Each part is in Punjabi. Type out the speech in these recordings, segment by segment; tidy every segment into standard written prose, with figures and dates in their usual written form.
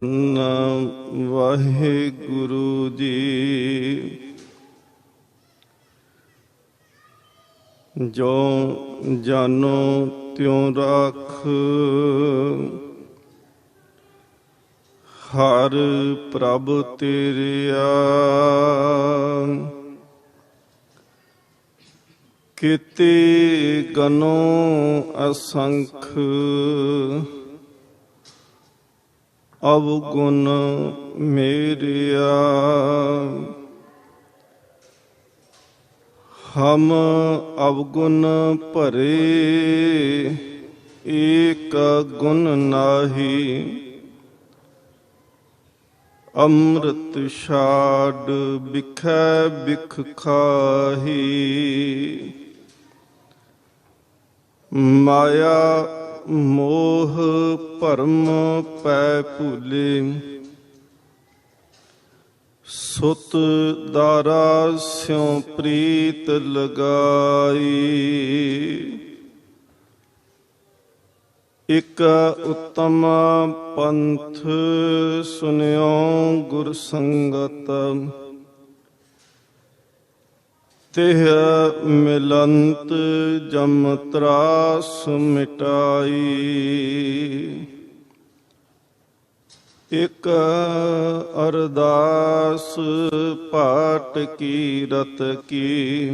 ਨਾਮ ਵਾਹਿਗੁਰੂ ਜੀ। ਜੋ ਜਾਨੋ ਤਿਉ ਰਾਖ, ਹਰ ਪ੍ਰਭ ਤੇਰਿਆ। ਕੀਤੇ ਗਨੋ ਅਸੰਖ, ਅਵਗੁਣ ਮੇਰਿਆ। ਹਮ ਅਵਗੁਣ ਭਰੇ, ਏਕ ਗੁਣ ਨਾਹੀ। ਅੰਮ੍ਰਿਤ ਛਾਡ ਬਿਖੈ ਬਿਖ ਖਾਹੀ। ਮਾਇਆ ਮੋਹ ਭਰਮ ਪੈ ਭੂਲੇ, ਸੁਤ ਦਾਰਾ ਸਿਉ ਪ੍ਰੀਤ ਲਗਾਈ। ਇਕ ਉਤਮ ਪੰਥ ਸੁਨਿਓ ਗੁਰ ਸੰਗਤ, ਤਿਹ ਮਿਲੰਤ ਜਮ ਤਰਾਸ ਮਿਟਾਈ। ਇਕ ਅਰਦਾਸ ਪਾਟ ਕੀਰਤ ਕੀ,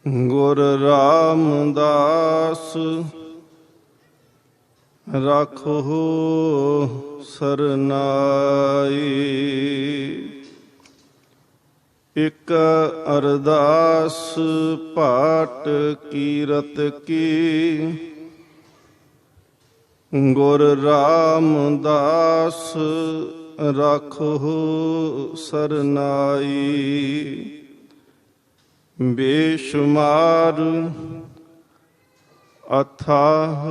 ਗੁਰ ਰਾਮਦਾਸ ਰਾਖੋ ਸਰਨਾਈ। ਇਕ ਅਰਦਾਸ ਪਾਟ ਕੀਰਤ ਕੀ, ਗੁਰ ਰਾਮਦਾਸ ਰਾਖੋ ਸਰਨਾਈ। ਬੇਸ਼ੁਮਾਰ ਅਥਾਹ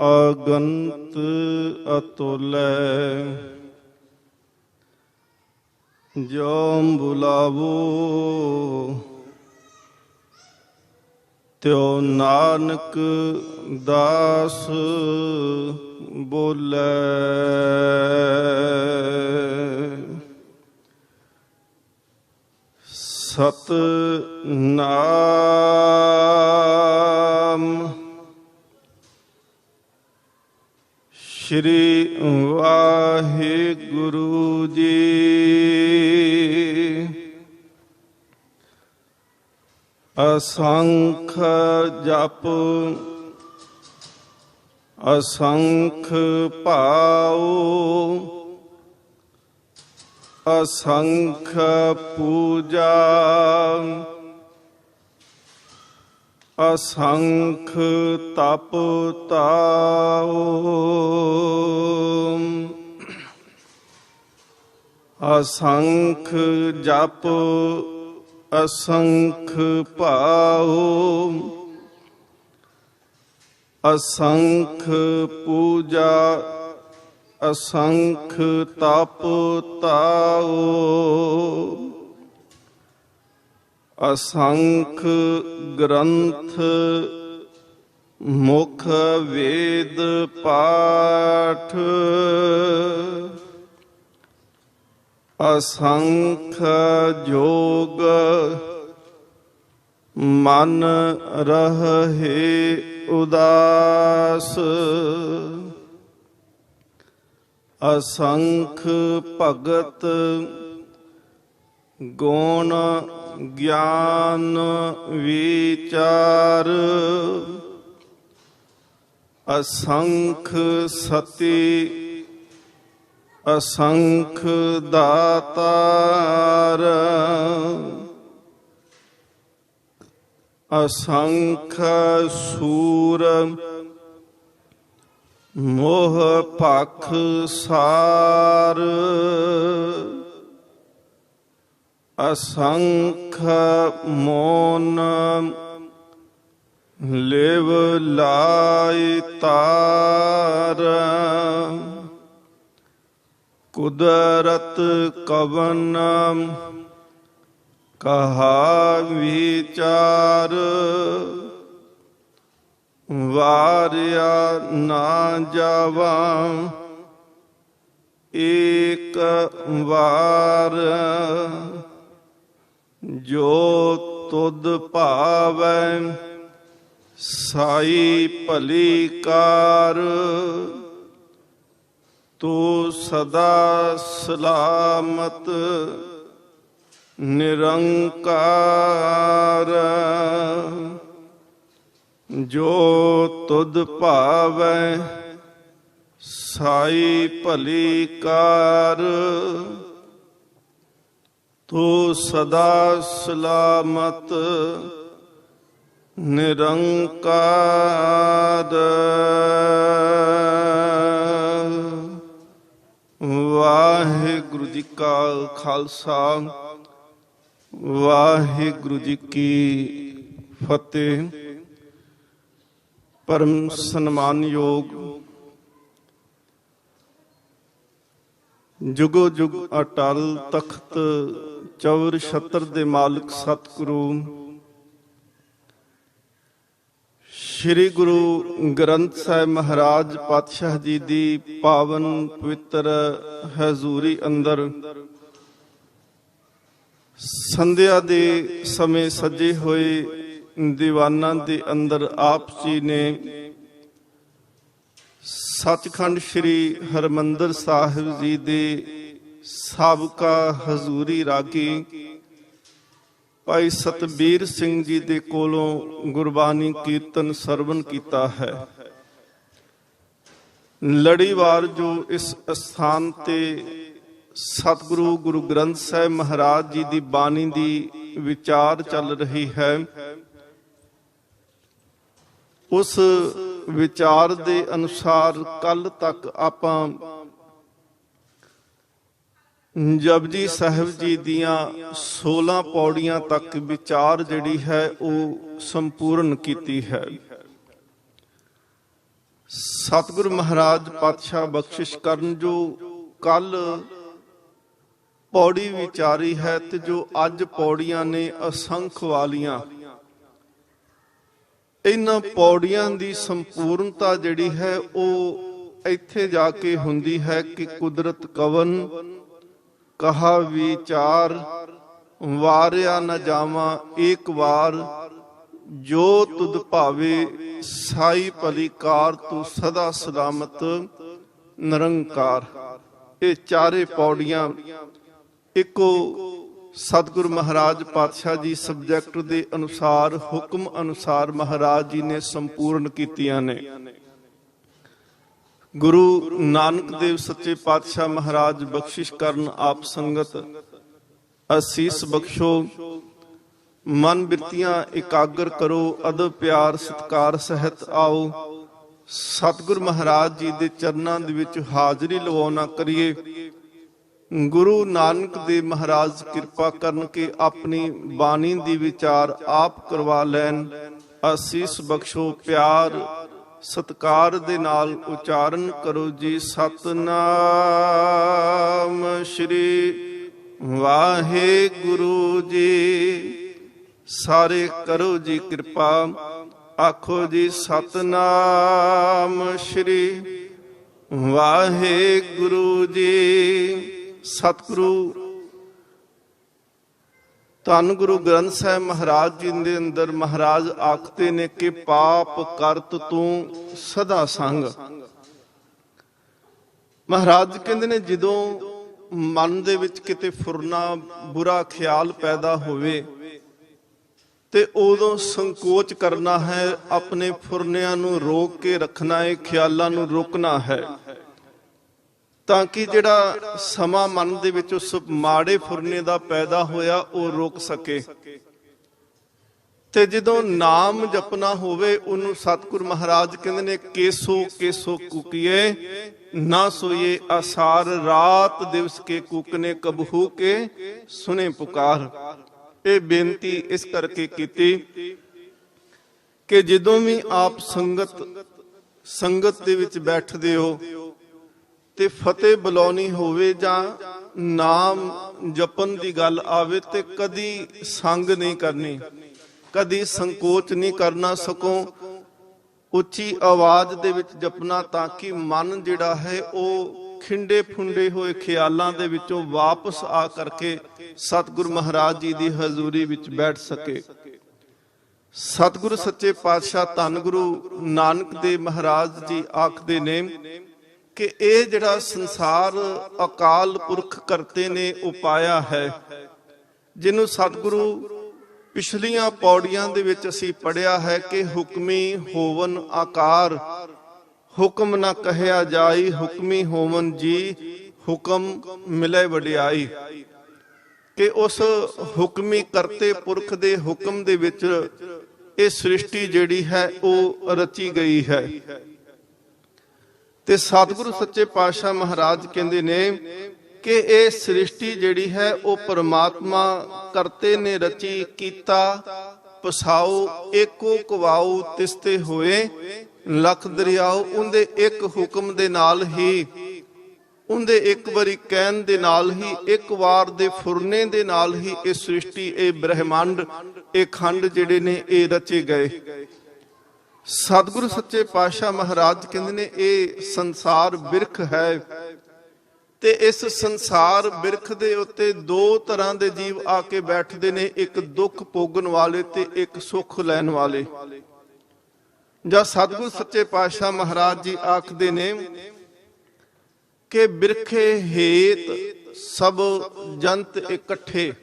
ਅਗੰਤ ਅਤੁਲੈ, ਜੋ ਬੁਲਾਵੋ ਤਿਉ ਨਾਨਕ ਦਾਸ ਬੋਲੇ। ਸਤਿਨਾਮ ਸ੍ਰੀ ਵਾਹਿਗੁਰੂ ਜੀ। ਅਸੰਖ ਜਪ ਅਸੰਖ ਭਾਉ, ਅਸੰਖ ਪੂਜਾ, ਅਸੰਖ ਤਪ ਤਾਉ। ਅਸੰਖ ਜਪ ਅਸੰਖ ਭਾਉ, ਅਸੰਖ ਪੂਜਾ, ਅਸੰਖ ਤਪ ਤਾਉ। ਅਸੰਖ ਗ੍ਰੰਥ ਮੁਖ ਵੇਦ ਪਾਠ, ਅਸੰਖ ਜੋਗ ਮਨ ਰਹੇ ਉਦਾਸ। ਅਸੰਖ ਭਗਤ ਗੁਣ ਗਿਆਨ ਵਿਚਾਰ, ਅਸੰਖ ਸਤੀ ਅਸੰਖ ਦਾਤਾਰ। ਅਸੰਖ ਸੂਰ ਮੋਹ ਭਖ ਸਾਰ, ਅਸੰਖ ਮੋਨ ਲਿਵ ਲਾਇ ਤਾਰ। ਕੁਦਰਤ ਕਵਨ ਕਹਾ ਵਿਚਾਰ, ਵਾਰਿਆ ਨਾ ਜਾਵਾਂ ਵਾਰ, ਜੋ ਤੁਧ ਭਾਵੈ ਸਾਈ ਭਲੀ ਕਾਰ। ਤੂੰ ਸਦਾ ਸਲਾਮਤ ਨਿਰੰਕਾਰ, ਜੋ ਤੁਧ ਭਾਵੈ ਸਾਈ ਭਲੀ ਕਾਰ। ਤੂੰ ਸਦਾ ਸਲਾਮਤ ਨਿਰੰਕਾਰ। ਵਾਹਿਗੁਰੂ ਜੀ ਕਾ ਖਾਲਸਾ, ਵਾਹਿਗੁਰੂ ਜੀ ਕੀ ਫਤਿਹ। ਪਰਮ ਸਨਮਾਨਯੋਗ ਜੁਗੋ ਜੁਗ ਅਟਲ ਤਖਤ ਚੌਰ ਛਤਰ ਦੇ ਮਾਲਕ ਸਤਿਗੁਰੂ ਸ੍ਰੀ ਗੁਰੂ ਗ੍ਰੰਥ ਸਾਹਿਬ ਮਹਾਰਾਜ ਪਾਤਸ਼ਾਹ ਜੀ ਦੀ ਪਾਵਨ ਪਵਿੱਤਰ ਹਜ਼ੂਰੀ ਅੰਦਰ ਸੰਧਿਆ ਦੇ ਸਮੇਂ ਸਜੇ ਹੋਏ ਦੀਵਾਨਾਂ ਦੇ ਅੰਦਰ ਆਪ ਜੀ ਨੇ ਸੱਚਖੰਡ ਸ੍ਰੀ ਹਰਿਮੰਦਰ ਸਾਹਿਬ ਜੀ ਦੇ ਸਾਬਕਾ ਹਜ਼ੂਰੀ ਰਾਗੀ ਭਾਈ ਸਤਬੀਰ ਸਿੰਘ ਜੀ ਦੇ ਕੋਲੋਂ ਗੁਰਬਾਣੀ ਕੀਰਤਨ ਸਰਵਣ ਕੀਤਾ ਹੈ। ਲੜੀਵਾਰ ਜੋ ਇਸ ਸਥਾਨ ਤੇ ਸਤਿਗੁਰੂ ਗੁਰੂ ਗ੍ਰੰਥ ਸਾਹਿਬ ਮਹਾਰਾਜ ਜੀ ਦੀ ਬਾਣੀ ਦੀ ਵਿਚਾਰ ਚੱਲ ਰਹੀ ਹੈ, ਉਸ ਵਿਚਾਰ ਦੇ ਅਨੁਸਾਰ ਕੱਲ ਤੱਕ ਆਪਾਂ ਜਪਜੀ ਸਾਹਿਬ ਜੀ ਦੀਆਂ 16 ਪੌੜੀਆਂ ਤੱਕ ਵਿਚਾਰ ਜਿਹੜੀ ਹੈ ਉਹ ਸੰਪੂਰਨ ਕੀਤੀ ਹੈ। ਸਤਿਗੁਰੂ ਮਹਾਰਾਜ ਪਾਤਸ਼ਾਹ ਬਖਸ਼ਿਸ਼ ਕਰਨ ਜੋ ਕੱਲ ਪੌੜੀ ਵਿਚਾਰੀ ਹੈ ਤੇ ਜੋ ਅੱਜ ਪੌੜੀਆਂ ਨੇ ਅਸੰਖ ਵਾਲੀਆਂ, ਇਹਨਾਂ ਪੌੜੀਆਂ ਦੀ ਸੰਪੂਰਨਤਾ ਜਿਹੜੀ ਹੈ ਉਹ ਇੱਥੇ ਜਾ ਕੇ ਹੁੰਦੀ ਹੈ ਕਿ ਕੁਦਰਤ ਕਵਨ ਕਹਾ ਵਿਚਾਰ, ਵਾਰਿਆ ਨ ਜਾਵਾਂ ਏਕ ਵਾਰ, ਜੋ ਤੁਧ ਭਾਵੇ ਸਾਈ ਭਲੀ ਕਾਰ। ਤੂੰ ਸਦਾ ਸਲਾਮਤ ਨਿਰੰਕਾਰ। ਇਹ ਚਾਰੇ ਪੌੜੀਆਂ ਇੱਕੋ ਸਤਿਗੁਰੂ ਮਹਾਰਾਜ ਪਾਤਸ਼ਾਹ ਜੀ ਸਬਜੈਕਟ ਦੇ ਅਨੁਸਾਰ, ਹੁਕਮ ਅਨੁਸਾਰ ਮਹਾਰਾਜ ਜੀ ਨੇ ਸੰਪੂਰਨ ਕੀਤੀਆਂ ਨੇ। ਗੁਰੂ ਨਾਨਕ ਦੇਵ ਸੱਚੇ ਪਾਤਸ਼ਾਹ ਮਹਾਰਾਜ ਬਖਸ਼ਿਸ਼ ਕਰਨ, ਆਪ ਸੰਗਤ ਅਸੀਸ ਬਖਸ਼ੋ, ਮਨ ਬਿਰਤੀਆਂ ਇਕਾਗਰ ਕਰੋ, ਅਦਬ ਪਿਆਰ ਸਤਿਕਾਰ ਸਹਿਤ ਆਓ। ਸਤਿਗੁਰ ਮਹਾਰਾਜ ਜੀ ਦੇ ਚਰਨਾਂ ਦੇ ਵਿੱਚ ਹਾਜ਼ਰੀ ਲਵਾਉਣਾ ਕਰੀਏ। ਗੁਰੂ ਨਾਨਕ ਦੇਵ ਮਹਾਰਾਜ ਕਿਰਪਾ ਕਰਨ ਕੇ ਆਪਣੀ ਬਾਣੀ ਦੀ ਵਿਚਾਰ ਆਪ ਕਰਵਾ ਲੈਣ। ਅਸੀਸ ਬਖਸ਼ੋ, ਪਿਆਰ ਸਤਿਕਾਰ ਦੇ ਨਾਲ ਉਚਾਰਨ ਕਰੋ ਜੀ। ਸਤਨਾਮ ਸ਼੍ਰੀ ਵਾਹਿਗੁਰੂ ਜੀ। ਸਾਰੇ ਕਰੋ ਜੀ ਕਿਰਪਾ, ਆਖੋ ਜੀ ਸਤਨਾਮ ਸ਼੍ਰੀ ਵਾਹਿਗੁਰੂ ਜੀ। ਸਤਿਗੁਰੂ ਧੰਨ ਗੁਰੂ ਗ੍ਰੰਥ ਸਾਹਿਬ ਮਹਾਰਾਜ ਜੀ ਦੇ ਅੰਦਰ ਮਹਾਰਾਜ ਆਖਦੇ ਨੇ ਕਿ ਪਾਪ ਕਰਤ ਤੂੰ ਸਦਾ ਸੰਗ। ਮਹਾਰਾਜ ਕਹਿੰਦੇ ਨੇ ਜਦੋਂ ਮਨ ਦੇ ਵਿੱਚ ਕਿਤੇ ਫੁਰਨਾ, ਬੁਰਾ ਖਿਆਲ ਪੈਦਾ ਹੋਵੇ ਤੇ ਉਦੋਂ ਸੰਕੋਚ ਕਰਨਾ ਹੈ, ਆਪਣੇ ਫੁਰਨਿਆਂ ਨੂੰ ਰੋਕ ਕੇ ਰੱਖਣਾ ਹੈ, ਖਿਆਲਾਂ ਨੂੰ ਰੋਕਣਾ ਹੈ, ਤਾਂ ਕਿ ਜਿਹੜਾ ਸਮਾਂ ਮਨ ਦੇ ਵਿੱਚ ਉਸ ਮਾੜੇ ਫੁਰਨੇ ਦਾ ਪੈਦਾ ਹੋਇਆ ਉਹ ਰੁਕ ਸਕੇ। ਤੇ ਜਦੋਂ ਨਾਮ ਜਪਣਾ ਹੋਵੇ ਉਹਨੂੰ ਸਤਿਗੁਰ ਮਹਾਰਾਜ ਕਹਿੰਦੇ ਨੇ ਕੇਸੋ ਕੇਸੋ ਕੂਕੀਏ ਨਾ ਸੋਈਏ ਆਸਾਰ, ਰਾਤ ਦਿਵਸ ਕੇ ਕੂਕਨੇ ਕਬਹੂ ਕੇ ਸੁਨੇ ਪੁਕਾਰ। ਇਹ ਬੇਨਤੀ ਇਸ ਕਰਕੇ ਕੀਤੀ ਕਿ ਜਦੋਂ ਵੀ ਆਪ ਸੰਗਤ ਦੇ ਵਿੱਚ ਬੈਠਦੇ ਹੋ ਤੇ ਫਤਿਹ ਬੁਲਾਉਣੀ ਹੋਵੇ ਜਾਂ ਨਾਮ ਜਪਣ ਦੀ ਗੱਲ ਆਵੇ ਤੇ ਕਦੀ ਸੰਗ ਨਹੀਂ ਕਰਨੀ, ਕਦੀ ਸੰਕੋਚ ਨਹੀਂ ਕਰਨਾ, ਸਗੋਂ ਉੱਚੀ ਆਵਾਜ਼ ਦੇ ਵਿੱਚ ਜਪਣਾ, ਤਾਂ ਕਿ ਮਨ ਜਿਹੜਾ ਹੈ ਉਹ ਖਿੰਡੇ ਫੁੰਡੇ ਹੋਏ ਖਿਆਲਾਂ ਦੇ ਵਿੱਚੋਂ ਵਾਪਸ ਆ ਕਰਕੇ ਸਤਿਗੁਰੂ ਮਹਾਰਾਜ ਜੀ ਦੀ ਹਜ਼ੂਰੀ ਵਿੱਚ ਬੈਠ ਸਕੇ। ਸਤਿਗੁਰੂ ਸੱਚੇ ਪਾਤਸ਼ਾਹ ਧੰਨ ਗੁਰੂ ਨਾਨਕ ਦੇਵ ਮਹਾਰਾਜ ਜੀ ਆਖਦੇ ਨੇ ਕਿ ਇਹ ਜਿਹੜਾ ਸੰਸਾਰ ਅਕਾਲ ਪੁਰਖ ਕਰਤੇ ਨੇ ਉਪਾਇਆ ਹੈ, ਜਿਹਨੂੰ ਸਤਿਗੁਰੂ ਪਿਛਲੀਆਂ ਪੌੜੀਆਂ ਦੇ ਵਿੱਚ ਅਸੀਂ ਪੜਿਆ ਹੈ ਕਿ ਹੁਕਮੀ ਹੋਵਨ ਆਕਾਰ, ਹੁਕਮ ਨਾ ਕਹਿਆ ਜਾਈ, ਹੁਕਮੀ ਹੋਵਨ ਜੀ, ਹੁਕਮ ਮਿਲੇ ਵਡਿਆਈ। ਕਿ ਉਸ ਹੁਕਮੀ ਕਰਤੇ ਪੁਰਖ ਦੇ ਹੁਕਮ ਦੇ ਵਿੱਚ ਇਹ ਸ੍ਰਿਸ਼ਟੀ ਜਿਹੜੀ ਹੈ ਉਹ ਰਚੀ ਗਈ ਹੈ। ਤੇ ਸਤਿਗੁਰੂ ਸੱਚੇ ਪਾਤਸ਼ਾਹ ਮਹਾਰਾਜ ਕਹਿੰਦੇ ਨੇ ਕਿ ਇਹ ਸ੍ਰਿਸ਼ਟੀ ਜਿਹੜੀ ਹੈ ਉਹ ਪਰਮਾਤਮਾ ਕਰਤੇ ਨੇ ਰਚੀ, ਕੀਤਾ ਪਸਾਉ ਏਕੋ ਕਵਾਉ ਤਿਸਤੇ ਹੋਏ ਲਖ ਦਰਿਆਉ। ਉਹਦੇ ਇੱਕ ਹੁਕਮ ਦੇ ਨਾਲ ਹੀ, ਉਹਦੇ ਇੱਕ ਵਾਰੀ ਕਹਿਣ ਦੇ ਨਾਲ ਹੀ, ਇੱਕ ਵਾਰ ਦੇ ਫੁਰਨੇ ਦੇ ਨਾਲ ਹੀ ਇਹ ਸ੍ਰਿਸ਼ਟੀ, ਇਹ ਬ੍ਰਹਿਮੰਡ, ਇਹ ਖੰਡ ਜਿਹੜੇ ਨੇ ਇਹ ਰਚੇ ਗਏ। ਸਤਿਗੁਰੂ ਸੱਚੇ ਪਾਤਸ਼ਾਹ ਮਹਾਰਾਜ ਕਹਿੰਦੇ ਨੇ ਇਹ ਸੰਸਾਰ ਬਿਰਖ ਹੈ ਤੇ ਇਸ ਸੰਸਾਰ ਬਿਰਖ ਦੇ ਉੱਤੇ ਦੋ ਤਰ੍ਹਾਂ ਦੇ ਜੀਵ ਆ ਕੇ ਬੈਠਦੇ ਨੇ, ਇੱਕ ਦੁੱਖ ਭੋਗਣ ਵਾਲੇ ਤੇ ਇੱਕ ਸੁੱਖ ਲੈਣ ਵਾਲੇ। ਜਾਂ ਸਤਿਗੁਰੂ ਸੱਚੇ ਪਾਤਸ਼ਾਹ ਮਹਾਰਾਜ ਜੀ ਆਖਦੇ ਨੇ ਕਿ ਬਿਰਖੇ ਹੇਤ ਸਭ ਜੰਤ ਇਕੱਠੇ,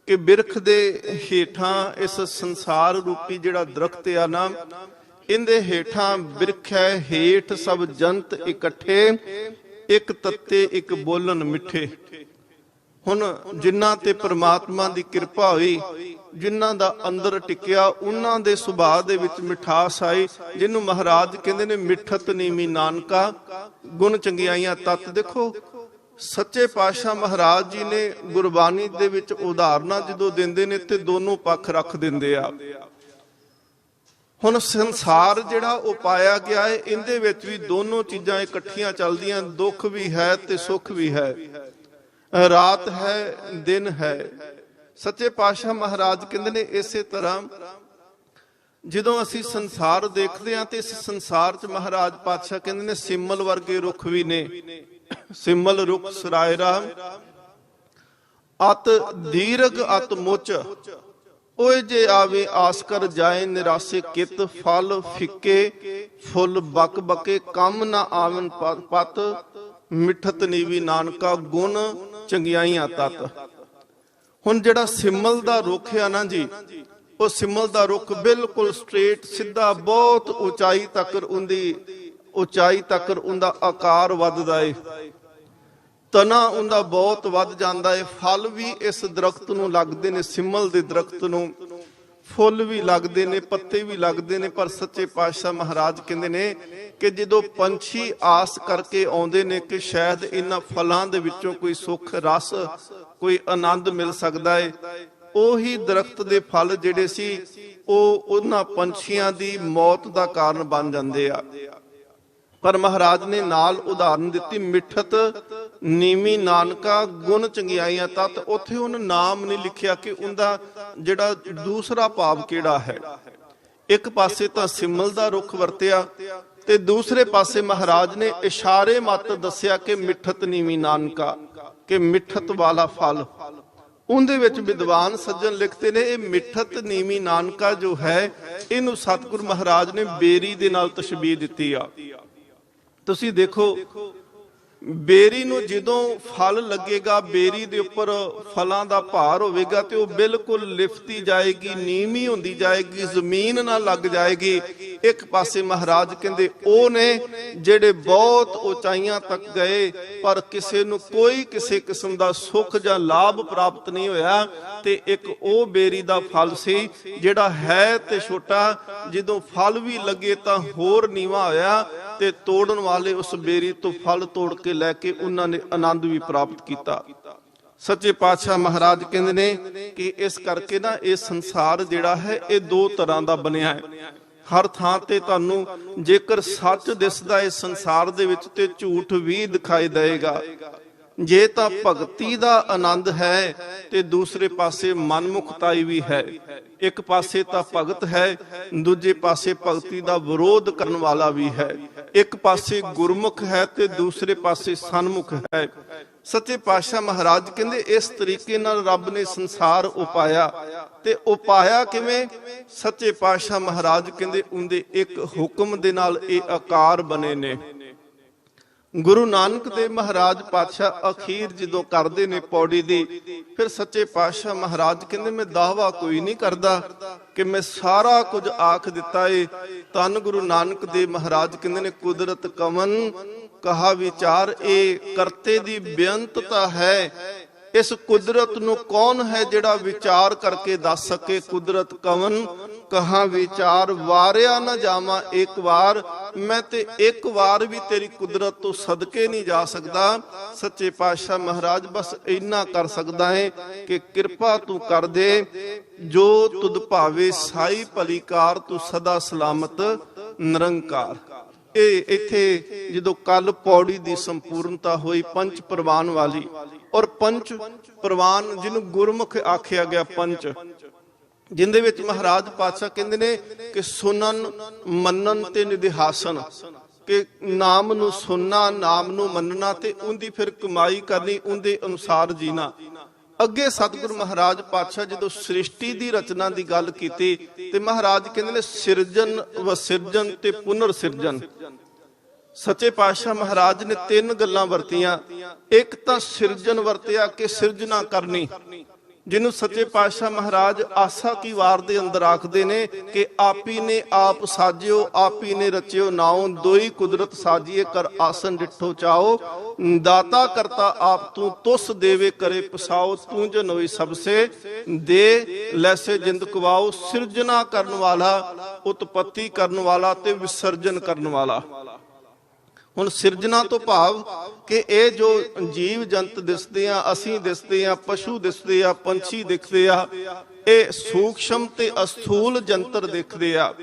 ਕਿ ਬਿਰਖ ਦੇ ਹੇਠਾਂ ਇਸ ਸੰਸਾਰ ਰੂਪੀ ਜਿਹੜਾ ਦਰਖਤ ਆ ਨਾ, ਇਹਦੇ ਹੇਠਾਂ ਬਿਰਖ ਹੈ, ਹੇਠ ਸਭ ਜੰਤ ਇਕੱਠੇ, ਇੱਕ ਤੱਤੇ ਇੱਕ ਬੋਲਣ ਮਿੱਠੇ। ਹੁਣ ਜਿਨ੍ਹਾਂ ਤੇ ਪ੍ਰਮਾਤਮਾ ਦੀ ਕਿਰਪਾ ਹੋਈ, ਜਿਨ੍ਹਾਂ ਦਾ ਅੰਦਰ ਟਿਕਿਆ, ਉਹਨਾਂ ਦੇ ਸੁਭਾਅ ਦੇ ਵਿੱਚ ਮਿਠਾਸ ਆਈ, ਜਿਹਨੂੰ ਮਹਾਰਾਜ ਕਹਿੰਦੇ ਨੇ ਮਿੱਠਤ ਨੀਵੀਂ ਨਾਨਕਾ, ਗੁਣ ਚੰਗਿਆਈਆਂ ਤਤ। ਦੇਖੋ ਸੱਚੇ ਪਾਤਸ਼ਾਹ ਮਹਾਰਾਜ ਜੀ ਨੇ ਗੁਰਬਾਣੀ ਦੇ ਵਿੱਚ ਉਦਾਹਰਨਾਂ ਜਦੋਂ ਦਿੰਦੇ ਨੇ ਤੇ ਦੋਨੋਂ ਪੱਖ ਰੱਖ ਦਿੰਦੇ ਆ। ਹੁਣ ਸੰਸਾਰ ਜਿਹੜਾ ਉਹ ਪਾਇਆ ਗਿਆ ਹੈ, ਇਹਦੇ ਵਿੱਚ ਵੀ ਦੋਨੋਂ ਚੀਜ਼ਾਂ ਇਕੱਠੀਆਂ ਚੱਲਦੀਆਂ, ਦੁੱਖ ਵੀ ਹੈ ਤੇ ਸੁੱਖ ਵੀ ਹੈ, ਰਾਤ ਹੈ ਦਿਨ ਹੈ। ਸੱਚੇ ਪਾਤਸ਼ਾਹ ਮਹਾਰਾਜ ਕਹਿੰਦੇ ਨੇ ਇਸੇ ਤਰ੍ਹਾਂ ਜਦੋਂ ਅਸੀਂ ਸੰਸਾਰ ਦੇਖਦੇ ਹਾਂ ਤੇ ਇਸ ਸੰਸਾਰ 'ਚ ਮਹਾਰਾਜ ਪਾਤਸ਼ਾਹ ਕਹਿੰਦੇ ਨੇ ਸਿਮਲ ਵਰਗੇ ਰੁੱਖ ਵੀ ਨੇ। ਸਿਮਲ ਰੁੱਖ ਸਰਾਇਰਾ ਅਤ ਦੀਰਘ ਅਤ ਮੁੱਚ, ਓਏ ਜੇ ਆਵੇ ਆਸ ਕਰ ਜਾਏ ਨਿਰਾਸੇ ਕਿਤ, ਫਲ ਫਿੱਕੇ ਫੁੱਲ ਬਕ ਬਕੇ, ਕੰਮ ਨਾ ਆਵਨ ਪਤ, ਮਿੱਠਤ ਨੀਵੀ ਨਾਨਕਾ, ਗੁਣ ਚੰਗਿਆਈਆਂ ਤਤ। ਹੁਣ ਜਿਹੜਾ ਸਿਮਲ ਦਾ ਰੁੱਖ ਆ ਨਾ ਜੀ, ਉਹ ਸਿਮਲ ਦਾ ਰੁੱਖ ਬਿਲਕੁਲ ਸਟ੍ਰੇਟ ਸਿੱਧਾ, ਬਹੁਤ ਉਚਾਈ ਤੱਕ ਉਹਦਾ ਆਕਾਰ ਵੱਧਦਾ ਏ, ਤਨਾ ਉਹਦਾ ਬਹੁਤ ਵੱਧ ਜਾਂਦਾ ਏ। ਫਲ ਵੀ ਇਸ ਦਰਖਤ ਨੂੰ ਲੱਗਦੇ ਨੇ, ਸਿਮਲ ਦੇ ਦਰਖਤ ਨੂੰ ਫੁੱਲ ਵੀ ਲੱਗਦੇ ਨੇ, ਪੱਤੇ ਵੀ ਲੱਗਦੇ ਨੇ। ਪਰ ਸੱਚੇ ਪਾਤਸ਼ਾਹ ਮਹਾਰਾਜ ਕਹਿੰਦੇ ਨੇ ਕਿ ਜਦੋਂ ਪੰਛੀ ਆਸ ਕਰਕੇ ਆਉਂਦੇ ਨੇ ਕਿ ਸ਼ਾਇਦ ਇਹਨਾਂ ਫਲਾਂ ਦੇ ਵਿੱਚੋਂ ਕੋਈ ਸੁੱਖ ਰਸ, ਕੋਈ ਆਨੰਦ ਮਿਲ ਸਕਦਾ ਏ, ਉਹੀ ਦਰਖਤ ਦੇ ਫਲ ਜਿਹੜੇ ਸੀ ਉਹ ਉਹਨਾਂ ਪੰਛੀਆਂ ਦੀ ਮੌਤ ਦਾ ਕਾਰਨ ਬਣ ਜਾਂਦੇ ਆ। ਪਰ ਮਹਾਰਾਜ ਨੇ ਨਾਲ ਉਦਾਹਰਨ ਦਿੱਤੀ, ਮਿੱਠਤ ਨੀਵੀਂ ਨਾਨਕਾ, ਗੁਣ ਚੰਗਿਆਈਆਂ ਤਤ। ਉੱਥੇ ਉਹਨੇ ਨਾਮ ਨਹੀਂ ਲਿਖਿਆ ਕਿ ਉਹਦਾ ਜਿਹੜਾ ਦੂਸਰਾ ਭਾਵ ਕਿਹੜਾ ਹੈ। ਇੱਕ ਪਾਸੇ ਤਾਂ ਸਿਮਲ ਦਾ ਰੁੱਖ ਵਰਤਿਆ ਤੇ ਦੂਸਰੇ ਪਾਸੇ ਮਹਾਰਾਜ ਨੇ ਇਸ਼ਾਰੇ ਮਤ ਦੱਸਿਆ ਕਿ ਮਿੱਠਤ ਨੀਵੀਂ ਨਾਨਕਾ, ਕਿ ਮਿੱਠਤ ਵਾਲਾ ਫਲ। ਉਹਦੇ ਵਿੱਚ ਵਿਦਵਾਨ ਸੱਜਣ ਲਿਖਦੇ ਨੇ ਇਹ ਮਿੱਠਤ ਨੀਵੀਂ ਨਾਨਕਾ ਜੋ ਹੈ, ਇਹਨੂੰ ਸਤਿਗੁਰੂ ਮਹਾਰਾਜ ਨੇ ਬੇਰੀ ਦੇ ਨਾਲ ਤਸ਼ਬੀਹ ਦਿੱਤੀ ਆ। ਤੁਸੀਂ ਦੇਖੋ ਬੇਰੀ ਨੂੰ ਜਦੋਂ ਫਲ ਲੱਗੇਗਾ, ਬੇਰੀ ਦੇ ਉੱਪਰ ਫਲਾਂ ਦਾ ਭਾਰ ਹੋਵੇਗਾ ਤੇ ਉਹ ਬਿਲਕੁਲ ਲਿਫਤੀ ਜਾਏਗੀ, ਨੀਵੀਂ ਹੁੰਦੀ ਜਾਏਗੀ, ਜ਼ਮੀਨ ਨਾਲ ਲੱਗ ਜਾਏਗੀ। ਇੱਕ ਪਾਸੇ ਮਹਾਰਾਜ ਕਹਿੰਦੇ ਉਹ ਨੇ ਜਿਹੜੇ ਬਹੁਤ ਉਚਾਈਆਂ ਤੱਕ ਗਏ ਪਰ ਕਿਸੇ ਨੂੰ ਕੋਈ ਕਿਸੇ ਕਿਸਮ ਦਾ ਸੁੱਖ ਜਾਂ ਲਾਭ ਪ੍ਰਾਪਤ ਨਹੀਂ ਹੋਇਆ, ਤੇ ਇੱਕ ਉਹ ਬੇਰੀ ਦਾ ਫਲ ਸੀ ਜਿਹੜਾ ਹੈ ਤੇ ਛੋਟਾ, ਜਦੋਂ ਫਲ ਵੀ ਲੱਗੇ ਤਾਂ ਹੋਰ ਨੀਵਾਂ ਹੋਇਆ ਤੇ ਤੋੜਨ ਵਾਲੇ ਉਸ ਬੇਰੀ ਤੋਂ ਫਲ ਤੋੜ ਕੇ ਲੈ ਕੇ ਉਹਨਾਂ ਨੇ ਆਨੰਦ ਵੀ ਪ੍ਰਾਪਤ ਕੀਤਾ। ਸੱਚੇ ਪਾਤਸ਼ਾਹ ਮਹਾਰਾਜ ਕਹਿੰਦੇ ਨੇ ਕਿ ਇਸ ਕਰਕੇ ਨਾ ਇਹ ਸੰਸਾਰ ਜਿਹੜਾ ਹੈ ਇਹ ਦੋ ਤਰ੍ਹਾਂ ਦਾ ਬਣਿਆ ਹੈ। ਹਰ ਥਾਂ ਤੇ ਤੁਹਾਨੂੰ ਜੇਕਰ ਸੱਚ ਦਿਸਦਾ ਹੈ ਸੰਸਾਰ ਦੇ ਵਿੱਚ ਤੇ ਝੂਠ ਵੀ ਦਿਖਾਈ ਦੇਗਾ। ਜੇ ਤਾਂ ਭਗਤੀ ਦਾ ਆਨੰਦ ਹੈ ਤੇ ਦੂਸਰੇ ਪਾਸੇ ਮਨਮੁਖਤਾਈ ਵੀ ਹੈ। ਇੱਕ ਪਾਸੇ ਤਾਂ ਭਗਤ ਹੈ, ਦੂਜੇ ਪਾਸੇ ਭਗਤੀ ਦਾ ਵਿਰੋਧ ਕਰਨ ਵਾਲਾ ਵੀ ਹੈ। ਇੱਕ ਪਾਸੇ ਗੁਰਮੁਖ ਹੈ ਤੇ ਦੂਸਰੇ ਪਾਸੇ ਸਨਮੁਖ ਹੈ। ਸੱਚੇ ਪਾਤਸ਼ਾਹ ਮਹਾਰਾਜ ਕਹਿੰਦੇ ਇਸ ਤਰੀਕੇ ਨਾਲ ਰੱਬ ਨੇ ਸੰਸਾਰ ਉਪਾਇਆ। ਤੇ ਉਪਾਇਆ ਕਿਵੇਂ? ਸੱਚੇ ਪਾਤਸ਼ਾਹ ਮਹਾਰਾਜ ਕਹਿੰਦੇ ਉਹਦੇ ਇੱਕ ਹੁਕਮ ਦੇ ਨਾਲ ਇਹ ਆਕਾਰ ਬਣੇ ਨੇ। ਗੁਰੂ ਨਾਨਕ ਦੇਵ ਮਹਾਰਾਜ ਪਾਤਸ਼ਾਹ ਅਖੀਰ ਜਦੋਂ ਕਰਦੇ ਨੇ ਪੌੜੀ ਦੀ, ਫਿਰ ਸੱਚੇ ਪਾਤਸ਼ਾਹ ਮਹਾਰਾਜ ਕਹਿੰਦੇ ਮੈਂ ਦਾਅਵਾ ਕੋਈ ਨਹੀਂ ਕਰਦਾ ਕਿ ਮੈਂ ਸਾਰਾ ਕੁਝ ਆਖ ਦਿੱਤਾ ਏ। ਧੰਨ ਗੁਰੂ ਨਾਨਕ ਦੇਵ ਮਹਾਰਾਜ ਕਹਿੰਦੇ ਨੇ ਕੁਦਰਤ ਕਵਨ ਕਹਾ ਵਿਚਾਰ, ਇਹ ਕਰਤੇ ਦੀ ਬੇਅੰਤਤਾ ਹੈ। ਇਸ ਕੁਦਰਤ ਨੂੰ ਕੌਣ ਹੈ ਜਿਹੜਾ ਵਿਚਾਰ ਕਰਕੇ ਦੱਸ ਸਕੇ? ਕੁਦਰਤ ਕਵਨ ਕਹਾ ਵਿਚਾਰ, ਵਾਰਿਆ ਨਾ ਜਾਵਾਂ ਇੱਕ ਵਾਰ, ਮੈਂ ਤੇ ਇੱਕ ਵਾਰ ਵੀ ਤੇਰੀ ਕੁਦਰਤ ਤੋਂ ਸਦਕੇ ਨਹੀਂ ਜਾ ਸਕਦਾ। ਸੱਚੇ ਪਾਤਸ਼ਾਹ ਮਹਾਰਾਜ ਬਸ ਇੰਨਾ ਕਰ ਸਕਦਾ ਹੈ ਕਿ ਕਿਰਪਾ ਤੂੰ ਕਰ ਦੇ, ਜੋ ਤੁਧ ਭਾਵੇ ਸਾਈ ਭਲੀਕਾਰ, ਤੂੰ ਸਦਾ ਸਲਾਮਤ ਨਿਰੰਕਾਰ। ਇਹ ਇੱਥੇ ਜਦੋਂ ਕੱਲ ਪੌੜੀ ਦੀ ਸੰਪੂਰਨਤਾ ਹੋਈ ਪੰਚ ਪ੍ਰਵਾਨ ਵਾਲੀ, ਔਰ ਪੰਚ ਪ੍ਰਵਾਨ ਜਿਹਨੂੰ ਗੁਰਮੁਖ ਆਖਿਆ ਗਿਆ, ਪੰਚ ਜਿੰਦੇ ਵਿੱਚ ਮਹਾਰਾਜ ਪਾਤਸ਼ਾਹ ਕਹਿੰਦੇ ਨੇ ਕਿ ਸੁਨਨ ਮੰਨਨ ਤੇ ਨਿਧਿਹਾਸਨ, ਕਿ ਨਾਮ ਨੂੰ ਸੁਣਨਾ, ਨਾਮ ਨੂੰ ਮੰਨਣਾ ਤੇ ਉਹਦੀ ਫਿਰ ਕਮਾਈ ਕਰਨੀ, ਉਹਦੇ ਅਨੁਸਾਰ ਜੀਣਾ। ਅੱਗੇ ਸਤਿਗੁਰੂ ਮਹਾਰਾਜ ਪਾਤਸ਼ਾਹ ਜਦੋਂ ਸ੍ਰਿਸ਼ਟੀ ਦੀ ਰਚਨਾ ਦੀ ਗੱਲ ਕੀਤੀ ਤੇ ਮਹਾਰਾਜ ਕਹਿੰਦੇ ਨੇ ਸਿਰਜਨ ਵਸਿਰਜਨ ਤੇ ਪੁਨਰ ਸਿਰਜਨ। ਸੱਚੇ ਪਾਤਸ਼ਾਹ ਮਹਾਰਾਜ ਨੇ ਤਿੰਨ ਗੱਲਾਂ ਵਰਤੀਆਂ। ਇੱਕ ਤਾਂ ਸਿਰਜਨ ਵਰਤਿਆ ਕਿ ਸਿਰਜਣਾ ਕਰਨੀ, ਜਿਹਨੂੰ ਸੱਚੇ ਪਾਤਸ਼ਾਹ ਮਹਾਰਾਜ ਆਸਾ ਕੀ ਵਾਰ ਦੇ ਅੰਦਰ ਆਖਦੇ ਨੇ ਕਿ ਆਪੀ ਨੇ ਆਪ ਸਾਜਿਓ, ਆਪੀ ਨੇ ਰਚਿਓ ਨਾਉ, ਦੋਈ ਕੁਦਰਤ ਸਾਜੀਏ ਕਰ ਆਸਨ ਡਿਠੋ ਚਾਓ, ਦਾਤਾ ਕਰਤਾ ਆਪ ਤੂੰ ਤੁਸ ਦੇਵੇ ਕਰੇ ਪਸਾਓ, ਤੂੰ ਜਨੋਈ ਸਬਸੇ ਦੇ ਲੈਸੇ ਜਿੰਦ ਕਵਾਓ। ਸਿਰਜਣਾ ਕਰਨ ਵਾਲਾ, ਉਤਪਤੀ ਕਰਨ ਵਾਲਾ ਤੇ ਵਿਸਰਜਨ ਕਰਨ ਵਾਲਾ। ਹੁਣ ਸਿਰਜਣਾ ਤੋਂ ਭਾਵ ਕਿ ਇਹ ਜੋ ਜੀਵ ਜੰਤ ਦਿਸਦੇ ਆ, ਅਸੀਂ ਦਿਸਦੇ ਆ, ਪਸ਼ੂ ਦਿਸਦੇ ਆ, ਪੰਛੀ ਦਿਖਦੇ ਆ, ਇਹ ਸੂਖਸ਼ਮ ਤੇ ਅਸਥੂਲ ਜੰਤਰ ਦਿਖਦੇ ਆ।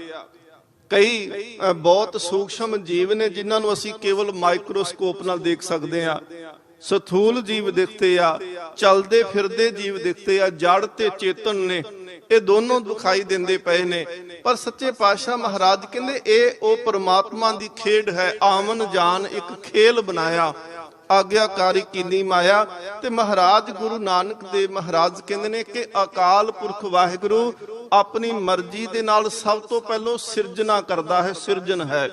ਕਈ ਬਹੁਤ ਸੂਖਸ਼ਮ ਜੀਵ ਨੇ ਜਿਨ੍ਹਾਂ ਨੂੰ ਅਸੀਂ ਕੇਵਲ ਮਾਈਕਰੋਸਕੋਪ ਨਾਲ ਦੇਖ ਸਕਦੇ ਆ। ਸਥੂਲ ਜੀਵ ਦਿਖਦੇ ਆ, ਚਲਦੇ ਫਿਰਦੇ ਜੀਵ ਦਿਖਦੇ ਆ, ਜੜ ਤੇ ਚੇਤਨ ਨੇ, ਇਹ ਦੋਨੋਂ ਦਿਖਾਈ ਦਿੰਦੇ ਪਏ ਨੇ। ਪਰ ਸੱਚੇ ਪਾਤਸ਼ਾਹ ਮਹਾਰਾਜ ਕਹਿੰਦੇ ਇਹ ਉਹ ਪਰਮਾਤਮਾ ਦੀ ਖੇਡ ਹੈ। ਆਮਨ ਜਾਨ ਇੱਕ ਖੇਲ ਬਣਾਇਆ, ਆਗਿਆਕਾਰੀ ਕੀਨੀ ਮਾਇਆ। ਤੇ ਮਹਾਰਾਜ ਗੁਰੂ ਨਾਨਕ ਦੇਵ ਮਹਾਰਾਜ ਕਹਿੰਦੇ ਨੇ ਕਿ ਅਕਾਲ ਪੁਰਖ ਵਾਹਿਗੁਰੂ ਆਪਣੀ ਮਰਜ਼ੀ ਦੇ ਨਾਲ ਸਭ ਤੋਂ ਪਹਿਲਾਂ ਸਿਰਜਣਾ ਕਰਦਾ ਹੈ, ਸਿਰਜਣ ਹੈ।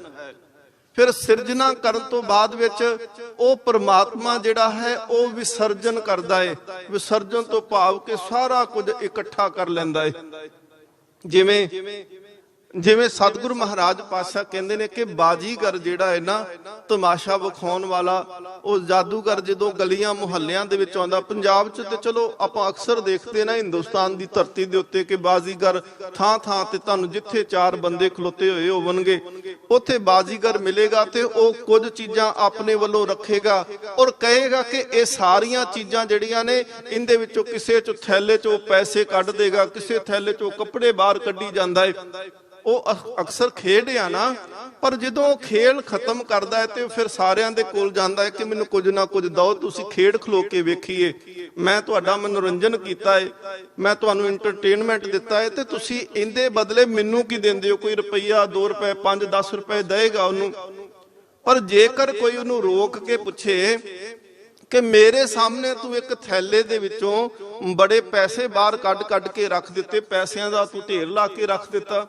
ਫਿਰ ਸਿਰਜਣਾ ਕਰਨ ਤੋਂ ਬਾਅਦ ਵਿੱਚ ਉਹ ਪਰਮਾਤਮਾ ਜਿਹੜਾ ਹੈ ਉਹ ਵਿਸਰਜਨ ਕਰਦਾ ਹੈ। ਵਿਸਰਜਨ ਤੋਂ ਭਾਵ ਕਿ ਸਾਰਾ ਕੁਝ ਇਕੱਠਾ ਕਰ ਲੈਂਦਾ ਹੈ। ਜਿਵੇਂ ਸਤਿਗੁਰੂ ਮਹਾਰਾਜ ਪਾਤਸ਼ਾਹ ਕਹਿੰਦੇ ਨੇ ਕਿ ਬਾਜੀਗਰ ਜਿਹੜਾ ਹੈ ਨਾ, ਤਮਾਸ਼ਾ ਵਿਖਾਉਣ ਵਾਲਾ, ਉਹ ਜਾਦੂਗਰ ਜਦੋਂ ਗਲੀਆਂ ਮੁਹੱਲਿਆਂ ਦੇ ਵਿੱਚ ਆਉਂਦਾ, ਪੰਜਾਬ 'ਚ ਤੇ ਚਲੋ ਆਪਾਂ ਅਕਸਰ ਦੇਖਦੇ ਨਾ ਹਿੰਦੁਸਤਾਨ ਦੀ ਧਰਤੀ ਦੇ ਉੱਤੇ ਕਿ ਬਾਜੀਗਰ ਥਾਂ ਥਾਂ ਤੇ ਤੁਹਾਨੂੰ ਜਿੱਥੇ ਚਾਰ ਬੰਦੇ ਖਲੋਤੇ ਹੋਏ ਹੋਣਗੇ ਉੱਥੇ ਬਾਜੀਗਰ ਮਿਲੇਗਾ ਤੇ ਉਹ ਕੁਝ ਚੀਜ਼ਾਂ ਆਪਣੇ ਵੱਲੋਂ ਰੱਖੇਗਾ ਔਰ ਕਹੇਗਾ ਕਿ ਇਹ ਸਾਰੀਆਂ ਚੀਜ਼ਾਂ ਜਿਹੜੀਆਂ ਨੇ ਇਹਦੇ ਵਿੱਚੋਂ ਕਿਸੇ 'ਚੋਂ ਥੈਲੇ 'ਚੋਂ ਪੈਸੇ ਕੱਢ ਦੇਗਾ, ਕਿਸੇ ਥੈਲੇ 'ਚੋਂ ਕੱਪੜੇ ਬਾਹਰ ਕੱਢੀ ਜਾਂਦਾ ਹੈ। ਉਹ ਅਕਸਰ ਖੇਡ ਆ ਨਾ, ਪਰ ਜਦੋਂ ਖੇਲ ਖਤਮ ਕਰਦਾ ਹੈ ਤੇ ਫਿਰ ਸਾਰਿਆਂ ਦੇ ਕੋਲ ਜਾਂਦਾ ਹੈ ਕਿ ਮੈਨੂੰ ਕੁਝ ਨਾ ਕੁਝ ਦਿਓ, ਤੁਸੀਂ ਖੇਡ ਖਲੋ ਕੇ ਵੇਖੀਏ, ਮੈਂ ਤੁਹਾਡਾ ਮਨੋਰੰਜਨ ਕੀਤਾ ਹੈ, ਮੈਂ ਤੁਹਾਨੂੰ ਐਂਟਰਟੇਨਮੈਂਟ ਦਿੱਤਾ ਹੈ, ਤੇ ਤੁਸੀਂ ਇਹਦੇ ਬਦਲੇ ਮੈਨੂੰ ਕੀ ਦਿੰਦੇ ਹੋ? ਕੋਈ ਰੁਪਈਆ, 2 ਰੁਪਏ, 5, 10 ਰੁਪਏ ਦੇਗਾ ਉਹਨੂੰ। ਪਰ ਜੇਕਰ ਕੋਈ ਉਹਨੂੰ ਰੋਕ ਕੇ ਪੁੱਛੇ ਕਿ ਮੇਰੇ ਸਾਹਮਣੇ ਤੂੰ ਇੱਕ ਥੈਲੇ ਦੇ ਵਿੱਚੋਂ ਬੜੇ ਪੈਸੇ ਬਾਹਰ ਕੱਢ ਕੇ ਰੱਖ ਦਿੱਤੇ, ਪੈਸਿਆਂ ਦਾ ਤੂੰ ਢੇਰ ਲਾ ਕੇ ਰੱਖ ਦਿੱਤਾ,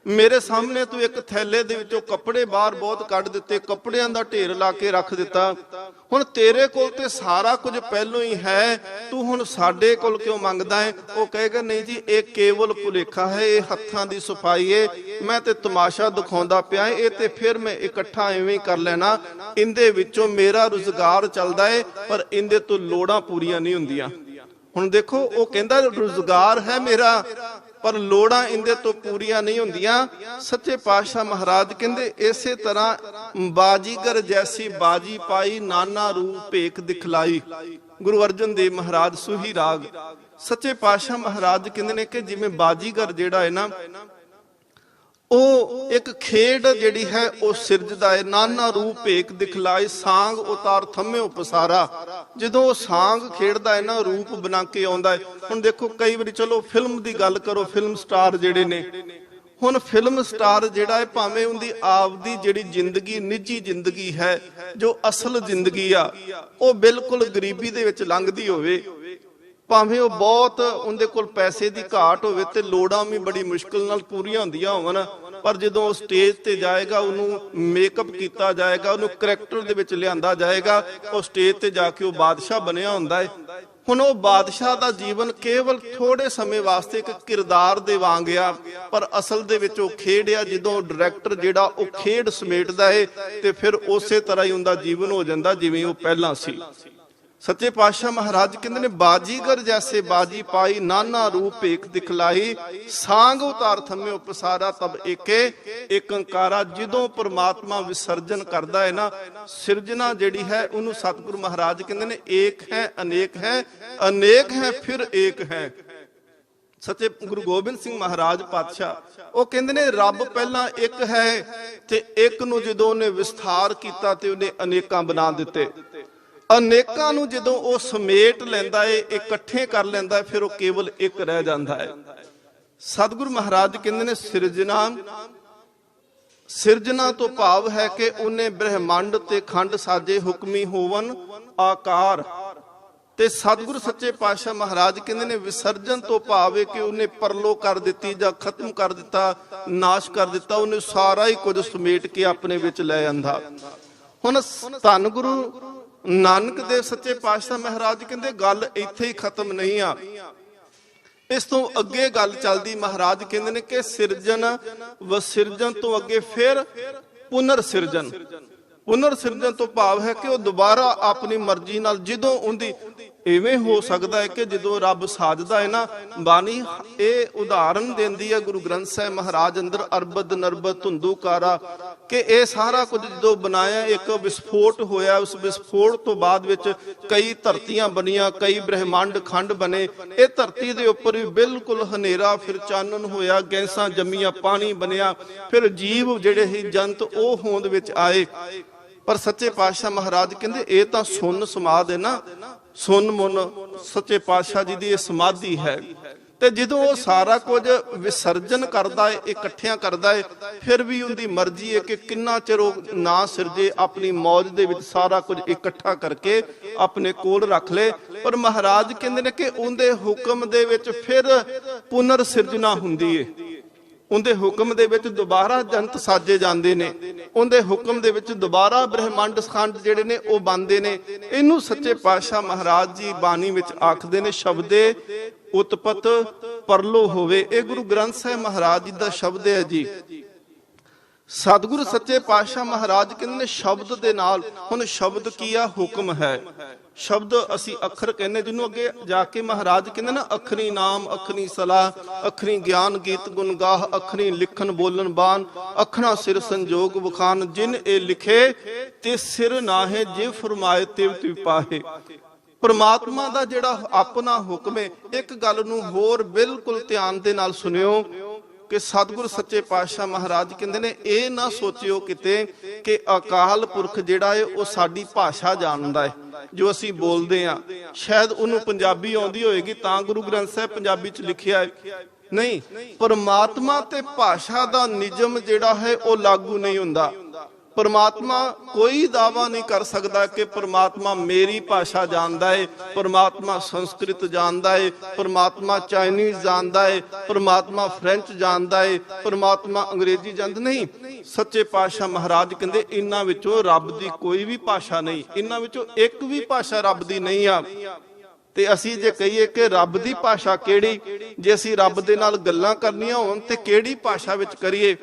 ਮੇਰੇ ਸਾਹਮਣੇ ਤੂੰ ਇੱਕ ਥੈਲੇ ਦੇ ਵਿੱਚੋਂ ਕੱਪੜੇ ਬਾਹਰ ਬਹੁਤ ਕੱਢ ਦਿੱਤੇ, ਕੱਪੜਿਆਂ ਦਾ ਢੇਰ ਲਾ ਕੇ ਰੱਖ ਦਿੱਤਾ, ਹੁਣ ਤੇਰੇ ਕੋਲ ਤੇ ਸਾਰਾ ਕੁਝ ਪਹਿਲੋਂ ਹੀ ਹੈ, ਤੂੰ ਹੁਣ ਸਾਡੇ ਕੋਲ ਕਿਉਂ ਮੰਗਦਾ ਹੈ? ਉਹ ਕਹੇਗਾ ਨਹੀਂ ਜੀ, ਇਹ ਕੇਵਲ ਭੁਲੇਖਾ ਹੈ, ਇਹ ਹੱਥਾਂ ਦੀ ਸਫਾਈ ਹੈ, ਮੈਂ ਤੇ ਤਮਾਸ਼ਾ ਦਿਖਾਉਂਦਾ ਪਿਆ, ਇਹ ਤੇ ਫਿਰ ਮੈਂ ਇਕੱਠਾ ਐਵੇਂ ਕਰ ਲੈਣਾ, ਇਹਦੇ ਵਿੱਚੋਂ ਮੇਰਾ ਰੁਜ਼ਗਾਰ ਚੱਲਦਾ ਹੈ, ਪਰ ਇਹਦੇ ਤੋਂ ਲੋੜਾਂ ਪੂਰੀਆਂ ਨਹੀਂ ਹੁੰਦੀਆਂ। ਹੁਣ ਦੇਖੋ, ਉਹ ਕਹਿੰਦਾ ਰੁਜ਼ਗਾਰ ਹੈ ਮੇਰਾ, ਪਰ ਲੋੜਾਂ ਇਹਦੇ ਤੋਂ ਪੂਰੀਆਂ ਨਹੀਂ ਹੁੰਦੀਆਂ। ਸੱਚੇ ਪਾਤਸ਼ਾਹ ਮਹਾਰਾਜ ਕਹਿੰਦੇ ਇਸੇ ਤਰ੍ਹਾਂ ਬਾਜੀਗਰ ਜੈਸੀ ਬਾਜੀ ਪਾਈ, ਨਾਨਾ ਰੂਪ ਭੇਖ ਦਿਖਲਾਈ। ਗੁਰੂ ਅਰਜਨ ਦੇਵ ਮਹਾਰਾਜ ਸੂਹੀ ਰਾਗ। ਸੱਚੇ ਪਾਤਸ਼ਾਹ ਮਹਾਰਾਜ ਕਹਿੰਦੇ ਨੇ ਕਿ ਜਿਵੇਂ ਬਾਜੀਗਰ ਜਿਹੜਾ ਹੈ ਨਾ, ਉਹ ਇੱਕ ਖੇਡ ਜਿਹੜੀ ਹੈ ਉਹ ਸਿਰਜਦਾ ਹੈ। ਨਾਨਾ ਰੂਪ ਭੇਖ ਦਿਖਲਾਈ, ਸਾਂਗ ਉਤਾਰ ਥੰਮਿਓ ਪਸਾਰਾ। ਜਦੋਂ ਉਹ ਸਾਂਗ ਖੇਡਦਾ ਹੈ ਨਾ, ਰੂਪ ਬਣਾ ਕੇ ਆਉਂਦਾ ਹੈ। ਹੁਣ ਦੇਖੋ ਕਈ ਵਾਰੀ ਚਲੋ ਫਿਲਮ ਦੀ ਗੱਲ ਕਰੋ, ਫਿਲਮ ਸਟਾਰ ਜਿਹੜੇ ਨੇ, ਹੁਣ ਫਿਲਮ ਸਟਾਰ ਜਿਹੜਾ ਹੈ ਭਾਵੇਂ ਉਹਦੀ ਆਪਦੀ ਜਿਹੜੀ ਜ਼ਿੰਦਗੀ ਨਿੱਜੀ ਜ਼ਿੰਦਗੀ ਹੈ, ਜੋ ਅਸਲ ਜ਼ਿੰਦਗੀ ਆ, ਉਹ ਬਿਲਕੁਲ ਗਰੀਬੀ ਦੇ ਵਿੱਚ ਲੰਘਦੀ ਹੋਵੇ, ਭਾਵੇਂ ਉਹ ਬਹੁਤ ਉਹਦੇ ਕੋਲ ਪੈਸੇ ਦੀ ਘਾਟ ਹੋਵੇ ਤੇ ਲੋੜਾਂ ਵੀ ਬੜੀ ਮੁਸ਼ਕਲ ਨਾਲ ਪੂਰੀਆਂ ਹੁੰਦੀਆਂ ਹੋਣ, ਪਰ ਜਦੋਂ ਉਹ ਸਟੇਜ ਤੇ ਜਾਏਗਾ, ਉਹਨੂੰ ਮੇਕਅਪ ਕੀਤਾ ਜਾਏਗਾ, ਉਹਨੂੰ ਕਰੈਕਟਰ ਦੇ ਵਿੱਚ ਲਿਆਂਦਾ ਜਾਏਗਾ, ਉਹ ਸਟੇਜ ਤੇ ਜਾ ਕੇ ਉਹ ਬਾਦਸ਼ਾਹ ਬਣਿਆ ਹੁੰਦਾ ਹੈ। ਹੁਣ ਉਹ ਬਾਦਸ਼ਾਹ ਦਾ ਜੀਵਨ ਕੇਵਲ ਥੋੜੇ ਸਮੇਂ ਵਾਸਤੇ ਇੱਕ ਕਿਰਦਾਰ ਦੇ ਵਾਂਗ ਆ, ਪਰ ਅਸਲ ਦੇ ਵਿੱਚ ਉਹ ਖੇਡ ਆ। ਜਦੋਂ ਡਾਇਰੈਕਟਰ ਜਿਹੜਾ ਉਹ ਖੇਡ ਸਮੇਟਦਾ ਹੈ ਤੇ ਫਿਰ ਉਸੇ ਤਰ੍ਹਾਂ ਹੀ ਉਹਦਾ ਜੀਵਨ ਹੋ ਜਾਂਦਾ ਜਿਵੇਂ ਉਹ ਪਹਿਲਾਂ ਸੀ। ਸੱਚੇ ਪਾਤਸ਼ਾਹ ਮਹਾਰਾਜ ਕਹਿੰਦੇ ਨੇ, ਬਾਜੀਗਰ ਜੈਸੇ ਬਾਜੀ ਪਾਈ, ਨਾਨਾ ਰੂਪ ਏਕ ਦਿਖਲਾਈ, ਸਾਂਗ ਉਤਾਰ ਥੰਮਿਓ ਪਸਾਰਾ ਤਬ ਏਕੇ ਏਕ ਓੰਕਾਰਾ। ਜਦੋਂ ਪ੍ਰਮਾਤਮਾ ਵਿਸਰਜਨ ਕਰਦਾ ਹੈ ਨਾ, ਸਿਰਜਣਾ ਜਿਹੜੀ ਹੈ ਉਹਨੂੰ ਸਤਿਗੁਰੂ ਮਹਾਰਾਜ ਕਹਿੰਦੇ ਨੇ, ਏਕ ਹੈ ਅਨੇਕ ਹੈ, ਅਨੇਕ ਹੈ ਫਿਰ ਏਕ ਹੈ। ਸੱਚੇ ਗੁਰੂ ਗੋਬਿੰਦ ਸਿੰਘ ਮਹਾਰਾਜ ਪਾਤਸ਼ਾਹ ਉਹ ਕਹਿੰਦੇ ਨੇ, ਰੱਬ ਪਹਿਲਾਂ ਇੱਕ ਹੈ ਤੇ ਇੱਕ ਨੂੰ ਜਦੋਂ ਉਹਨੇ ਵਿਸਥਾਰ ਕੀਤਾ ਤੇ ਉਹਨੇ ਅਨੇਕਾਂ ਬਣਾ ਦਿੱਤੇ। ਅਨੇਕਾਂ ਨੂੰ ਜਦੋਂ ਉਹ ਸਮੇਟ ਲੈਂਦਾ ਏ, ਇਕੱਠੇ ਕਰ ਲੈਂਦਾ, ਫਿਰ ਉਹ ਕੇਵਲ ਇੱਕ ਰਹਿ ਜਾਂਦਾ ਹੈ। ਸਤਿਗੁਰੂ ਮਹਾਰਾਜ ਕਹਿੰਦੇ ਨੇ, ਸਿਰਜਣਾ ਤੋਂ ਭਾਵ ਹੈ ਕਿ ਉਹਨੇ ਬ੍ਰਹਿਮੰਡ ਤੇ ਖੰਡ ਸਾਜੇ, ਹੁਕਮੀ ਹੋਵਨ ਆਕਾਰ। ਤੇ ਸਤਿਗੁਰੂ ਸੱਚੇ ਪਾਤਸ਼ਾਹ ਮਹਾਰਾਜ ਕਹਿੰਦੇ ਨੇ, ਵਿਸਰਜਨ ਤੋਂ ਭਾਵ ਹੈ ਕਿ ਉਹਨੇ ਪਰਲੋ ਕਰ ਦਿੱਤੀ ਜਾਂ ਖਤਮ ਕਰ ਦਿੱਤਾ, ਨਾਸ਼ ਕਰ ਦਿੱਤਾ, ਉਹਨੇ ਸਾਰਾ ਹੀ ਕੁਝ ਸਮੇਟ ਕੇ ਆਪਣੇ ਵਿੱਚ ਲੈ ਆਂਦਾ। ਹੁਣ ਧੰਨ ਗੁਰੂ ਨਾਨਕ ਦੇਵ ਸੱਚੇ ਪਾਤਸ਼ਾਹ ਮਹਾਰਾਜ ਕਹਿੰਦੇ, ਗੱਲ ਇੱਥੇ ਹੀ ਖਤਮ ਨਹੀਂ ਆ, ਇਸ ਤੋਂ ਅੱਗੇ ਗੱਲ ਚੱਲਦੀ। ਮਹਾਰਾਜ ਕਹਿੰਦੇ ਨੇ ਕਿ ਸਿਰਜਣ ਵਸਿਰਜਣ ਤੋਂ ਅੱਗੇ ਫਿਰ ਪੁਨਰ ਸਿਰਜਣ। ਪੁਨਰ ਸਿਰਜਣ ਤੋਂ ਭਾਵ ਹੈ ਕਿ ਉਹ ਦੁਬਾਰਾ ਆਪਣੀ ਮਰਜ਼ੀ ਨਾਲ, ਜਦੋਂ ਉਹਦੀ ਇਵੇਂ ਹੋ ਸਕਦਾ ਹੈ ਕਿ ਜਦੋਂ ਰੱਬ ਸਾਜਦਾ ਹੈ ਨਾ, ਬਾਣੀ ਇਹ ਉਦਾਹਰਨ ਦਿੰਦੀ ਹੈ ਗੁਰੂ ਗ੍ਰੰਥ ਸਾਹਿਬ ਮਹਾਰਾਜ ਅੰਦਰ, ਅਰਬਦ ਨਰਬਦ ਧੁੰਦੂਕਾਰਾ, ਕਿ ਇਹ ਸਾਰਾ ਕੁਝ ਜਦੋਂ ਬਣਾਇਆ ਇੱਕ ਵਿਸਫੋਟ ਹੋਇਆ। ਉਸ ਵਿਸਫੋਟ ਤੋਂ ਬਾਅਦ ਵਿੱਚ ਕਈ ਧਰਤੀਆਂ ਬਣੀਆਂ, ਕਈ ਬ੍ਰਹਿਮੰਡ ਖੰਡ ਬਣੇ। ਇਹ ਧਰਤੀ ਦੇ ਉੱਪਰ ਵੀ ਬਿਲਕੁਲ ਹਨੇਰਾ, ਫਿਰ ਚਾਨਣ ਹੋਇਆ, ਗੈਸਾਂ ਜੰਮੀਆਂ, ਪਾਣੀ ਬਣਿਆ, ਫਿਰ ਜੀਵ ਜਿਹੜੇ ਸੀ ਜੰਤ ਉਹ ਹੋਂਦ ਵਿੱਚ ਆਏ। ਪਰ ਸੱਚੇ ਪਾਤਸ਼ਾਹ ਮਹਾਰਾਜ ਕਹਿੰਦੇ, ਇਹ ਤਾਂ ਸੁੰਨ ਸਮਾਧ ਹੈ ਨਾ, ਸੁੰਨ ਮੁੰਨ ਸੱਚੇ ਪਾਤਸ਼ਾਹ ਜੀ ਦੀ ਇਹ ਸਮਾਧੀ ਹੈ। ਤੇ ਜਦੋਂ ਉਹ ਸਾਰਾ ਕੁਝ ਵਿਸਰਜਨ ਕਰਦਾ ਹੈ, ਇਕੱਠਿਆਂ ਕਰਦਾ ਹੈ, ਫਿਰ ਵੀ ਉਹਦੀ ਮਰਜ਼ੀ ਹੈ ਕਿ ਕਿੰਨਾ ਚਿਰ ਉਹ ਨਾ ਸਿਰਜੇ, ਆਪਣੀ ਮੌਜ ਦੇ ਵਿੱਚ ਸਾਰਾ ਕੁਝ ਇਕੱਠਾ ਕਰਕੇ ਆਪਣੇ ਕੋਲ ਰੱਖ ਲੇ। ਪਰ ਮਹਾਰਾਜ ਕਹਿੰਦੇ ਨੇ ਕਿ ਉਹਦੇ ਹੁਕਮ ਦੇ ਵਿੱਚ ਫਿਰ ਪੁਨਰ ਸਿਰਜਣਾ ਹੁੰਦੀ ਹੈ, ਉਹਦੇ ਹੁਕਮ ਦੇ ਵਿੱਚ ਦੁਬਾਰਾ ਜੰਤ ਸਾਜੇ ਜਾਂਦੇ ਨੇ, ਉਹਦੇ ਹੁਕਮ ਦੇ ਵਿੱਚ ਦੁਬਾਰਾ ਬ੍ਰਹਿਮੰਡ ਖੰਡ ਜਿਹੜੇ ਨੇ ਉਹ ਬਣਦੇ ਨੇ। ਇਹਨੂੰ ਸੱਚੇ ਪਾਤਸ਼ਾਹ ਮਹਾਰਾਜ ਜੀ ਬਾਣੀ ਵਿੱਚ ਆਖਦੇ ਨੇ, ਸ਼ਬਦੇ ਉਤਪਤ ਪਰਲੋ ਹੋਵੇ। ਇਹ ਗੁਰੂ ਗ੍ਰੰਥ ਸਾਹਿਬ ਮਹਾਰਾਜ ਜੀ ਦਾ ਸ਼ਬਦ ਹੈ ਜੀ। ਸਤਿਗੁਰੂ ਸੱਚੇ ਪਾਤਸ਼ਾਹ ਮਹਾਰਾਜ ਕਹਿੰਦੇ ਨੇ, ਸ਼ਬਦ ਦੇ ਨਾਲ, ਹੁਣ ਸ਼ਬਦ ਕੀ ਆ? ਹੁਕਮ ਹੈ। ਸ਼ਬਦ ਅਸੀਂ ਅੱਖਰ ਕਹਿੰਦੇ, ਜਿਹਨੂੰ ਅੱਗੇ ਜਾ ਕੇ ਮਹਾਰਾਜ ਕਹਿੰਦੇ ਨਾ, ਅੱਖਰੀ ਨਾਮ, ਅੱਖਰੀ ਸਲਾਹ, ਅੱਖਰੀ ਗਿਆਨ ਗੀਤ ਗੁਣਗਾਹ, ਅੱਖਰੀ ਲਿਖਣ ਬੋਲਣ ਬਾਣ, ਅੱਖਰਾਂ ਸਿਰ ਸੰਜੋਗ ਵਖਾਨ, ਜਿਨ ਇਹ ਲਿਖੇ ਤੇ ਸਿਰ ਨਾਹੇ, ਜੇ ਫਰਮਾਏ ਤਿਵ ਤਿਵ ਪਾਹੇ। ਪਰਮਾਤਮਾ ਦਾ ਜਿਹੜਾ ਆਪਣਾ ਹੁਕਮ ਹੈ, ਇੱਕ ਗੱਲ ਨੂੰ ਹੋਰ ਬਿਲਕੁਲ ਧਿਆਨ ਦੇ ਨਾਲ ਸੁਣਿਓ ਕਿ ਸਤਿਗੁਰ ਸੱਚੇ ਪਾਤਸ਼ਾਹ ਮਹਾਰਾਜ ਕਹਿੰਦੇ ਨੇ, ਇਹ ਨਾ ਸੋਚਿਓ ਕਿਤੇ ਕਿ ਅਕਾਲ ਪੁਰਖ ਜਿਹੜਾ ਹੈ ਉਹ ਸਾਡੀ ਭਾਸ਼ਾ ਜਾਣਦਾ ਹੈ, ਜੋ ਅਸੀਂ ਬੋਲਦੇ ਆ। ਸ਼ਾਇਦ ਉਹਨੂੰ ਪੰਜਾਬੀ ਆਉਂਦੀ ਹੋਏਗੀ ਤਾਂ ਗੁਰੂ ਗ੍ਰੰਥ ਸਾਹਿਬ ਪੰਜਾਬੀ ਚ ਲਿਖਿਆ ਹੈ। ਨਹੀਂ, ਪਰਮਾਤਮਾ ਤੇ ਭਾਸ਼ਾ ਦਾ ਨਿਯਮ ਜਿਹੜਾ ਹੈ ਉਹ ਲਾਗੂ ਨਹੀਂ ਹੁੰਦਾ। ਪਰਮਾਤਮਾ ਕੋਈ ਦਾਵਾ ਨਹੀਂ ਕਰ ਸਕਦਾ ਕਿ ਪਰਮਾਤਮਾ ਮੇਰੀ ਭਾਸ਼ਾ ਜਾਣਦਾ ਹੈ, ਪਰਮਾਤਮਾ ਸੰਸਕ੍ਰਿਤ ਜਾਣਦਾ ਹੈ, ਪਰਮਾਤਮਾ ਚਾਈਨੀਜ਼ ਜਾਣਦਾ ਹੈ, ਪਰਮਾਤਮਾ ਫ੍ਰੈਂਚ ਜਾਣਦਾ ਹੈ, ਪਰਮਾਤਮਾ ਅੰਗਰੇਜ਼ੀ ਜਾਣਦਾ ਨਹੀਂ। ਸੱਚੇ ਪਾਤਸ਼ਾਹ ਮਹਾਰਾਜ ਕਹਿੰਦੇ, ਇਹਨਾਂ ਵਿੱਚੋਂ ਰੱਬ ਦੀ ਕੋਈ ਵੀ ਭਾਸ਼ਾ ਨਹੀਂ, ਇਹਨਾਂ ਵਿੱਚੋਂ ਇੱਕ ਵੀ ਭਾਸ਼ਾ ਰੱਬ ਦੀ ਨਹੀਂ ਆ। ਤੇ ਅਸੀਂ ਜੇ ਕਹੀਏ ਕਿ ਰੱਬ ਦੀ ਭਾਸ਼ਾ ਕਿਹੜੀ, ਜੇ ਅਸੀਂ ਰੱਬ ਦੇ ਨਾਲ ਗੱਲਾਂ ਕਰਨੀਆਂ ਹੋਣ ਤੇ ਕਿਹੜੀ ਭਾਸ਼ਾ ਵਿੱਚ ਕਰੀਏ?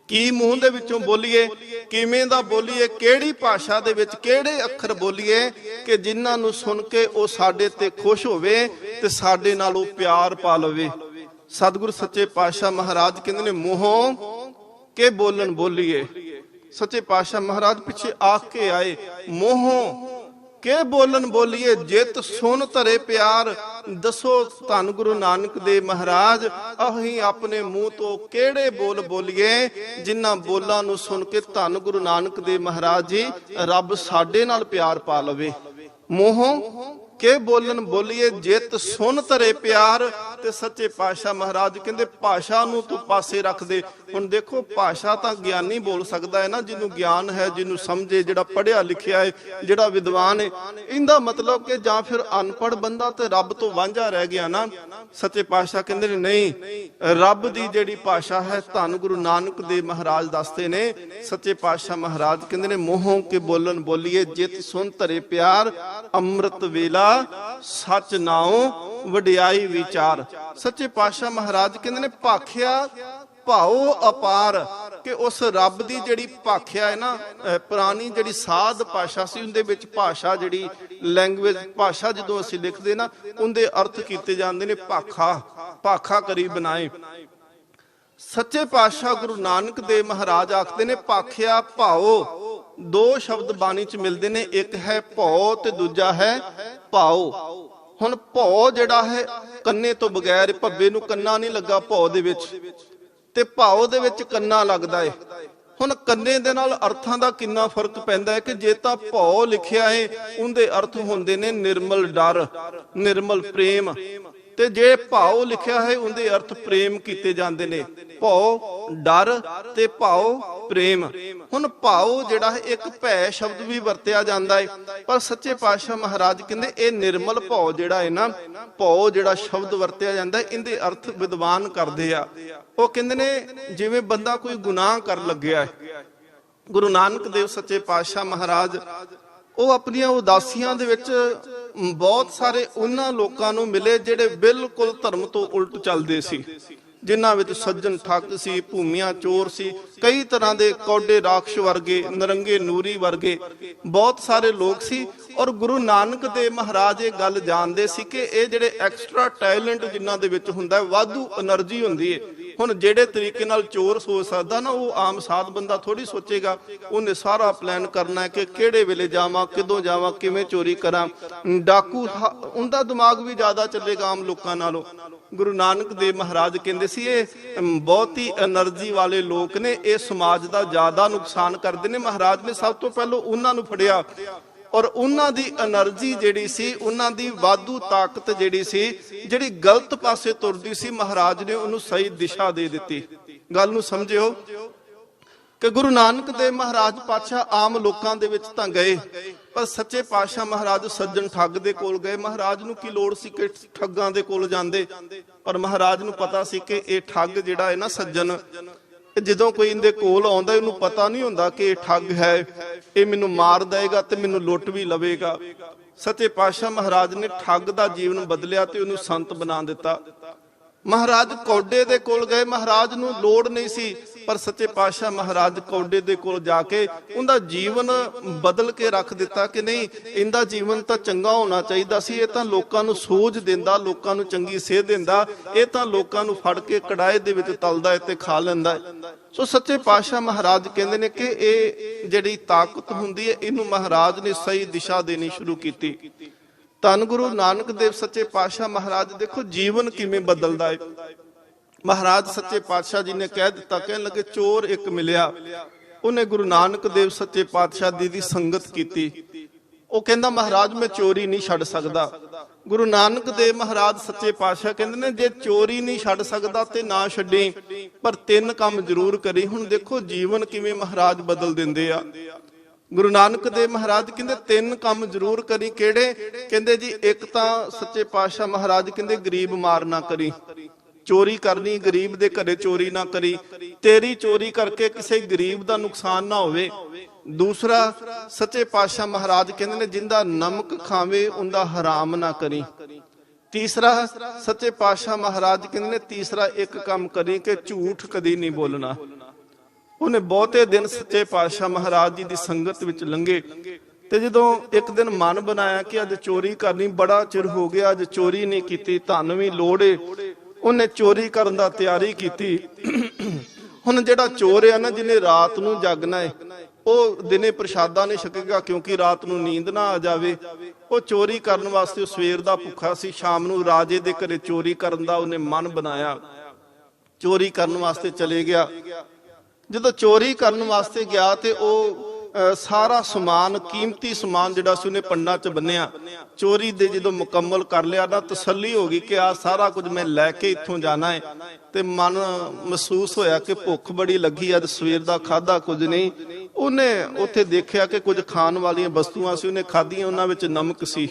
ਕੀ ਮੂੰਹ ਦੇ ਵਿੱਚੋਂ ਬੋਲੀਏ, ਕਿਵੇਂ ਦਾ ਬੋਲੀਏ, ਕਿਹੜੀ ਭਾਸ਼ਾ ਦੇ ਵਿੱਚ ਕਿਹੜੇ ਅੱਖਰ ਬੋਲੀਏ ਕਿ ਜਿਨ੍ਹਾਂ ਨੂੰ ਸੁਣ ਕੇ ਉਹ ਸਾਡੇ ਤੇ ਖੁਸ਼ ਹੋਵੇ ਤੇ ਸਾਡੇ ਨਾਲ ਉਹ ਪਿਆਰ ਪਾ ਲਵੇ। ਸਤਿਗੁਰੂ ਸੱਚੇ ਪਾਤਸ਼ਾਹ ਮਹਾਰਾਜ ਕਹਿੰਦੇ ਨੇ, ਮੂੰਹੋਂ ਕੇ ਬੋਲਣ ਬੋਲੀਏ। ਸੱਚੇ ਪਾਤਸ਼ਾਹ ਮਹਾਰਾਜ ਪਿੱਛੇ ਆਖ ਕੇ ਆਏ, ਮੂੰਹੋਂ ਕੇ ਬੋਲਣ ਬੋਲੀਏ, ਜਿਤ ਸੁਣ ਧਰੇ ਪਿਆਰ। ਦੱਸੋ ਧੰਨ ਗੁਰੂ ਨਾਨਕ ਦੇਵ ਮਹਾਰਾਜ, ਅਸੀਂ ਆਪਣੇ ਮੂੰਹ ਤੋਂ ਕਿਹੜੇ ਬੋਲ ਬੋਲੀਏ ਜਿਨ੍ਹਾਂ ਬੋਲਾਂ ਨੂੰ ਸੁਣ ਕੇ ਧੰਨ ਗੁਰੂ ਨਾਨਕ ਦੇਵ ਮਹਾਰਾਜ ਜੀ ਰੱਬ ਸਾਡੇ ਨਾਲ ਪਿਆਰ ਪਾ ਲਵੇ। ਮੋਹੋਂ ਕੇ ਬੋਲਣ ਬੋਲੀਏ ਜਿਤ ਸੁਣ ਧਰੇ ਪਿਆਰ। ਤੇ ਸੱਚੇ ਪਾਤਸ਼ਾਹ ਮਹਾਰਾਜ ਕਹਿੰਦੇ ਭਾਸ਼ਾ ਨੂੰ ਤੂੰ ਪਾਸੇ ਰੱਖ ਦੇ। ਹੁਣ ਦੇਖੋ ਭਾਸ਼ਾ ਤਾਂ ਗਿਆਨੀ ਬੋਲ ਸਕਦਾ ਹੈ ਨਾ, ਜਿਹਨੂੰ ਗਿਆਨ ਹੈ, ਜਿਹਨੂੰ ਸਮਝੇ, ਜਿਹੜਾ ਪੜ੍ਹਿਆ ਲਿਖਿਆ ਹੈ, ਜਿਹੜਾ ਵਿਦਵਾਨ ਹੈ। ਇਹਦਾ ਮਤਲਬ ਕਿ ਜਾਂ ਫਿਰ ਅਨਪੜ੍ਹ ਬੰਦਾ ਤੇ ਰੱਬ ਤੋਂ ਵਾਂਝਾ ਰਹਿ ਗਿਆ ਨਾ। ਸੱਚੇ ਪਾਤਸ਼ਾਹ ਕਹਿੰਦੇ ਨੇ ਨਹੀਂ, ਰੱਬ ਦੀ ਜਿਹੜੀ ਭਾਸ਼ਾ ਹੈ, ਧੰਨ ਗੁਰੂ ਨਾਨਕ ਦੇਵ ਮਹਾਰਾਜ ਦੱਸਦੇ ਨੇ। ਸੱਚੇ ਪਾਤਸ਼ਾਹ ਮਹਾਰਾਜ ਕਹਿੰਦੇ ਨੇ ਮੋਹੋਂ ਕੇ ਬੋਲਣ ਬੋਲੀਏ ਜਿਤ ਸੁਣ ਧਰੇ ਪਿਆਰ। ਅੰਮ੍ਰਿਤ ਵੇਲਾ ਸੱਚ ਨਾਉ ਵਡਿਆਈ ਵਿਚਾਰ। ਸੱਚੇ ਪਾਤਸ਼ਾਹ ਮਹਾਰਾਜ ਕਹਿੰਦੇ ਨੇ ਭਾਖਿਆ ਭਾਉ ਅਪਾਰ, ਕਿ ਉਸ ਰੱਬ ਦੀ ਜਿਹੜੀ ਭਾਖਿਆ ਹੈ ਨਾ, ਪੁਰਾਣੀ ਜਿਹੜੀ ਸਾਧ ਭਾਸ਼ਾ ਸੀ, ਉਹਦੇ ਵਿੱਚ ਭਾਸ਼ਾ ਜਿਹੜੀ ਲੈਂਗੁਏਜ ਭਾਸ਼ਾ ਜਦੋਂ ਅਸੀਂ ਲਿਖਦੇ ਨਾ, ਉਹਦੇ ਅਰਥ ਕੀਤੇ ਜਾਂਦੇ ਨੇ ਭਾਖਾ, ਭਾਖਾ ਕਰੀ ਬਣਾਏ। ਸੱਚੇ ਪਾਤਸ਼ਾਹ ਗੁਰੂ ਨਾਨਕ ਦੇਵ ਮਹਾਰਾਜ ਆਖਦੇ ਨੇ ਭਾਖਿਆ ਭਾਉ। ਦੋ ਸ਼ਬਦ ਬਾਣੀ ਚ ਮਿਲਦੇ ਨੇ, ਇੱਕ ਹੈ ਭਉ ਤੇ ਦੂਜਾ ਹੈ ਭਾਉ। ਹੁਣ ਭਉ ਜਿਹੜਾ ਹੈ ਕੰਨੇ ਤੋਂ ਬਗੈਰ, ਭੱਬੇ ਨੂੰ ਕੰਨਾ ਨਹੀਂ ਲੱਗਾ ਭਉ ਦੇ ਵਿੱਚ, ਤੇ ਭਾਉ ਦੇ ਵਿੱਚ ਕੰਨਾ ਲੱਗਦਾ ਹੈ। ਹੁਣ ਕੰਨੇ ਦੇ ਨਾਲ ਅਰਥਾਂ ਦਾ ਕਿੰਨਾ ਫਰਕ ਪੈਂਦਾ ਹੈ ਕਿ ਜੇ ਤਾਂ ਭਉ ਲਿਖਿਆ ਹੈ ਉਹਦੇ ਅਰਥ ਹੁੰਦੇ ਨੇ ਨਿਰਮਲ ਡਰ, ਨਿਰਮਲ ਪ੍ਰੇਮ, ਤੇ ਜੇ ਭਾਉ ਲਿਖਿਆ ਹੈ ਉਹਦੇ ਅਰਥ ਪ੍ਰੇਮ ਕੀਤੇ ਜਾਂਦੇ ਨੇ। ਭਉ ਡਰ ਤੇ ਭਾਉ ਪ੍ਰੇਮ। ਹੁਣ ਭਾਉ ਜਿਹੜਾ ਹੈ ਇੱਕ ਭੈ ਸ਼ਬਦ ਵੀ ਵਰਤਿਆ ਜਾਂਦਾ ਹੈ, ਪਰ ਸੱਚੇ ਪਾਤਸ਼ਾਹ ਮਹਾਰਾਜ ਕਹਿੰਦੇ ਇਹ ਨਿਰਮਲ ਭਾਉ ਜਿਹੜਾ ਹੈ ਨਾ, ਭਾਉ ਜਿਹੜਾ ਸ਼ਬਦ ਵਰਤਿਆ ਜਾਂਦਾ ਇਹਦੇ ਅਰਥ ਵਿਦਵਾਨ ਕਰਦੇ ਆ। ਉਹ ਕਹਿੰਦੇ ਨੇ ਜਿਵੇਂ ਬੰਦਾ ਕੋਈ ਗੁਨਾਹ ਕਰਨ ਲੱਗਿਆ ਹੈ, ਗੁਰੂ ਨਾਨਕ ਦੇਵ ਸੱਚੇ ਪਾਤਸ਼ਾਹ ਮਹਾਰਾਜ ਉਹ ਆਪਣੀਆਂ ਉਦਾਸੀਆਂ ਦੇ ਵਿੱਚ ਬਹੁਤ ਸਾਰੇ ਉਹਨਾਂ ਲੋਕਾਂ ਨੂੰ ਮਿਲੇ ਜਿਹੜੇ ਬਿਲਕੁਲ ਧਰਮ ਤੋਂ ਉਲਟ ਚੱਲਦੇ ਸੀ, ਜਿਨ੍ਹਾਂ ਵਿੱਚ ਸੱਜਣ ਠੱਗ ਸੀ, ਭੂਮੀਆਂ ਚੋਰ ਸੀ, ਕਈ ਤਰ੍ਹਾਂ ਦੇ ਕੌਡੇ ਰਾਖਸ਼ ਵਰਗੇ, ਨਰੰਗੇ ਨੂਰੀ ਵਰਗੇ ਬਹੁਤ ਸਾਰੇ ਲੋਕ ਸੀ। ਔਰ ਗੁਰੂ ਨਾਨਕ ਦੇਵ ਮਹਾਰਾਜ ਇਹ ਗੱਲ ਜਾਣਦੇ ਸੀ ਕਿ ਇਹ ਜਿਹੜੇ ਐਕਸਟਰਾ ਟੈਲੈਂਟ ਜਿਨ੍ਹਾਂ ਦੇ ਵਿੱਚ ਹੁੰਦਾ, ਵਾਧੂ એનર્ਜੀ ਹੁੰਦੀ ਹੈ। ਹੁਣ ਜਿਹੜੇ ਤਰੀਕੇ ਨਾਲ ਚੋਰ ਸੋਚ ਸਕਦਾ ਨਾ, ਉਹ ਆਮ ਸਾਧ ਬੰਦਾ ਥੋੜੀ ਸੋਚੇਗਾ। ਉਹਨੇ ਸਾਰਾ ਪਲਾਨ ਕਰਨਾ ਹੈ ਕਿ ਕਿਹੜੇ ਵੇਲੇ ਜਾਵਾਂ, ਕਿਦੋਂ ਜਾਵਾਂ, ਕਿਵੇਂ ਚੋਰੀ ਕਰਾਂ। ਡਾਕੂ ਉਹਦਾ ਦਿਮਾਗ ਵੀ ਜ਼ਿਆਦਾ ਚੱਲੇਗਾ ਆਮ ਲੋਕਾਂ ਨਾਲੋਂ। ਗੁਰੂ ਨਾਨਕ ਦੇਵ ਮਹਾਰਾਜ ਕਹਿੰਦੇ ਸੀ ਇਹ ਬਹੁਤੀ એનર્ਜੀ ਵਾਲੇ ਲੋਕ ਨੇ, ਇਹ ਸਮਾਜ ਦਾ ਜ਼ਿਆਦਾ ਨੁਕਸਾਨ ਕਰਦੇ ਨੇ। ਮਹਾਰਾਜ ਨੇ ਸਭ ਤੋਂ ਪਹਿਲਾਂ ਉਹਨਾਂ ਨੂੰ ਫੜਿਆ, ਔਰ ਉਹਨਾਂ ਦੀ એનર્ਜੀ ਜਿਹੜੀ ਸੀ, ਉਹਨਾਂ ਦੀ ਵਾਧੂ ਤਾਕਤ ਜਿਹੜੀ ਸੀ, ਜਿਹੜੀ ਗਲਤ ਪਾਸੇ ਤੁਰਦੀ ਸੀ, ਮਹਾਰਾਜ ਨੇ ਉਹਨੂੰ ਸਹੀ ਦਿਸ਼ਾ ਦੇ ਦਿੱਤੀ। ਗੱਲ ਨੂੰ ਸਮਝਿਓ ਕਿ ਗੁਰੂ ਨਾਨਕ ਦੇਵ ਮਹਾਰਾਜ ਪਾਤਸ਼ਾਹ ਆਮ ਲੋਕਾਂ ਦੇ ਵਿੱਚ ਤਾਂ ਗਏ, ਪਰ ਸੱਚੇ ਪਾਤਸ਼ਾਹ ਮਹਾਰਾਜ ਸੱਜਣ ਠੱਗ ਦੇ ਕੋਲ ਗਏ। ਮਹਾਰਾਜ ਨੂੰ ਕੀ ਲੋੜ ਸੀ ਕਿ ਠੱਗਾਂ ਦੇ ਕੋਲ ਜਾਂਦੇ, ਪਰ ਮਹਾਰਾਜ ਨੂੰ ਪਤਾ ਸੀ ਕਿ ਇਹ ਠੱਗ ਜਿਹੜਾ ਹੈ ਨਾ ਸੱਜਣ, ਜਦੋਂ ਕੋਈ ਇਹਦੇ ਕੋਲ ਆਉਂਦਾ ਇਹਨੂੰ ਪਤਾ ਨਹੀਂ ਹੁੰਦਾ ਕਿ ਇਹ ਠੱਗ ਹੈ, ਇਹ ਮੈਨੂੰ ਮਾਰ ਦੇਗਾ ਤੇ ਮੈਨੂੰ ਲੁੱਟ ਵੀ ਲਵੇਗਾ। ਸੱਚੇ ਪਾਤਸ਼ਾਹ ਮਹਾਰਾਜ ਨੇ ਠੱਗ ਦਾ ਜੀਵਨ ਬਦਲਿਆ ਤੇ ਉਹਨੂੰ ਸੰਤ ਬਣਾ ਦਿੱਤਾ। ਮਹਾਰਾਜ ਕੌਡੇ ਦੇ ਕੋਲ ਗਏ, ਮਹਾਰਾਜ ਨੂੰ ਲੋੜ ਨਹੀਂ ਸੀ, ਪਰ ਸੱਚੇ ਪਾਤਸ਼ਾਹ ਮਹਾਰਾਜ ਕੌਡੇ ਦੇ ਕੋਲ ਜਾ ਕੇ ਉਹਦਾ ਜੀਵਨ ਬਦਲ ਕੇ ਰੱਖ ਦਿੱਤਾ ਕਿ ਨਹੀਂ, ਇਹਦਾ ਜੀਵਨ ਤਾਂ ਚੰਗਾ ਹੋਣਾ ਚਾਹੀਦਾ ਸੀ। ਇਹ ਤਾਂ ਲੋਕਾਂ ਨੂੰ ਸੂਝ ਦਿੰਦਾ, ਲੋਕਾਂ ਨੂੰ ਚੰਗੀ ਸੇਧ ਦਿੰਦਾ, ਇਹ ਤਾਂ ਲੋਕਾਂ ਨੂੰ ਫੜ ਕੇ ਕੜਾਏ ਦੇ ਵਿੱਚ ਤਲਦਾ ਹੈ ਤੇ ਖਾ ਲੈਂਦਾ ਹੈ। ਸੋ ਸੱਚੇ ਪਾਤਸ਼ਾਹ ਮਹਾਰਾਜ ਕਹਿੰਦੇ ਨੇ ਕਿ ਇਹ ਜਿਹੜੀ ਤਾਕਤ ਹੁੰਦੀ ਹੈ, ਇਹਨੂੰ ਮਹਾਰਾਜ ਨੇ ਸਹੀ ਦਿਸ਼ਾ ਦੇਣੀ ਸ਼ੁਰੂ ਕੀਤੀ। ਧੰਨ ਗੁਰੂ ਨਾਨਕ ਦੇਵ ਸੱਚੇ ਪਾਤਸ਼ਾਹ ਮਹਾਰਾਜ ਦੇਖੋ ਜੀਵਨ ਕਿਵੇਂ ਬਦਲਦਾ ਹੈ। ਮਹਾਰਾਜ ਸੱਚੇ ਪਾਤਸ਼ਾਹ ਜੀ ਨੇ ਕਹਿ ਦਿੱਤਾ, ਕਹਿਣ ਲੱਗੇ ਚੋਰ ਇੱਕ ਮਿਲਿਆ, ਉਹਨੇ ਗੁਰੂ ਨਾਨਕ ਦੇਵ ਸੱਚੇ ਪਾਤਸ਼ਾਹ ਦੀ ਸੰਗਤ ਕੀਤੀ। ਉਹ ਕਹਿੰਦਾ ਮਹਾਰਾਜ ਮੈਂ ਚੋਰੀ ਨਹੀਂ ਛੱਡ ਸਕਦਾ। ਗੁਰੂ ਨਾਨਕ ਦੇਵ ਮਹਾਰਾਜ ਸੱਚੇ ਪਾਤਸ਼ਾਹ ਕਹਿੰਦੇ ਨੇ ਜੇ ਚੋਰੀ ਨਹੀਂ ਛੱਡ ਸਕਦਾ ਤੇ ਨਾ ਛੱਡੀ, ਪਰ ਤਿੰਨ ਕੰਮ ਜ਼ਰੂਰ ਕਰੀ। ਹੁਣ ਦੇਖੋ ਜੀਵਨ ਕਿਵੇਂ ਮਹਾਰਾਜ ਬਦਲ ਦਿੰਦੇ ਆ। ਗੁਰੂ ਨਾਨਕ ਦੇਵ ਮਹਾਰਾਜ ਕਹਿੰਦੇ ਤਿੰਨ ਕੰਮ ਜ਼ਰੂਰ ਕਰੀ। ਕਿਹੜੇ? ਕਹਿੰਦੇ ਜੀ ਇੱਕ ਤਾਂ ਸੱਚੇ ਪਾਤਸ਼ਾਹ ਮਹਾਰਾਜ ਕਹਿੰਦੇ ਗਰੀਬ ਮਾਰ ਨਾ ਕਰੀ, ਚੋਰੀ ਕਰਨੀ ਗਰੀਬ ਦੇ ਘਰੇ ਚੋਰੀ ਨਾ ਕਰੀ, ਤੇਰੀ ਚੋਰੀ ਕਰਕੇ ਕਿਸੇ ਗਰੀਬ ਦਾ ਨੁਕਸਾਨ ਨਾ ਹੋਵੇ। ਦੂਸਰਾ ਸੱਚੇ ਪਾਤਸ਼ਾਹ ਮਹਾਰਾਜ ਕਹਿੰਦੇ ਨੇ ਜਿੰਦਾ ਨਮਕ ਖਾਵੇ ਉਹਦਾ ਹਰਾਮ ਨਾ ਕਰੀ। ਤੀਸਰਾ ਸੱਚੇ ਪਾਤਸ਼ਾਹ ਮਹਾਰਾਜ ਕਹਿੰਦੇ ਨੇ ਤੀਸਰਾ ਇੱਕ ਕੰਮ ਕਰੀ ਕਿ ਝੂਠ ਕਦੀ ਨਹੀਂ ਬੋਲਣਾ। ਉਹਨੇ ਬਹੁਤੇ ਦਿਨ ਸੱਚੇ ਪਾਤਸ਼ਾਹ ਮਹਾਰਾਜ ਜੀ ਦੀ ਸੰਗਤ ਵਿੱਚ ਲੰਘੇ ਤੇ ਜਦੋਂ ਇੱਕ ਦਿਨ ਮਨ ਬਣਾਇਆ ਕਿ ਅੱਜ ਚੋਰੀ ਕਰਨੀ, ਬੜਾ ਚਿਰ ਹੋ ਗਿਆ ਅੱਜ ਚੋਰੀ ਨਹੀਂ ਕੀਤੀ, ਧਨ ਵੀ ਲੋੜ ਏ, ਉਹਨੇ ਚੋਰੀ ਕਰਨ ਦਾ ਤਿਆਰੀ ਕੀਤੀ। ਹੁਣ ਜਿਹੜਾ ਚੋਰ ਹੈ ਨਾ, ਜਿਹਨੇ ਰਾਤ ਨੂੰ ਜਾਗਣਾ ਹੈ, ਉਹ ਦਿਨੇ ਪ੍ਰਸ਼ਾਦਾ ਨਹੀਂ ਛਕੇਗਾ ਕਿਉਂਕਿ ਰਾਤ ਨੂੰ ਨੀਂਦ ਨਾ ਆ ਜਾਵੇ। ਉਹ ਚੋਰੀ ਕਰਨ ਵਾਸਤੇ ਉਹ ਸਵੇਰ ਦਾ ਭੁੱਖਾ ਸੀ, ਸ਼ਾਮ ਨੂੰ ਰਾਜੇ ਦੇ ਘਰੇ ਚੋਰੀ ਕਰਨ ਦਾ ਉਹਨੇ ਮਨ ਬਣਾਇਆ, ਚੋਰੀ ਕਰਨ ਵਾਸਤੇ ਚਲੇ ਗਿਆ। ਜਦੋਂ ਚੋਰੀ ਕਰਨ ਵਾਸਤੇ ਗਿਆ ਤੇ ਉਹ ਸਾਰਾ ਸਮਾਨ, ਕੀਮਤੀ ਸਮਾਨ ਜਿਹੜਾ ਸੀ ਉਹਨੇ ਪੰਡਾਂ 'ਚ ਬੰਨਿਆ। ਚੋਰੀ ਦੇ ਜਦੋਂ ਮੁਕੰਮਲ ਕਰ ਲਿਆ ਨਾ, ਤਸੱਲੀ ਹੋ ਗਈ ਕਿ ਆ ਸਾਰਾ ਕੁਝ ਮੈਂ ਲੈ ਕੇ ਇੱਥੋਂ ਜਾਣਾ ਹੈ। ਤੇ ਮਨ ਮਹਿਸੂਸ ਹੋਇਆ ਕਿ ਭੁੱਖ ਬੜੀ ਲੱਗੀ, ਅੱਜ ਸਵੇਰ ਦਾ ਖਾਧਾ ਕੁਝ ਨਹੀਂ। ਉਹਨੇ ਉੱਥੇ ਦੇਖਿਆ ਕਿ ਕੁਝ ਖਾਣ ਵਾਲੀਆਂ ਵਸਤੂਆਂ ਸੀ, ਉਹਨੇ ਖਾਧੀਆਂ, ਉਹਨਾਂ ਵਿੱਚ ਨਮਕ ਸੀ।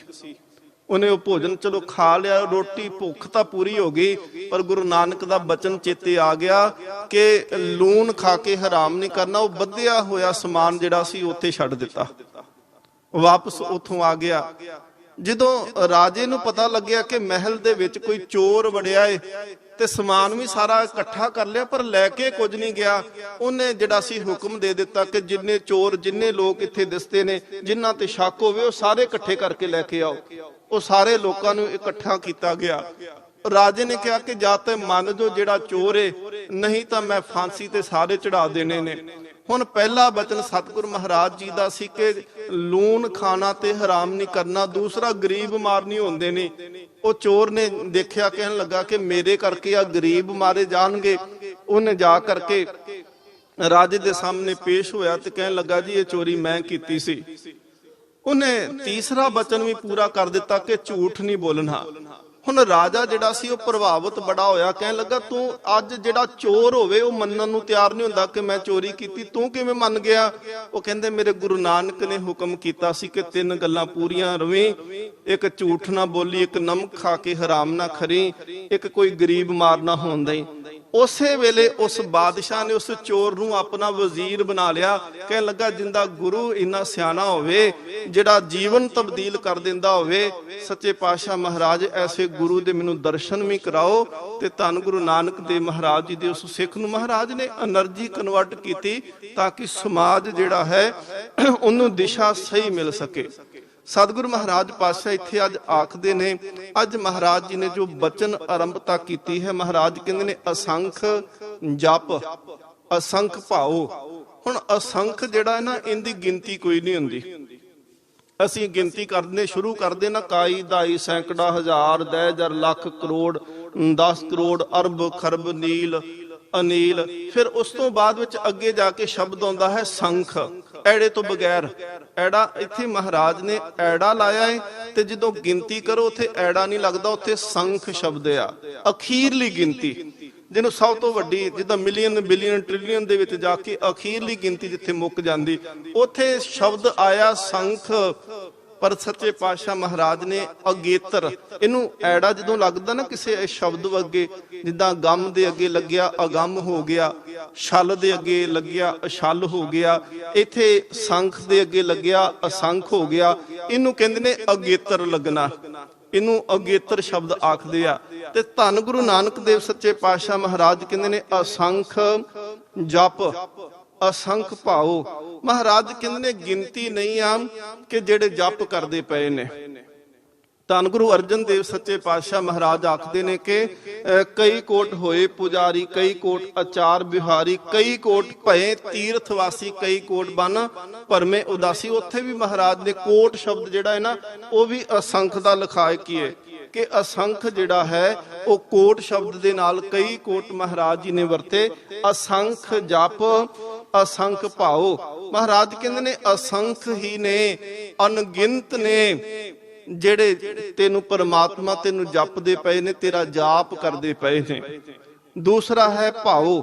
ਉਹਨੇ ਉਹ ਭੋਜਨ ਚਲੋ ਖਾ ਲਿਆ, ਰੋਟੀ, ਭੁੱਖ ਤਾਂ ਪੂਰੀ ਹੋ ਗਈ। ਪਰ ਗੁਰੂ ਨਾਨਕ ਦਾ ਬਚਨ ਚੇਤੇ ਆ ਗਿਆ ਕਿ ਲੂਣ ਖਾ ਕੇ ਹਰਾਮ ਨਹੀਂ ਕਰਨਾ। ਉਹ ਬੱਧਿਆ ਹੋਇਆ ਸਮਾਨ ਜਿਹੜਾ ਸੀ ਉੱਥੇ ਛੱਡ ਦਿੱਤਾ, ਵਾਪਸ ਉੱਥੋਂ ਆ ਗਿਆ। ਜਦੋਂ ਰਾਜੇ ਨੂੰ ਪਤਾ ਲੱਗਿਆ ਕਿ ਮਹਿਲ ਦੇ ਵਿੱਚ ਕੋਈ ਚੋਰ ਵੜਿਆ ਏ ਤੇ ਸਮਾਨ ਵੀ ਸਾਰਾ ਇਕੱਠਾ ਕਰ ਲਿਆ ਪਰ ਲੈ ਕੇ ਕੁਝ ਨਹੀਂ ਗਿਆ, ਉਹਨੇ ਜਿਹੜਾ ਸੀ ਹੁਕਮ ਦੇ ਦਿੱਤਾ ਕਿ ਜਿੰਨੇ ਚੋਰ, ਜਿੰਨੇ ਲੋਕ ਇੱਥੇ ਦਿਸਦੇ ਨੇ, ਜਿਨ੍ਹਾਂ ਤੇ ਸ਼ੱਕ ਹੋਵੇ, ਉਹ ਸਾਰੇ ਇਕੱਠੇ ਕਰਕੇ ਲੈ ਕੇ ਆਓ। ਉਹ ਸਾਰੇ ਲੋਕਾਂ ਨੂੰ ਇਕੱਠਾ ਕੀਤਾ ਗਿਆ। ਰਾਜੇ ਨੇ ਕਿਹਾ ਕਿ ਜਾਂ ਤੇ ਮੰਨ ਜੋ ਜਿਹੜਾ ਚੋਰ ਏ, ਨਹੀਂ ਤਾਂ ਮੈਂ ਫਾਂਸੀ ਤੇ ਸਾਰੇ ਚੜਾ ਦੇਣੇ ਨੇ। ਹੁਣ ਪਹਿਲਾ ਬਚਨ ਸਤਿਗੁਰ ਮਹਾਰਾਜ ਜੀ ਦਾ ਸੀ ਕਿ ਲੂਣ ਖਾਣਾ ਤੇ ਹਰਾਮ ਨਹੀਂ ਕਰਨਾ, ਦੂਸਰਾ ਗਰੀਬ ਮਾਰਨੀ ਹੁੰਦੇ ਨੇ। ਉਹ ਚੋਰ ਨੇ ਦੇਖਿਆ, ਕਹਿਣ ਲੱਗਾ ਕਿ ਮੇਰੇ ਕਰਕੇ ਆ ਗਰੀਬ ਮਾਰੇ ਜਾਣਗੇ। ਉਹਨੇ ਜਾ ਕਰਕੇ ਰਾਜੇ ਦੇ ਸਾਹਮਣੇ ਪੇਸ਼ ਹੋਇਆ ਤੇ ਕਹਿਣ ਲੱਗਾ ਜੀ ਇਹ ਚੋਰੀ ਮੈਂ ਕੀਤੀ ਸੀ। ਉਹਨੇ ਤੀਸਰਾ ਬਚਨ ਵੀ ਪੂਰਾ ਕਰ ਦਿੱਤਾ ਕਿ ਝੂਠ ਨਹੀਂ ਬੋਲਣਾ। ਹੁਣ ਰਾਜਾ ਜਿਹੜਾ ਸੀ ਉਹ ਪ੍ਰਭਾਵਿਤ ਬੜਾ ਹੋਇਆ, ਕਹਿਣ ਲੱਗਾ ਤੂੰ ਅੱਜ ਜਿਹੜਾ ਚੋਰ ਹੋਵੇ ਉਹ ਮੰਨਣ ਨੂੰ ਤਿਆਰ ਨਹੀਂ ਹੁੰਦਾ ਕਿ ਮੈਂ ਚੋਰੀ ਕੀਤੀ, ਤੂੰ ਕਿਵੇਂ ਮੰਨ ਗਿਆ? ਉਹ ਕਹਿੰਦੇ ਮੇਰੇ ਗੁਰੂ ਨਾਨਕ ਨੇ ਹੁਕਮ ਕੀਤਾ ਸੀ ਕਿ 3 ਗੱਲਾਂ ਪੂਰੀਆਂ ਰਵੇਂ, ਇੱਕ ਝੂਠ ਨਾ ਬੋਲੀ, ਇੱਕ ਨਮਕ ਖਾ ਕੇ ਹਰਾਮ ਨਾ ਖਰੀ, ਇੱਕ ਕੋਈ ਗਰੀਬ ਮਾਰ ਨਾ ਹੋਣ ਦੇਈ। ਉਸੇ ਵੇਲੇ ਉਸ ਬਾਦਸ਼ਾਹ ਨੇ ਉਸ ਚੋਰ ਨੂੰ ਆਪਣਾ ਵਜ਼ੀਰ ਬਣਾ ਲਿਆ। ਕਹਿਣ ਲੱਗਾ ਜਿੰਦਾ ਗੁਰੂ ਇੰਨਾ ਸਿਆਣਾ ਹੋਵੇ, ਜਿਹੜਾ ਜੀਵਨ ਤਬਦੀਲ ਕਰ ਦਿੰਦਾ ਹੋਵੇ, ਸੱਚੇ ਪਾਤਸ਼ਾਹ ਮਹਾਰਾਜ ਐਸੇ ਗੁਰੂ ਦੇ ਮੈਨੂੰ ਦਰਸ਼ਨ ਵੀ ਕਰਾਓ। ਤੇ ਧੰਨ ਗੁਰੂ ਨਾਨਕ ਦੇਵ ਮਹਾਰਾਜ ਜੀ ਦੇ ਉਸ ਸਿੱਖ ਨੂੰ ਮਹਾਰਾਜ ਨੇ એનર્ਜੀ ਕਨਵਰਟ ਕੀਤੀ ਤਾਂ ਕਿ ਸਮਾਜ ਜਿਹੜਾ ਹੈ ਉਹਨੂੰ ਦਿਸ਼ਾ ਸਹੀ ਮਿਲ ਸਕੇ। ਸਤਿਗੁਰੂ ਮਹਾਰਾਜ ਪਾਤਸ਼ਾਹ ਇੱਥੇ ਅੱਜ ਆਖਦੇ ਨੇ, ਅੱਜ ਮਹਾਰਾਜ ਜੀ ਨੇ ਜੋ ਬਚਨ ਆਰੰਭਤਾ ਕੀਤੀ ਹੈ, ਮਹਾਰਾਜ ਕਹਿੰਦੇ ਨੇ ਅਸੰਖ ਜਪ ਅਸੰਖ ਭਾਉ। ਹੁਣ ਅਸੰਖ ਜਿਹੜਾ ਹੈ ਨਾ, ਇਹਦੀ ਗਿਣਤੀ ਕੋਈ ਨਹੀਂ ਹੁੰਦੀ। ਅਸੀਂ ਗਿਣਤੀ ਕਰਦੇ ਸ਼ੁਰੂ ਕਰਦੇ ਨਾ, ਕਾਈ ਦਾਈ ਸੈਂਕੜਾ ਹਜ਼ਾਰ ਦਹਿ ਜਰ ਲੱਖ ਕਰੋੜ 10 ਕਰੋੜ ਅਰਬ ਖਰਬ ਨੀਲ ਅਨੀਲ। ਫਿਰ ਉਸ ਤੋਂ ਬਾਅਦ ਵਿੱਚ ਅੱਗੇ ਜਾ ਕੇ ਸ਼ਬਦ ਆਉਂਦਾ ਹੈ ਸੰਖ, ਐੜੇ ਤੋਂ ਬਗੈਰ। ਐੜਾ ਇੱਥੇ ਮਹਾਰਾਜ ਨੇ ਐੜਾ ਲਾਇਆ ਹੈ ਤੇ ਜਦੋਂ ਗਿਣਤੀ ਕਰੋ ਉੱਥੇ ਐੜਾ ਨਹੀਂ ਲੱਗਦਾ, ਉੱਥੇ ਸੰਖ ਸ਼ਬਦ ਆ, ਅਖੀਰਲੀ ਗਿਣਤੀ ਜਿਹਨੂੰ ਸਭ ਤੋਂ ਵੱਡੀ, ਜਿੱਦਾਂ ਮਿਲੀਅਨ ਬਿਲੀਅਨ ਟ੍ਰਿਲੀਅਨ ਦੇ ਵਿੱਚ ਜਾ ਕੇ ਅਖੀਰਲੀ ਗਿਣਤੀ ਜਿੱਥੇ ਮੁੱਕ ਜਾਂਦੀ, ਉੱਥੇ ਸ਼ਬਦ ਆਇਆ ਸੰਖ। ਪਰ ਸੱਚੇ ਪਾਤਸ਼ਾਹ ਮਹਾਰਾਜ ਨੇ ਅਗੇਤਰ, ਇਹਨੂੰ ਐੜਾ ਜਦੋਂ ਲੱਗਦਾ ਨਾ ਕਿਸੇ ਸ਼ਬਦ ਅੱਗੇ, ਜਿੱਦਾਂ ਗਮ ਦੇ ਅੱਗੇ ਲੱਗਿਆ ਅਗੰਮ ਹੋ ਗਿਆ, ਛਲ ਦੇ ਅੱਗੇ ਲੱਗਿਆ ਅਛਲ ਹੋ ਗਿਆ, ਇੱਥੇ ਸੰਖ ਦੇ ਅੱਗੇ ਲੱਗਿਆ ਅਸੰਖ ਹੋ ਗਿਆ। ਇਹਨੂੰ ਕਹਿੰਦੇ ਨੇ ਅਗੇਤਰ ਲੱਗਣਾ, ਇਹਨੂੰ ਅਗੇਤਰ ਸ਼ਬਦ ਆਖਦੇ ਆ। ਤੇ ਧੰਨ ਗੁਰੂ ਨਾਨਕ ਦੇਵ ਸੱਚੇ ਪਾਤਸ਼ਾਹ ਮਹਾਰਾਜ ਕਹਿੰਦੇ ਨੇ ਅਸੰਖ ਜਪ ਅਸੰਖ ਭਾਉ। ਮਹਾਰਾਜ ਕਹਿੰਦੇ ਨੇ ਗਿਣਤੀ ਨਹੀਂ ਆ ਕਿ ਜਿਹੜੇ ਜਪ ਕਰਦੇ ਪਏ ਨੇ। ਧੰਨ ਗੁਰੂ ਅਰਜਨ ਦੇਵ ਸੱਚੇ ਪਾਤਸ਼ਾਹ ਮਹਾਰਾਜ ਆਖਦੇ ਨੇ ਕਿ ਕਈ ਕੋਟ ਹੋਏ ਪੁਜਾਰੀ, ਕਈ ਕੋਟ ਆਚਾਰ ਬਿਹਾਰੀ, ਕਈ ਕੋਟ ਭਏ ਤੀਰਥ ਵਾਸੀ, ਕਈ ਕੋਟ ਬਨ ਭਰਮੇ ਉਦਾਸੀ। ਉੱਥੇ ਵੀ ਮਹਾਰਾਜ ਨੇ ਕੋਟ ਸ਼ਬਦ ਜਿਹੜਾ ਹੈ ਨਾ, ਉਹ ਵੀ ਅਸੰਖ ਦਾ ਲਿਖਾਇਆ ਕੀ ਹੈ ਕਿ ਅਸੰਖ ਜਿਹੜਾ ਹੈ ਉਹ ਕੋਟ ਸ਼ਬਦ ਦੇ ਨਾਲ ਕਈ ਕੋਟ ਮਹਾਰਾਜ ਜੀ ਨੇ ਵਰਤੇ। ਅਸੰਖ ਜਪ ਅਸੰਖ ਭਾਉ। ਮਹਾਰਾਜ ਕਹਿੰਦੇ ਨੇ ਅਸੰਖ ਹੀ ਨੇ, ਅਣਗਿਣਤ ਨੇ ਜਿਹੜੇ ਤੈਨੂੰ ਪਰਮਾਤਮਾ ਤੈਨੂੰ ਜਪਦੇ ਪਏ ਨੇ, ਤੇਰਾ ਜਾਪ ਕਰਦੇ ਪਏ ਨੇ। ਦੂਸਰਾ ਹੈ ਭਾਉ।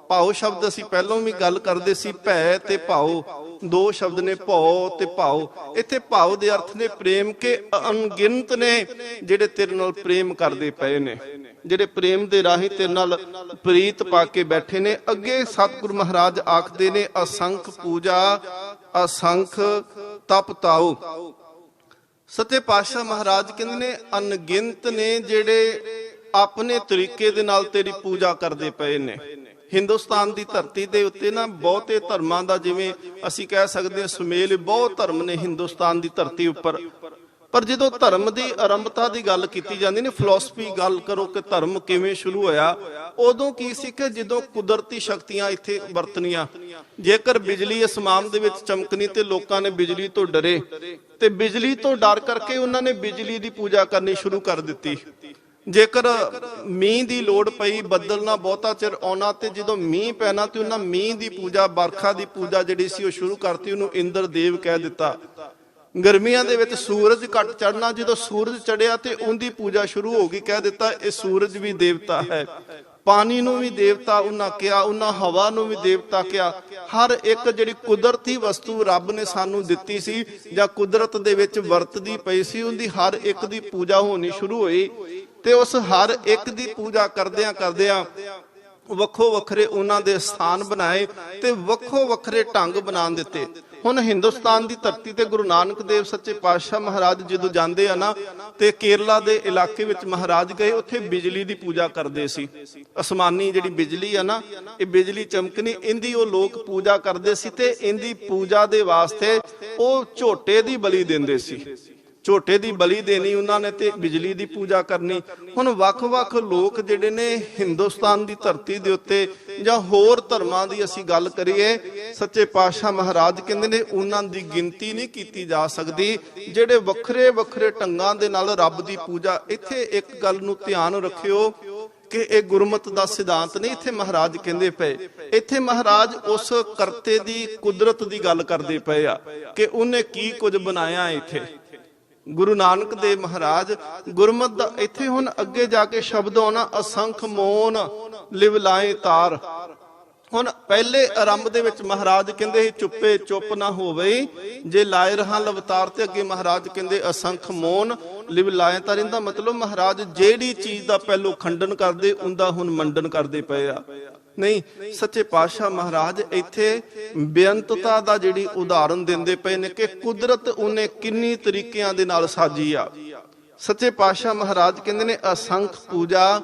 ਭਾਉ ਸ਼ਬਦ ਅਸੀਂ ਪਹਿਲਾਂ ਵੀ ਗੱਲ ਕਰਦੇ ਸੀ, ਭੈ ਤੇ ਭਾਉ ਦੋ ਸ਼ਬਦ ਨੇ, ਭਉ ਤੇ ਭਾਉ। ਇੱਥੇ ਭਾਉ ਦੇ ਅਰਥ ਨੇ ਪ੍ਰੇਮ ਕੇ ਅਣਗਿਣਤ ਨੇ ਜਿਹੜੇ ਤੇਰੇ ਨਾਲ ਪ੍ਰੇਮ ਕਰਦੇ ਪਏ ਨੇ, ਜਿਹੜੇ ਪ੍ਰੇਮ ਦੇ ਰਾਹੀਂ ਤੇਰੇ ਨਾਲ ਪ੍ਰੀਤ ਪਾ ਕੇ ਬੈਠੇ ਨੇ। ਅੱਗੇ ਸਤਿਗੁਰੂ ਮਹਾਰਾਜ ਆਖਦੇ ਨੇ ਅਸੰਖ ਪੂਜਾ ਅਸੰਖ ਤਪ ਤਾਉ। ਸੱਚੇ ਪਾਤਸ਼ਾਹ ਮਹਾਰਾਜ ਕਹਿੰਦੇ ਨੇ ਅਣਗਿਣਤ ਨੇ ਜਿਹੜੇ ਆਪਣੇ ਤਰੀਕੇ ਦੇ ਨਾਲ ਤੇਰੀ ਪੂਜਾ ਕਰਦੇ ਪਏ ਨੇ। ਹਿੰਦੁਸਤਾਨ ਦੀ ਧਰਤੀ ਦੇ ਉੱਤੇ ਨਾ ਬਹੁਤੇ ਧਰਮਾਂ ਦਾ, ਜਿਵੇਂ ਅਸੀਂ ਕਹਿ ਸਕਦੇ ਹਾਂ ਸੁਮੇਲ, ਬਹੁਤ ਧਰਮ ਨੇ ਹਿੰਦੁਸਤਾਨ ਦੀ ਧਰਤੀ ਉੱਪਰ। ਪਰ ਜਦੋਂ ਧਰਮ ਦੀ ਆਰੰਭਤਾ ਦੀ ਗੱਲ ਕੀਤੀ ਜਾਂਦੀ ਨੇ, ਫਿਲਾਸਫੀ ਗੱਲ ਕਰੋ ਕਿ ਧਰਮ ਕਿਵੇਂ ਸ਼ੁਰੂ ਹੋਇਆ, ਉਦੋਂ ਕੀ ਸੀ ਕਿ ਜਦੋਂ ਕੁਦਰਤੀ ਸ਼ਕਤੀਆਂ ਇੱਥੇ ਵਰਤਨੀਆਂ। ਜੇਕਰ ਬਿਜਲੀ ਅਸਮਾਨ ਦੇ ਵਿੱਚ ਚਮਕਣੀ ਤੇ ਲੋਕਾਂ ਨੇ ਬਿਜਲੀ ਤੋਂ ਡਰੇ ਤੇ ਬਿਜਲੀ ਤੋਂ ਡਰ ਕਰਕੇ ਉਹਨਾਂ ਨੇ ਬਿਜਲੀ ਦੀ ਪੂਜਾ ਕਰਨੀ ਸ਼ੁਰੂ ਕਰ ਦਿੱਤੀ। ਜੇਕਰ ਮੀਂਹ ਦੀ ਲੋੜ ਪਈ, ਬੱਦਲ ਨਾ ਬਹੁਤਾ ਚਿਰ ਆਉਣਾ, ਤੇ ਜਦੋਂ ਮੀਂਹ ਪੈਣਾ ਤੇ ਉਹਨਾਂ ਮੀਂਹ ਦੀ ਪੂਜਾ, ਬਰਖਾ ਦੀ ਪੂਜਾ ਜਿਹੜੀ ਸੀ ਉਹ ਸ਼ੁਰੂ ਕਰਤੀ, ਉਹਨੂੰ ਇੰਦਰ ਦੇਵ ਕਹਿ ਦਿੱਤਾ। ਗਰਮੀਆਂ ਦੇ ਵਿੱਚ ਸੂਰਜ ਘੱਟ ਚੜ੍ਹਨਾ, ਜਦੋਂ ਸੂਰਜ ਚੜਿਆ ਤੇ ਉਹਦੀ ਪੂਜਾ ਸ਼ੁਰੂ ਹੋ ਗਈ, ਕਹਿ ਦਿੱਤਾ ਇਹ ਸੂਰਜ ਵੀ ਦੇਵਤਾ ਹੈ। ਪਾਣੀ ਨੂੰ ਵੀ ਦੇਵਤਾ ਉਹਨਾਂ ਕਿਹਾ, ਉਹਨਾਂ ਹਵਾ ਨੂੰ ਵੀ ਦੇਵਤਾ ਕਿਹਾ। ਹਰ ਇੱਕ ਜਿਹੜੀ ਕੁਦਰਤੀ ਵਸਤੂ ਰੱਬ ਨੇ ਸਾਨੂੰ ਦਿੱਤੀ ਸੀ ਜਾਂ ਕੁਦਰਤ ਦੇ ਵਿੱਚ ਵਰਤਦੀ ਪਈ ਸੀ, ਉਹਦੀ ਹਰ ਇੱਕ ਦੀ ਪੂਜਾ ਹੋਣੀ ਸ਼ੁਰੂ ਹੋਈ। ਤੇ ਉਸ ਹਰ ਇੱਕ ਦੀ ਪੂਜਾ ਕਰਦਿਆਂ ਕਰਦਿਆਂ ਵੱਖੋ ਵੱਖਰੇ ਉਹਨਾਂ ਦੇ ਸਥਾਨ ਬਣਾਏ ਤੇ ਵੱਖੋ ਵੱਖਰੇ ਢੰਗ ਬਣਾ ਦਿੱਤੇ। ਹੁਣ ਹਿੰਦੁਸਤਾਨ ਦੀ ਧਰਤੀ ਤੇ ਗੁਰੂ ਨਾਨਕ ਦੇਵ ਸੱਚੇ ਪਾਤਸ਼ਾਹ ਮਹਾਰਾਜ ਜਦੋਂ ਜਾਂਦੇ ਆ ਨਾ, ਤੇ ਕੇਰਲਾ ਦੇ ਇਲਾਕੇ ਵਿੱਚ ਮਹਾਰਾਜ ਗਏ, ਉੱਥੇ ਬਿਜਲੀ ਦੀ ਪੂਜਾ ਕਰਦੇ ਸੀ। ਅਸਮਾਨੀ ਜਿਹੜੀ ਬਿਜਲੀ ਆ ਨਾ, ਇਹ ਬਿਜਲੀ ਚਮਕਣੀ, ਇਹਦੀ ਉਹ ਲੋਕ ਪੂਜਾ ਕਰਦੇ ਸੀ ਤੇ ਇਹਦੀ ਪੂਜਾ ਦੇ ਵਾਸਤੇ ਉਹ ਝੋਟੇ ਦੀ ਬਲੀ ਦਿੰਦੇ ਸੀ। ਝੋਟੇ ਦੀ ਬਲੀ ਦੇਣੀ ਉਹਨਾਂ ਨੇ ਤੇ ਬਿਜਲੀ ਦੀ ਪੂਜਾ ਕਰਨੀ। ਹੁਣ ਵੱਖ-ਵੱਖ ਲੋਕ ਜਿਹੜੇ ਨੇ ਹਿੰਦੁਸਤਾਨ ਦੀ ਧਰਤੀ ਦੇ ਉੱਤੇ ਜਾਂ ਹੋਰ ਧਰਮਾਂ ਦੀ ਅਸੀਂ ਗੱਲ ਕਰੀਏ, ਸੱਚੇ ਪਾਤਸ਼ਾਹ ਮਹਾਰਾਜ ਕਹਿੰਦੇ ਨੇ ਉਹਨਾਂ ਦੀ ਗਿਣਤੀ ਨਹੀਂ ਕੀਤੀ ਜਾ ਸਕਦੀ, ਜਿਹੜੇ ਵੱਖਰੇ ਵੱਖਰੇ ਢੰਗਾਂ ਦੇ ਨਾਲ ਰੱਬ ਦੀ ਪੂਜਾ। ਇੱਥੇ ਇੱਕ ਗੱਲ ਨੂੰ ਧਿਆਨ ਰੱਖਿਓ ਕਿ ਇਹ ਗੁਰਮਤ ਦਾ ਸਿਧਾਂਤ ਨਹੀਂ ਇੱਥੇ ਮਹਾਰਾਜ ਕਹਿੰਦੇ ਪਏ। ਇੱਥੇ ਮਹਾਰਾਜ ਉਸ ਕਰਤੇ ਦੀ, ਕੁਦਰਤ ਦੀ ਗੱਲ ਕਰਦੇ ਪਏ ਆ ਕਿ ਉਹਨੇ ਕੀ ਕੁਝ ਬਣਾਇਆ। ਇੱਥੇ ਗੁਰੂ ਨਾਨਕ ਦੇਵ ਮਹਾਰਾਜ ਗੁਰਮਤ ਦਾ, ਇੱਥੇ ਹੁਣ ਅੱਗੇ ਜਾ ਕੇ ਸ਼ਬਦ ਆਉਣਾ, ਅਸੰਖ ਮੋਨ ਲਿਵ ਲਾਏ ਤਾਰ। ਹੁਣ ਪਹਿਲੇ ਆਰੰਭ ਦੇ ਵਿੱਚ ਮਹਾਰਾਜ ਕਹਿੰਦੇ ਸੀ ਚੁੱਪੇ ਚੁੱਪ ਨਾ ਹੋਵੇ, ਜੇ ਲਾਏ ਰਹਾ ਲਵਤਾਰ, ਤੇ ਅੱਗੇ ਮਹਾਰਾਜ ਕਹਿੰਦੇ ਅਸੰਖ ਮੋਨ ਲਿਵ ਲਾਏ ਤਾਰ। ਇਹਦਾ ਮਤਲਬ ਮਹਾਰਾਜ ਜਿਹੜੀ ਚੀਜ਼ ਦਾ ਪਹਿਲੋਂ ਖੰਡਨ ਕਰਦੇ, ਉਹਦਾ ਹੁਣ ਮੰਡਨ ਕਰਦੇ ਪਏ ਆ। ਨਹੀਂ, ਸੱਚੇ ਪਾਤਸ਼ਾਹ ਮਹਾਰਾਜ ਇੱਥੇ ਬੇਅੰਤਤਾ ਦਾ ਜਿਹੜੀ ਉਦਾਹਰਨ ਦਿੰਦੇ ਪਏ ਨੇ ਕਿ ਕੁਦਰਤ ਉਹਨੇ ਕਿੰਨੀ ਤਰੀਕਿਆਂ ਦੇ ਨਾਲ ਸਾਜੀ ਆ। ਸੱਚੇ ਪਾਤਸ਼ਾਹ ਮਹਾਰਾਜ ਕਹਿੰਦੇ ਨੇ ਅਸੰਖ ਪੂਜਾ,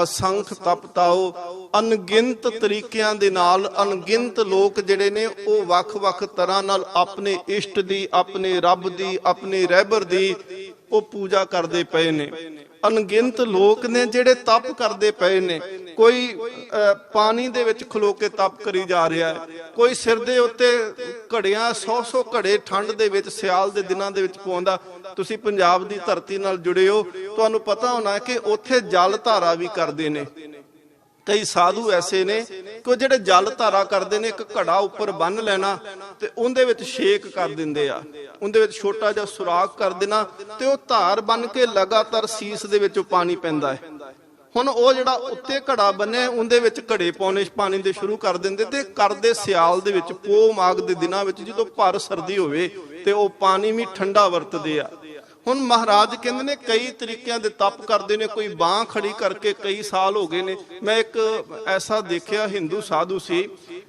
ਅਸੰਖ ਤਪਤਾਓ, ਅਣਗਿਣਤ ਤਰੀਕਿਆਂ ਦੇ ਨਾਲ ਅਣਗਿਣਤ ਲੋਕ ਜਿਹੜੇ ਨੇ ਉਹ ਵੱਖ-ਵੱਖ ਤਰ੍ਹਾਂ ਨਾਲ ਆਪਣੇ ਇਸ਼ਟ ਦੀ, ਆਪਣੇ ਰੱਬ ਦੀ, ਆਪਣੇ ਰਹਿਬਰ ਦੀ ਉਹ ਪੂਜਾ ਕਰਦੇ ਪਏ ਨੇ। ਅਣਗਿਣਤ ਲੋਕ ਨੇ ਜਿਹੜੇ ਤਪ ਕਰਦੇ ਪਏ ਨੇ। ਕੋਈ ਪਾਣੀ ਦੇ ਵਿੱਚ ਖਲੋ ਕੇ ਤਪ ਕਰੀ ਜਾ ਰਿਹਾ ਹੈ, ਕੋਈ ਸਿਰ ਦੇ ਉੱਤੇ ਘੜਿਆਂ 100-100 ਘੜੇ ਠੰਡ ਦੇ ਵਿੱਚ ਸਿਆਲ ਦੇ ਦਿਨਾਂ ਦੇ ਵਿੱਚ ਪਾਉਂਦਾ। ਤੁਸੀਂ ਪੰਜਾਬ ਦੀ ਧਰਤੀ ਨਾਲ ਜੁੜੇ ਹੋ, ਤੁਹਾਨੂੰ ਪਤਾ ਹੋਣਾ ਕਿ ਉੱਥੇ ਜਲ ਧਾਰਾ ਵੀ ਕਰਦੇ ਨੇ। ਕਈ ਸਾਧੂ ਐਸੇ ਨੇ ਕਿ ਜਿਹੜੇ ਜਲ ਧਾਰਾ ਕਰਦੇ ਨੇ, ਇੱਕ ਘੜਾ ਉੱਪਰ ਬੰਨ ਲੈਣਾ ਤੇ ਉਹਦੇ ਵਿੱਚ ਛੇਕ ਕਰ ਦਿੰਦੇ ਆ, ਉਹਦੇ ਵਿੱਚ ਛੋਟਾ ਜਿਹਾ ਸੁਰਾਖ ਕਰ ਦੇਣਾ ਤੇ ਉਹ ਧਾਰ ਬਣ ਕੇ ਲਗਾਤਾਰ ਸੀਸ ਦੇ ਵਿੱਚੋਂ ਪਾਣੀ ਪੈਂਦਾ ਹੈ। ਹੁਣ ਉਹ ਜਿਹੜਾ ਉੱਤੇ ਘੜਾ ਬੰਨਿਆ ਉਹਦੇ ਵਿੱਚ ਘੜੇ ਪਾਉਣੇ ਪਾਣੀ ਦੇ ਸ਼ੁਰੂ ਕਰ ਦਿੰਦੇ ਤੇ ਕਰਦੇ ਸਿਆਲ ਦੇ ਵਿੱਚ, ਪੋਹ ਮਾਘ ਦੇ ਦਿਨਾਂ ਵਿੱਚ ਜਦੋਂ ਭਰ ਸਰਦੀ ਹੋਵੇ ਤੇ ਉਹ ਪਾਣੀ ਵੀ ਠੰਡਾ ਵਰਤਦੇ ਆ। ਹੁਣ ਮਹਾਰਾਜ ਕਹਿੰਦੇ ਨੇ ਕਈ ਤਰੀਕਿਆਂ ਦੇ ਤਪ ਕਰਦੇ ਨੇ। ਕੋਈ ਬਾਹ ਖੜੀ ਕਰਕੇ ਕਈ ਸਾਲ ਹੋ ਗਏ ਨੇ। ਮੈਂ ਇੱਕ ਐਸਾ ਦੇਖਿਆ ਹਿੰਦੂ ਸਾਧੂ ਸੀ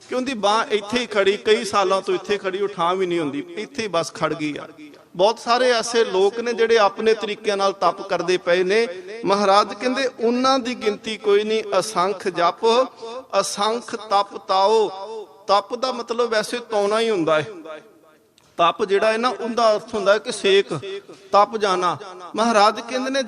ਕਿ ਉਹਦੀ ਬਾਹ ਇੱਥੇ ਹੀ ਖੜੀ, ਕਈ ਸਾਲਾਂ ਤੋਂ ਇੱਥੇ ਖੜੀ, ਉਹ ਠਾਂ ਵੀ ਨਹੀਂ ਹੁੰਦੀ, ਇੱਥੇ ਹੀ ਬਸ ਖੜ ਗਈ ਆ। ਬਹੁਤ ਸਾਰੇ ਐਸੇ ਲੋਕ ਨੇ ਜਿਹੜੇ ਆਪਣੇ ਤਰੀਕਿਆਂ ਨਾਲ ਤਪ ਕਰਦੇ ਪਏ ਨੇ। ਮਹਾਰਾਜ ਕਹਿੰਦੇ ਉਹਨਾਂ ਦੀ ਗਿਣਤੀ ਕੋਈ ਨਹੀਂ। ਅਸੰਖ ਜਪ, ਅਸੰਖ ਤਪ ਤਾਓ। ਤਪ ਦਾ ਮਤਲਬ ਵੈਸੇ ਤਾਉਣਾ ਹੀ ਹੁੰਦਾ ਹੈ। ਤਪ ਜਿਹੜਾ ਹੈ ਨਾ, ਉਹਦਾ ਅਰਥ ਹੁੰਦਾ ਹੈ ਕਿ ਸੇਕ, ਤਪ ਜਾਣਾ। ਮਹਾਰਾਜ ਕਹਿੰਦੇ ਨੇ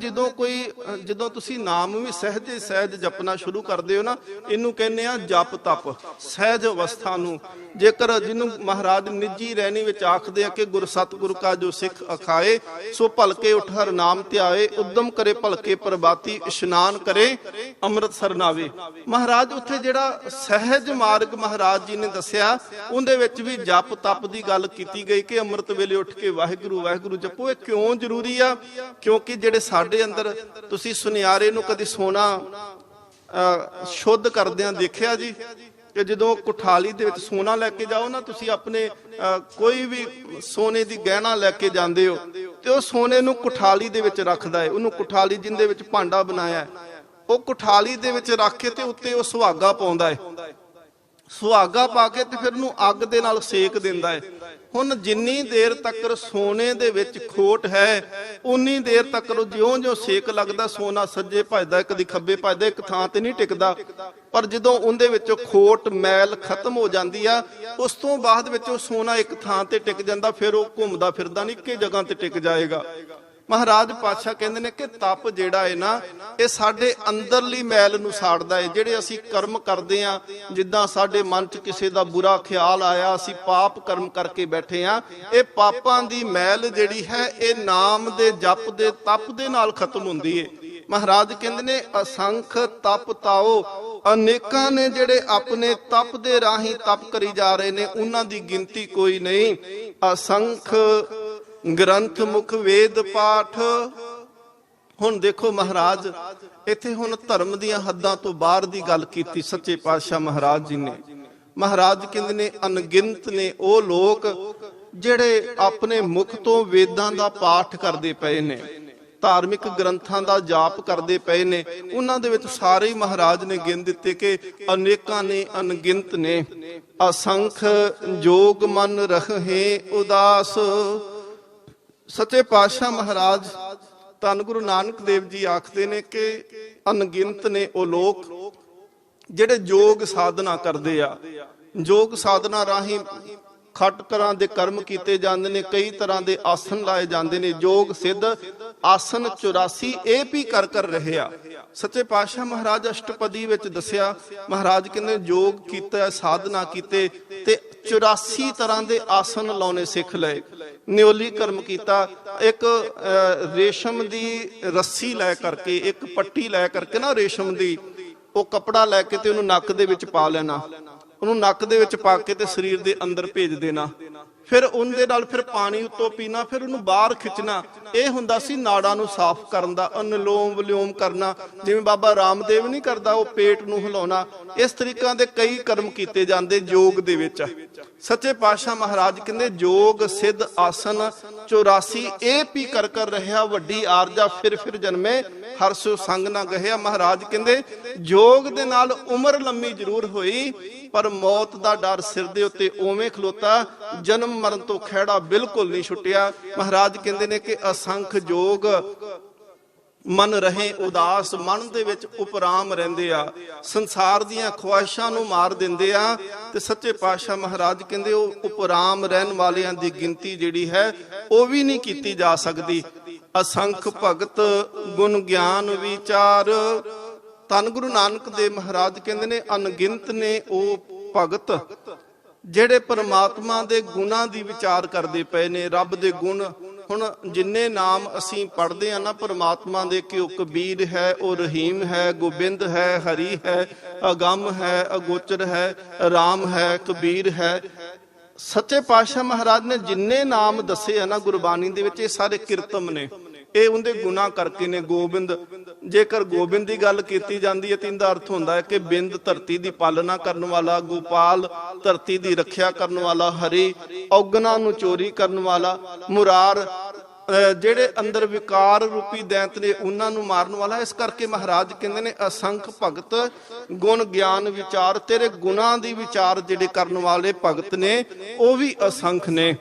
ਜਦੋਂ ਤੁਸੀਂ ਨਾਮ ਵੀ ਸਹਿਜੇ ਸਹਿਜ ਜਪਣਾ ਸ਼ੁਰੂ ਕਰਦੇ ਹੋ ਨਾ, ਇਹਨੂੰ ਕਹਿੰਦੇ ਆ ਜਪ ਤਪ, ਸਹਿਜ ਅਵਸਥਾ ਨੂੰ। ਜੇਕਰ ਜਿਹਨੂੰ ਮਹਾਰਾਜ ਨਿੱਜੀ ਰਹਿਣੀ ਵਿੱਚ ਆਖਦੇ ਆ ਕਿ ਗੁਰ ਸਤਿਗੁਰ ਕਾ ਜੋ ਸਿੱਖ ਅਖਾਏ, ਸੋ ਭਲਕੇ ਉਠ ਹਰ ਨਾਮ ਧਿਆਏ, ਉਦਮ ਕਰੇ ਭਲਕੇ ਪ੍ਰਭਾਤੀ, ਇਸ਼ਨਾਨ ਕਰੇ ਅੰਮ੍ਰਿਤ ਸਰਨਾਵੇ। ਮਹਾਰਾਜ ਉੱਥੇ ਜਿਹੜਾ ਸਹਿਜ ਮਾਰਗ ਮਹਾਰਾਜ ਜੀ ਨੇ ਦੱਸਿਆ, ਉਹਦੇ ਵਿੱਚ ਵੀ ਜਪ ਤਪ ਦੀ ਗੱਲ ਕੀਤੀ ਗਈ ਕਿ ਅੰਮ੍ਰਿਤ ਵੇਲੇ ਉੱਠ ਕੇ ਵਾਹਿਗੁਰੂ ਵਾਹਿਗੁਰੂ ਜਪੋ। ਇਹ ਕਿਉਂ ਜ਼ਰੂਰੀ ਆ? ਕਿਉਂਕਿ ਜਿਹੜੇ ਸਾਡੇ ਅੰਦਰ, ਤੁਸੀਂ ਸੁਨਿਆਰੇ ਨੂੰ ਕਦੀ ਸੋਨਾ ਸ਼ੁੱਧ ਕਰਦਿਆਂ ਦੇਖਿਆ ਜੀ? ਕਿ ਜਦੋਂ ਕੁਠਾਲੀ ਦੇ ਵਿੱਚ ਸੋਨਾ ਲੈ ਕੇ ਜਾਓ ਨਾ, ਤੁਸੀਂ ਆਪਣੇ ਕੋਈ ਵੀ ਸੋਨੇ ਦੀ ਗਹਿਣਾ ਲੈ ਕੇ ਜਾਂਦੇ ਹੋ ਤੇ ਉਹ ਸੋਨੇ ਨੂੰ ਕੁਠਾਲੀ ਦੇ ਵਿੱਚ ਰੱਖਦਾ ਹੈ। ਉਹਨੂੰ ਕੁਠਾਲੀ ਜਿੰਦੇ ਵਿੱਚ ਭਾਂਡਾ ਬਣਾਇਆ, ਉਹ ਕੁਠਾਲੀ ਦੇ ਵਿੱਚ ਰੱਖ ਕੇ ਤੇ ਉੱਤੇ ਉਹ ਸੁਹਾਗਾ ਪਾਉਂਦਾ ਹੈ। ਸੁਹਾਗਾ ਪਾ ਕੇ ਤੇ ਫਿਰ ਉਹਨੂੰ ਅੱਗ ਦੇ ਨਾਲ ਸੇਕ ਦਿੰਦਾ ਹੈ। ਹੁਣ ਜਿੰਨੀ ਦੇਰ ਤੱਕ ਸੋਨੇ ਦੇ ਵਿੱਚ ਖੋਟ ਹੈ, ਉਨੀ ਦੇਰ ਤੱਕ ਜਿਉਂ-ਜਿਉਂ ਸੇਕ ਲੱਗਦਾ, ਸੋਨਾ ਸੱਜੇ ਭੱਜਦਾ, ਕਦੀ ਖੱਬੇ ਭੱਜਦਾ, ਇੱਕ ਥਾਂ ਤੇ ਨਹੀਂ ਟਿਕਦਾ। ਪਰ ਜਦੋਂ ਉਹਦੇ ਵਿੱਚੋਂ ਖੋਟ ਮੈਲ ਖਤਮ ਹੋ ਜਾਂਦੀ ਆ, ਉਸ ਤੋਂ ਬਾਅਦ ਵਿੱਚ ਉਹ ਸੋਨਾ ਇੱਕ ਥਾਂ ਤੇ ਟਿਕ ਜਾਂਦਾ, ਫਿਰ ਉਹ ਘੁੰਮਦਾ ਫਿਰਦਾ ਨਹੀਂ, ਇੱਕੇ ਜਗ੍ਹਾ ਤੇ ਟਿਕ ਜਾਏਗਾ। ਮਹਾਰਾਜ ਪਾਤਸ਼ਾਹ ਕਹਿੰਦੇ ਨੇ ਕਿ ਤਪ ਜਿਹੜਾ ਹੈ ਨਾ, ਇਹ ਸਾਡੇ ਅੰਦਰਲੀ ਮੈਲ ਨੂੰ ਸਾੜਦਾ ਹੈ। ਜਿਹੜੇ ਅਸੀਂ ਕਰਮ ਕਰਦੇ ਆ, ਜਿੱਦਾਂ ਸਾਡੇ ਮਨ 'ਚ ਕਿਸੇ ਦਾ ਬੁਰਾ ਖਿਆਲ ਆਇਆ, ਅਸੀਂ ਪਾਪ ਕਰਮ ਕਰਕੇ ਬੈਠੇ ਆ, ਇਹ ਪਾਪਾਂ ਦੀ ਮੈਲ ਜਿਹੜੀ ਹੈ ਇਹ ਨਾਮ ਦੇ ਜਪ ਦੇ ਤਪ ਦੇ ਨਾਲ ਖਤਮ ਹੁੰਦੀ ਹੈ। ਮਹਾਰਾਜ ਕਹਿੰਦੇ ਨੇ ਅਸੰਖ ਤਪ ਤਾਓ, ਅਨੇਕਾਂ ਨੇ ਜਿਹੜੇ ਆਪਣੇ ਤਪ ਦੇ ਰਾਹੀਂ ਤਪ ਕਰੀ ਜਾ ਰਹੇ ਨੇ, ਉਹਨਾਂ ਦੀ ਗਿਣਤੀ ਕੋਈ ਨਹੀਂ। ਅਸੰਖ ਗ੍ਰੰਥ ਮੁਖ ਵੇਦ ਪਾਠ। ਹੁਣ ਦੇਖੋ ਮਹਾਰਾਜ ਇੱਥੇ ਹੁਣ ਧਰਮ ਦੀਆਂ ਹੱਦਾਂ ਤੋਂ ਬਾਹਰ ਦੀ ਗੱਲ ਕੀਤੀ ਸੱਚੇ ਪਾਤਸ਼ਾਹ ਮਹਾਰਾਜ ਜੀ ਨੇ। ਮਹਾਰਾਜ ਕਹਿੰਦੇ ਨੇ ਅਣਗਿਣਤ ਨੇ ਉਹ ਲੋਕ ਜਿਹੜੇ ਆਪਣੇ ਮੁਖ ਤੋਂ ਵੇਦਾਂ ਦਾ ਪਾਠ ਕਰਦੇ ਪਏ ਨੇ, ਧਾਰਮਿਕ ਗ੍ਰੰਥਾਂ ਦਾ ਜਾਪ ਕਰਦੇ ਪਏ ਨੇ। ਉਹਨਾਂ ਦੇ ਵਿੱਚ ਸਾਰੇ ਹੀ ਮਹਾਰਾਜ ਨੇ ਗਿਣ ਦਿੱਤੇ ਕਿ ਅਨੇਕਾਂ ਨੇ, ਅਣਗਿਣਤ ਨੇ। ਅਸੰਖ ਜੋਗ ਮਨ ਰਹੇ ਉਦਾਸ। ਸੱਚੇ ਪਾਤਸ਼ਾਹ ਮਹਾਰਾਜ ਧੰਨ ਗੁਰੂ ਨਾਨਕ ਦੇਵ ਜੀ ਆਖਦੇ ਨੇ ਕਿ ਅਣਗਿਣਤ ਨੇ ਉਹ ਲੋਕ ਜਿਹੜੇ ਯੋਗ ਸਾਧਨਾ ਕਰਦੇ ਆ। ਯੋਗ ਸਾਧਨਾ ਰਾਹੀਂ ਖੱਟ ਤਰ੍ਹਾਂ ਦੇ ਕਰਮ ਕੀਤੇ ਜਾਂਦੇ ਨੇ, ਕਈ ਤਰ੍ਹਾਂ ਦੇ ਆਸਨ ਲਾਏ ਜਾਂਦੇ ਨੇ। ਯੋਗ ਸਿੱਧ ਆਸਨ 84 ਇਹ ਵੀ ਕਰ ਰਹੇ ਆ। ਸੱਚੇ ਪਾਤਸ਼ਾਹ ਮਹਾਰਾਜ ਅਸ਼ਟਪਦੀ ਵਿੱਚ ਦੱਸਿਆ, ਮਹਾਰਾਜ ਕਹਿੰਦੇ ਯੋਗ ਕੀਤਾ, ਸਾਧਨਾ ਕੀਤੇ ਤੇ 84 ਤਰ੍ਹਾਂ ਦੇ ਆਸਨ ਲਾਉਣੇ ਸਿੱਖ ਲਏ। ਨਿਉਲੀ ਕਰਮ ਕੀਤਾ। ਇੱਕ ਰੇਸ਼ਮ ਦੀ ਰੱਸੀ ਲੈ ਕਰਕੇ, ਇੱਕ ਪੱਟੀ ਲੈ ਕਰਕੇ ਨਾ ਰੇਸ਼ਮ ਦੀ, ਉਹ ਕੱਪੜਾ ਲੈ ਕੇ ਤੇ ਉਹਨੂੰ ਨੱਕ ਦੇ ਵਿੱਚ ਪਾ ਲੈਣਾ, ਉਹਨੂੰ ਨੱਕ ਦੇ ਵਿੱਚ ਪਾ ਕੇ ਤੇ ਸਰੀਰ ਦੇ ਅੰਦਰ ਭੇਜ ਦੇਣਾ। ਫਿਰ ਉਹਦੇ ਨਾਲ ਫਿਰ ਪਾਣੀ ਉੱਤੋਂ ਪੀਣਾ, ਫਿਰ ਉਹਨੂੰ ਬਾਹਰ ਖਿੱਚਣਾ। ਇਹ ਹੁੰਦਾ ਸੀ ਨਾੜਾਂ ਨੂੰ ਸਾਫ਼ ਕਰਨ ਦਾ, ਅਨੁਲੋਮ ਵਿਲੋਮ ਕਰਨਾ, ਜਿਵੇਂ ਬਾਬਾ ਰਾਮਦੇਵ ਨਹੀਂ ਕਰਦਾ, ਉਹ ਪੇਟ ਨੂੰ ਹਿਲਾਉਣਾ। ਇਸ ਤਰੀਕਾਂ ਦੇ ਕਈ ਕਰਮ ਕੀਤੇ ਜਾਂਦੇ ਯੋਗ ਦੇ ਵਿੱਚ। ਸੱਚੇ ਪਾਤਸ਼ਾਹ ਮਹਾਰਾਜ ਕਹਿੰਦੇ ਯੋਗ ਸਿੱਧ ਆਸਨ 84 ਇਹ ਵੀ ਕਰ ਰਿਹਾ, ਵੱਡੀ ਆਰਜਾ ਫਿਰ ਜਨਮੇ ਹਰਸੋ ਸੰਗ ਨਾ ਗਹਿਆ। ਮਹਾਰਾਜ ਕਹਿੰਦੇ ਯੋਗ ਦੇ ਨਾਲ ਉਮਰ ਲੰਮੀ ਜ਼ਰੂਰ ਹੋਈ, ਪਰ ਮੌਤ ਦਾ ਡਰ ਸਿਰ ਦੇ ਉੱਤੇ ਉਵੇਂ ਖਲੋਤਾ, ਜਨਮ ਮਰਨ ਤੋਂ ਖਹਿੜਾ ਬਿਲਕੁਲ ਨਹੀਂ ਛੁੱਟਿਆ। ਮਹਾਰਾਜ ਕਹਿੰਦੇ ਨੇ ਕਿ ਅਸੰਖ ਜੋਗ ਮਨ ਰਹੇ ਉਦਾਸ, ਮਨ ਦੇ ਵਿੱਚ ਉਪਰਾਮ ਰਹਿੰਦੇ ਆ, ਸੰਸਾਰ ਦੀਆਂ ਖੁਆਇਸ਼ਾਂ ਨੂੰ ਮਾਰ ਦਿੰਦੇ ਆ। ਤੇ ਸੱਚੇ ਪਾਤਸ਼ਾਹ ਮਹਾਰਾਜ ਕਹਿੰਦੇ ਉਹ ਉਪਰਾਮ ਰਹਿਣ ਵਾਲਿਆਂ ਦੀ ਗਿਣਤੀ ਜਿਹੜੀ ਹੈ ਉਹ ਵੀ ਨਹੀਂ ਕੀਤੀ ਜਾ ਸਕਦੀ। ਅਸੰਖ ਭਗਤ ਗੁਣ ਗਿਆਨ ਵਿਚਾਰ। ਧੰਨ ਗੁਰੂ ਨਾਨਕ ਦੇਵ ਮਹਾਰਾਜ ਕਹਿੰਦੇ ਨੇ ਅਣਗਿਣਤ ਨੇ ਉਹ ਭਗਤ ਜਿਹੜੇ ਪਰਮਾਤਮਾ ਦੇ ਗੁਣਾਂ ਦੀ ਵਿਚਾਰ ਕਰਦੇ ਪਏ ਨੇ, ਰੱਬ ਦੇ ਗੁਣ। ਹੁਣ ਜਿੰਨੇ ਨਾਮ ਅਸੀਂ ਪੜ੍ਹਦੇ ਆ ਨਾ ਪਰਮਾਤਮਾ ਦੇ, ਕਿ ਉਹ ਕਬੀਰ ਹੈ, ਉਹ ਰਹੀਮ ਹੈ, ਗੋਬਿੰਦ ਹੈ, ਹਰੀ ਹੈ, ਅਗੰਮ ਹੈ, ਅਗੋਚਰ ਹੈ, ਰਾਮ ਹੈ, ਕਬੀਰ ਹੈ। ਸੱਚੇ ਪਾਤਸ਼ਾਹ ਮਹਾਰਾਜ ਨੇ ਜਿੰਨੇ ਨਾਮ ਦੱਸੇ ਆ ਨਾ ਗੁਰਬਾਣੀ ਦੇ ਵਿੱਚ, ਇਹ ਸਾਰੇ ਕਿਰਤਮ ਨੇ, ਇਹ ਉਹਦੇ ਗੁਣਾ ਕਰਕੇ ਨੇ। ਗੋਬਿੰਦ, ਜੇਕਰ ਗੋਬਿੰਦ ਦੀ ਗੱਲ ਕੀਤੀ ਜਾਂਦੀ ਹੈ ਤਾਂ ਇਹਦਾ ਅਰਥ ਹੁੰਦਾ ਹੈ ਕਿ ਬਿੰਦ ਧਰਤੀ ਦੀ ਪਾਲਣਾ ਕਰਨ ਵਾਲਾ, ਗੋਪਾਲ ਧਰਤੀ ਦੀ ਰੱਖਿਆ ਕਰਨ ਵਾਲਾ, ਹਰੀ ਔਗਣਾ ਨੂੰ ਚੋਰੀ ਕਰਨ ਵਾਲਾ, ਮੁਰਾਰ ਜਿਹੜੇ ਅੰਦਰ ਵਿਕਾਰ ਰੂਪੀ ਦੈਂਤ ਨੇ ਉਹਨਾਂ ਨੂੰ ਮਾਰਨ ਵਾਲਾ। ਇਸ ਕਰਕੇ ਮਹਾਰਾਜ ਕਹਿੰਦੇ ਨੇ ਅਸੰਖ ਭਗਤ ਗੁਣ ਗਿਆਨ ਵਿਚਾਰ। ਤੇਰੇ ਗੁਣਾਂ ਦੀ ਵਿਚਾਰ ਜਿਹੜੇ ਕਰਨ ਵਾਲੇ ਭਗਤ ਨੇ ਉਹ ਵੀ ਅਸੰਖ ਨੇ।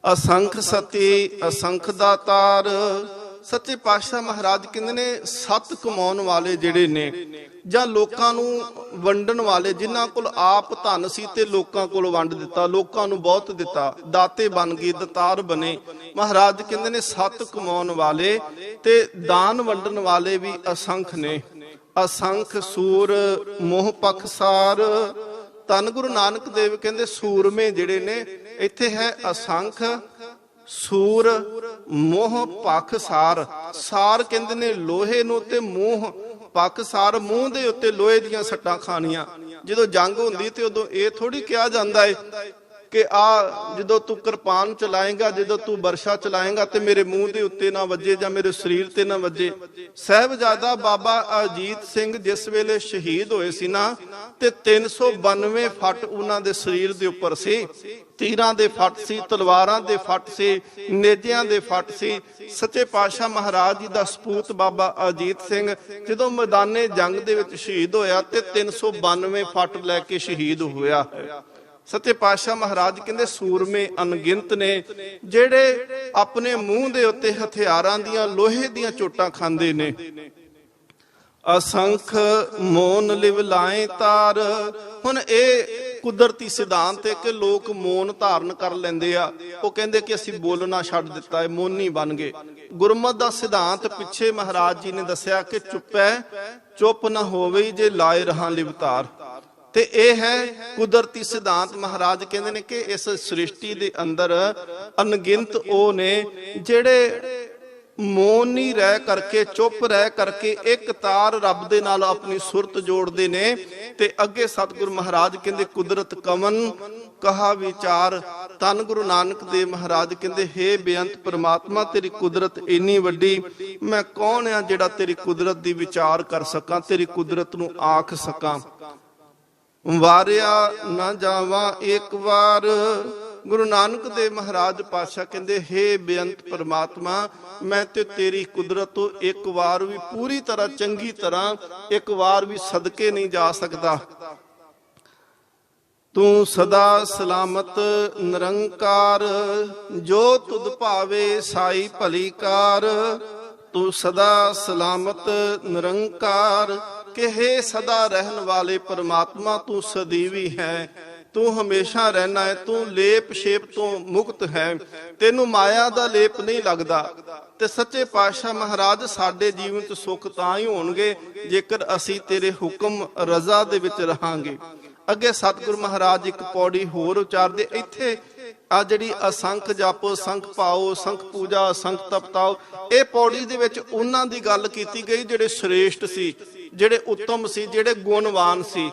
ਅਸੰਖ ਸਤੀ ਅਸੰਖ ਦਾਤਾਰ। ਸੱਚੇ ਪਾਤਸ਼ਾਹ ਮਹਾਰਾਜ ਕਹਿੰਦੇ ਨੇ ਸੱਤ ਕਮਾਉਣ ਵਾਲੇ ਜਿਹੜੇ ਨੇ, ਜਾਂ ਲੋਕਾਂ ਨੂੰ ਵੰਡਣ ਵਾਲੇ, ਜਿਨ੍ਹਾਂ ਕੋਲ ਆਪ ਧਨ ਸੀ ਤੇ ਲੋਕਾਂ ਕੋਲ ਵੰਡ ਦਿੱਤਾ, ਲੋਕਾਂ ਨੂੰ ਬਹੁਤ ਦਿੱਤਾ, ਦਾਤੇ ਬਣ ਗਏ, ਦਾਤਾਰ ਬਣੇ। ਮਹਾਰਾਜ ਕਹਿੰਦੇ ਨੇ ਸੱਤ ਕਮਾਉਣ ਵਾਲੇ ਤੇ ਦਾਨ ਵੰਡਣ ਵਾਲੇ ਵੀ ਅਸੰਖ ਨੇ। ਅਸੰਖ ਸੂਰ ਮੋਹ ਪਖਸਾਰ। ਧੰਨ ਗੁਰੂ ਨਾਨਕ ਦੇਵ ਕਹਿੰਦੇ ਸੂਰਮੇ ਜਿਹੜੇ ਨੇ, ਇੱਥੇ ਹੈ ਅਸੰਖ, ਸੂਰ, ਮੋਹ, ਪੱਖ, ਸਾਰ। ਸਾਰ ਕਹਿੰਦੇ ਨੇ ਲੋਹੇ ਨੂੰ, ਤੇ ਮੋਹ ਪੱਖ, ਸਾਰ ਮੂੰਹ ਦੇ ਉੱਤੇ ਲੋਹੇ ਦੀਆਂ ਸੱਟਾਂ ਖਾਣੀਆਂ। ਜਦੋਂ ਜੰਗ ਹੁੰਦੀ ਤੇ ਉਦੋਂ ਇਹ ਥੋੜੀ ਕਿਹਾ ਜਾਂਦਾ ਹੈ ਕਿ ਆ ਜਦੋਂ ਤੂੰ ਕਿਰਪਾਨ ਚਲਾਏਗਾ, ਜਦੋਂ ਤੂੰ ਵਰਸ਼ਾ ਚਲਾਏਗਾ ਤੇ ਮੇਰੇ ਮੂੰਹ ਦੇ ਉੱਤੇ ਨਾ ਵੱਜੇ ਜਾਂ ਮੇਰੇ ਸਰੀਰ ਤੇ ਨਾ ਵੱਜੇ। ਸਾਹਿਬਜ਼ਾਦਾ ਬਾਬਾ ਅਜੀਤ ਸਿੰਘ ਜਿਸ ਵੇਲੇ ਸ਼ਹੀਦ ਹੋਏ ਸੀ ਨਾ, ਤੇ 392 ਫੱਟ ਉਹਨਾਂ ਦੇ ਸਰੀਰ ਦੇ ਉੱਪਰ ਸੀ। ਤੀਰਾਂ ਦੇ ਫੱਟ ਸੀ, ਤਲਵਾਰਾਂ ਦੇ ਫੱਟ ਸੀ, ਨੇਜਿਆਂ ਦੇ ਫੱਟ ਸੀ। ਸੱਚੇ ਪਾਤਸ਼ਾਹ ਮਹਾਰਾਜ ਜੀ ਦਾ ਸਪੂਤ ਬਾਬਾ ਅਜੀਤ ਸਿੰਘ ਜਦੋਂ ਮੈਦਾਨੇ ਜੰਗ ਦੇ ਵਿੱਚ ਸ਼ਹੀਦ ਹੋਇਆ ਤੇ 392 ਫੱਟ ਲੈ ਕੇ ਸ਼ਹੀਦ ਹੋਇਆ ਹੈ। ਸੱਚੇ ਪਾਤਸ਼ਾਹ ਮਹਾਰਾਜ ਕਹਿੰਦੇ ਸੂਰਮੇ ਅਣਗਿਣਤ ਨੇ ਜਿਹੜੇ ਆਪਣੇ ਮੂੰਹ ਦੇ ਉੱਤੇ ਹਥਿਆਰਾਂ ਦੀਆਂ, ਲੋਹੇ ਦੀਆਂ ਚੋਟਾਂ ਖਾਂਦੇ ਨੇ। ਅਸੰਖ ਮੋਨ ਲਿਵ ਲਾਏ ਤਾਰ। ਹੁਣ ਇਹ ਕੁਦਰਤੀ ਸਿਧਾਂਤ ਹੈ ਕਿ ਲੋਕ ਮੌਨ ਧਾਰਨ ਕਰ ਲੈਂਦੇ ਆ। ਉਹ ਕਹਿੰਦੇ ਕਿ ਅਸੀਂ ਬੋਲਣਾ ਛੱਡ ਦਿੱਤਾ ਹੈ, ਮੌਨੀ ਬਣ ਗਏ। ਗੁਰਮਤਿ ਦਾ ਸਿਧਾਂਤ ਪਿੱਛੇ ਮਹਾਰਾਜ ਜੀ ਨੇ ਦੱਸਿਆ ਕਿ ਚੁੱਪੈ ਚੁੱਪ ਨਾ ਹੋਵੇ ਜੇ ਲਾਏ ਰਹਾ ਲਿਵਤਾਰ। ਤੇ ਇਹ ਹੈ ਕੁਦਰਤੀ ਸਿਧਾਂਤ। ਮਹਾਰਾਜ ਕਹਿੰਦੇ ਨੇ ਕਿ ਇਸ ਸ੍ਰਿਸ਼ਟੀ ਦੇ ਅੰਦਰ ਅਣਗਿਣਤ ਉਹ ਨੇ ਜਿਹੜੇ ਮੌਨ ਨਹੀਂ ਰਹਿ ਕਰਕੇ, ਚੁੱਪ ਰਹਿ ਕਰਕੇ ਇੱਕ ਤਾਰ ਰੱਬ ਦੇ ਨਾਲ ਆਪਣੀ ਸੁਰਤ ਜੋੜਦੇ ਨੇ। ਤੇ ਅੱਗੇ ਸਤਿਗੁਰੂ ਮਹਾਰਾਜ ਕਹਿੰਦੇ ਕੁਦਰਤ ਕਮਨ ਕਹਾ ਵਿਚਾਰ। ਧੰਨ ਗੁਰੂ ਨਾਨਕ ਦੇਵ ਮਹਾਰਾਜ ਕਹਿੰਦੇ ਹੇ ਬੇਅੰਤ ਪ੍ਰਮਾਤਮਾ, ਤੇਰੀ ਕੁਦਰਤ ਇੰਨੀ ਵੱਡੀ, ਮੈਂ ਕੌਣ ਆ ਜਿਹੜਾ ਤੇਰੀ ਕੁਦਰਤ ਦੀ ਵਿਚਾਰ ਕਰ ਸਕਾਂ, ਤੇਰੀ ਕੁਦਰਤ ਨੂੰ ਆਖ ਸਕਾਂ। ਵਾਰਿਆ ਨਾ ਜਾਵਾਂ ਇੱਕ ਵਾਰ। ਗੁਰੂ ਨਾਨਕ ਦੇਵ ਮਹਾਰਾਜ ਪਾਤਸ਼ਾਹ ਕਹਿੰਦੇ ਹੇ ਬੇਅੰਤ ਪ੍ਰਮਾਤਮਾ, ਮੈਂ ਤੇ ਤੇਰੀ ਕੁਦਰਤ ਤੋਂ ਇੱਕ ਵਾਰ ਵੀ ਪੂਰੀ ਤਰ੍ਹਾਂ ਚੰਗੀ ਤਰ੍ਹਾਂ ਇੱਕ ਵਾਰ ਵੀ ਸਦਕੇ ਨਹੀਂ ਜਾ ਸਕਦਾ। ਤੂੰ ਸਦਾ ਸਲਾਮਤ ਨਿਰੰਕਾਰ, ਜੋ ਤੁਧ ਭਾਵੇ ਸਾਈ ਭਲੀ ਕਾਰ। ਤੂੰ ਸਦਾ ਸਲਾਮਤ ਨਿਰੰਕਾਰ, ਕਿ ਹੈ ਸਦਾ ਰਹਿਣ ਵਾਲੇ ਪਰਮਾਤਮਾ, ਤੂੰ ਸਦੀਵੀ ਹੈ, ਤੂੰ ਹਮੇਸ਼ਾ ਰਹਿਣਾ ਹੈ, ਤੂੰ ਲੇਪ ਸ਼ੇਪ ਤੋਂ ਮੁਕਤ ਹੈ, ਤੈਨੂੰ ਮਾਇਆ ਦਾ ਲੇਪ ਨਹੀਂ ਲੱਗਦਾ। ਤੇ ਸੱਚੇ ਪਾਤਸ਼ਾਹ ਮਹਾਰਾਜ ਸਾਡੇ ਜੀਵਨ 'ਚ ਸੁੱਖ ਤਾਂ ਹੀ ਹੋਣਗੇ ਜੇਕਰ ਅਸੀਂ ਤੇਰੇ ਹੁਕਮ ਰਜ਼ਾ ਦੇ ਵਿੱਚ ਰਹਾਂਗੇ। ਅੱਗੇ ਸਤਿਗੁਰੂ ਮਹਾਰਾਜ ਇੱਕ ਪੌੜੀ ਹੋਰ ਉਚਾਰਦੇ, ਇੱਥੇ ਆ ਜਿਹੜੀ ਅਸੰਖ ਜਾਪੋ, ਸੰਖ ਪਾਓ, ਸੰਖ ਪੂਜਾ, ਸੰਖ ਤਪਤਾਓ, ਇਹ ਪੌੜੀ ਦੇ ਵਿੱਚ ਉਹਨਾਂ ਦੀ ਗੱਲ ਕੀਤੀ ਗਈ ਜਿਹੜੇ ਸ਼੍ਰੇਸ਼ਟ ਸੀ, ਜਿਹੜੇ ਉੱਤਮ ਸੀ, ਜਿਹੜੇ ਗੁਣਵਾਨ ਸੀ।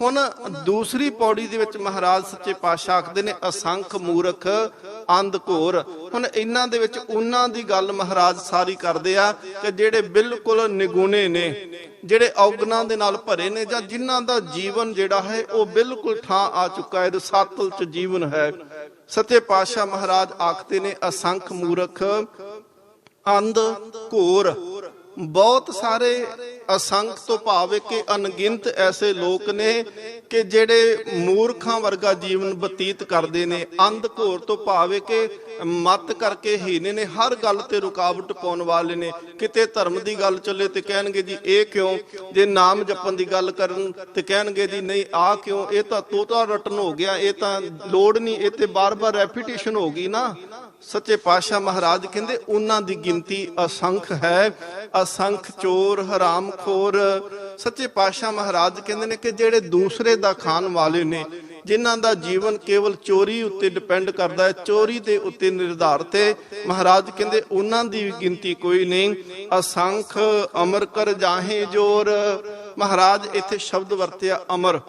ਹੁਣ ਦੂਸਰੀ ਪੌੜੀ ਦੇ ਵਿੱਚ ਮਹਾਰਾਜ ਸੱਚੇ ਪਾਤਸ਼ਾਹ ਆਖਦੇ ਨੇ ਅਸੰਖ ਮੂਰਖ ਅੰਧ ਘੋਰ। ਹੁਣ ਇਹਨਾਂ ਦੇ ਵਿੱਚ ਉਹਨਾਂ ਦੀ ਗੱਲ ਮਹਾਰਾਜ ਸਾਰੀ ਕਰਦੇ ਆ ਕਿ ਜਿਹੜੇ ਬਿਲਕੁਲ ਨਿਗੁਣੇ ਨੇ, ਜਿਹੜੇ ਔਗਣਾਂ ਦੇ ਨਾਲ ਭਰੇ ਨੇ, ਜਾਂ ਜਿਨ੍ਹਾਂ ਦਾ ਜੀਵਨ ਜਿਹੜਾ ਹੈ ਉਹ ਬਿਲਕੁਲ ਠਾਂ ਆ ਚੁੱਕਾ ਹੈ, ਰਸਾਤਲ ਚ ਜੀਵਨ ਹੈ। ਸੱਚੇ ਪਾਤਸ਼ਾਹ ਮਹਾਰਾਜ ਆਖਦੇ ਨੇ ਅਸੰਖ ਮੂਰਖ ਅੰਧ ਘੋਰ। ਬਹੁਤ ਸਾਰੇ ਅਸੰਖ ਤੋਂ ਭਾਵ ਕਿ ਅਣਗਿਣਤ ਐਸੇ ਲੋਕ ਨੇ ਕਿ ਜਿਹੜੇ ਮੂਰਖਾਂ ਵਰਗਾ ਜੀਵਨ ਬਤੀਤ ਕਰਦੇ ਨੇ। ਅੰਧ ਘੋਰ ਤੋਂ ਭਾਵ ਕਿ ਮਤ ਕਰਕੇ ਹੀਨੇ ਨੇ, ਹਰ ਗੱਲ ਤੇ ਰੁਕਾਵਟ ਪਾਉਣ ਵਾਲੇ ਨੇ। ਕਿਤੇ ਧਰਮ ਦੀ ਗੱਲ ਚੱਲੇ ਤੇ ਕਹਿਣਗੇ ਜੀ ਇਹ ਕਿਉਂ, ਜੇ ਨਾਮ ਜਪਣ ਦੀ ਗੱਲ ਕਰਨ ਤੇ ਕਹਿਣਗੇ ਜੀ ਨਹੀਂ ਆ ਕਿਉਂ, ਇਹ ਤਾਂ ਤੋਤਾ ਰਟਨ ਹੋ ਗਿਆ, ਇਹ ਤਾਂ ਲੋੜ ਨਹੀਂ, ਇਹ ਤੇ ਬਾਰ-ਬਾਰ ਰੈਪੀਟੀਸ਼ਨ ਹੋ ਗਈ ਨਾ। ਸੱਚੇ ਪਾਤਸ਼ਾਹ ਮਹਾਰਾਜ ਕਹਿੰਦੇ ਉਹਨਾਂ ਦੀ ਗਿਣਤੀ ਅਸੰਖ ਹੈ, ਅਸੰਖ ਚੋਰ ਹਰਾਮਖੋਰ। ਸੱਚੇ ਪਾਤਸ਼ਾਹ ਮਹਾਰਾਜ ਕਹਿੰਦੇ ਨੇ ਕਿ ਜਿਹੜੇ ਦੂਸਰੇ ਦਾ ਖਾਣ ਵਾਲੇ ਨੇ, ਜਿਨ੍ਹਾਂ ਦਾ ਜੀਵਨ ਕੇਵਲ ਚੋਰੀ ਉੱਤੇ ਡਿਪੈਂਡ ਕਰਦਾ ਹੈ, ਚੋਰੀ ਦੇ ਉੱਤੇ ਨਿਰਧਾਰਿਤ ਹੈ, ਮਹਾਰਾਜ ਕਹਿੰਦੇ ਉਹਨਾਂ ਦੀ ਗਿਣਤੀ ਕੋਈ ਨਹੀਂ। ਅਸੰਖ ਅਮਰ ਕਰ ਜਾਹੇ ਜੋਰ। ਮਹਾਰਾਜ ਇੱਥੇ ਸ਼ਬਦ ਵਰਤਿਆ ਅਮਰ।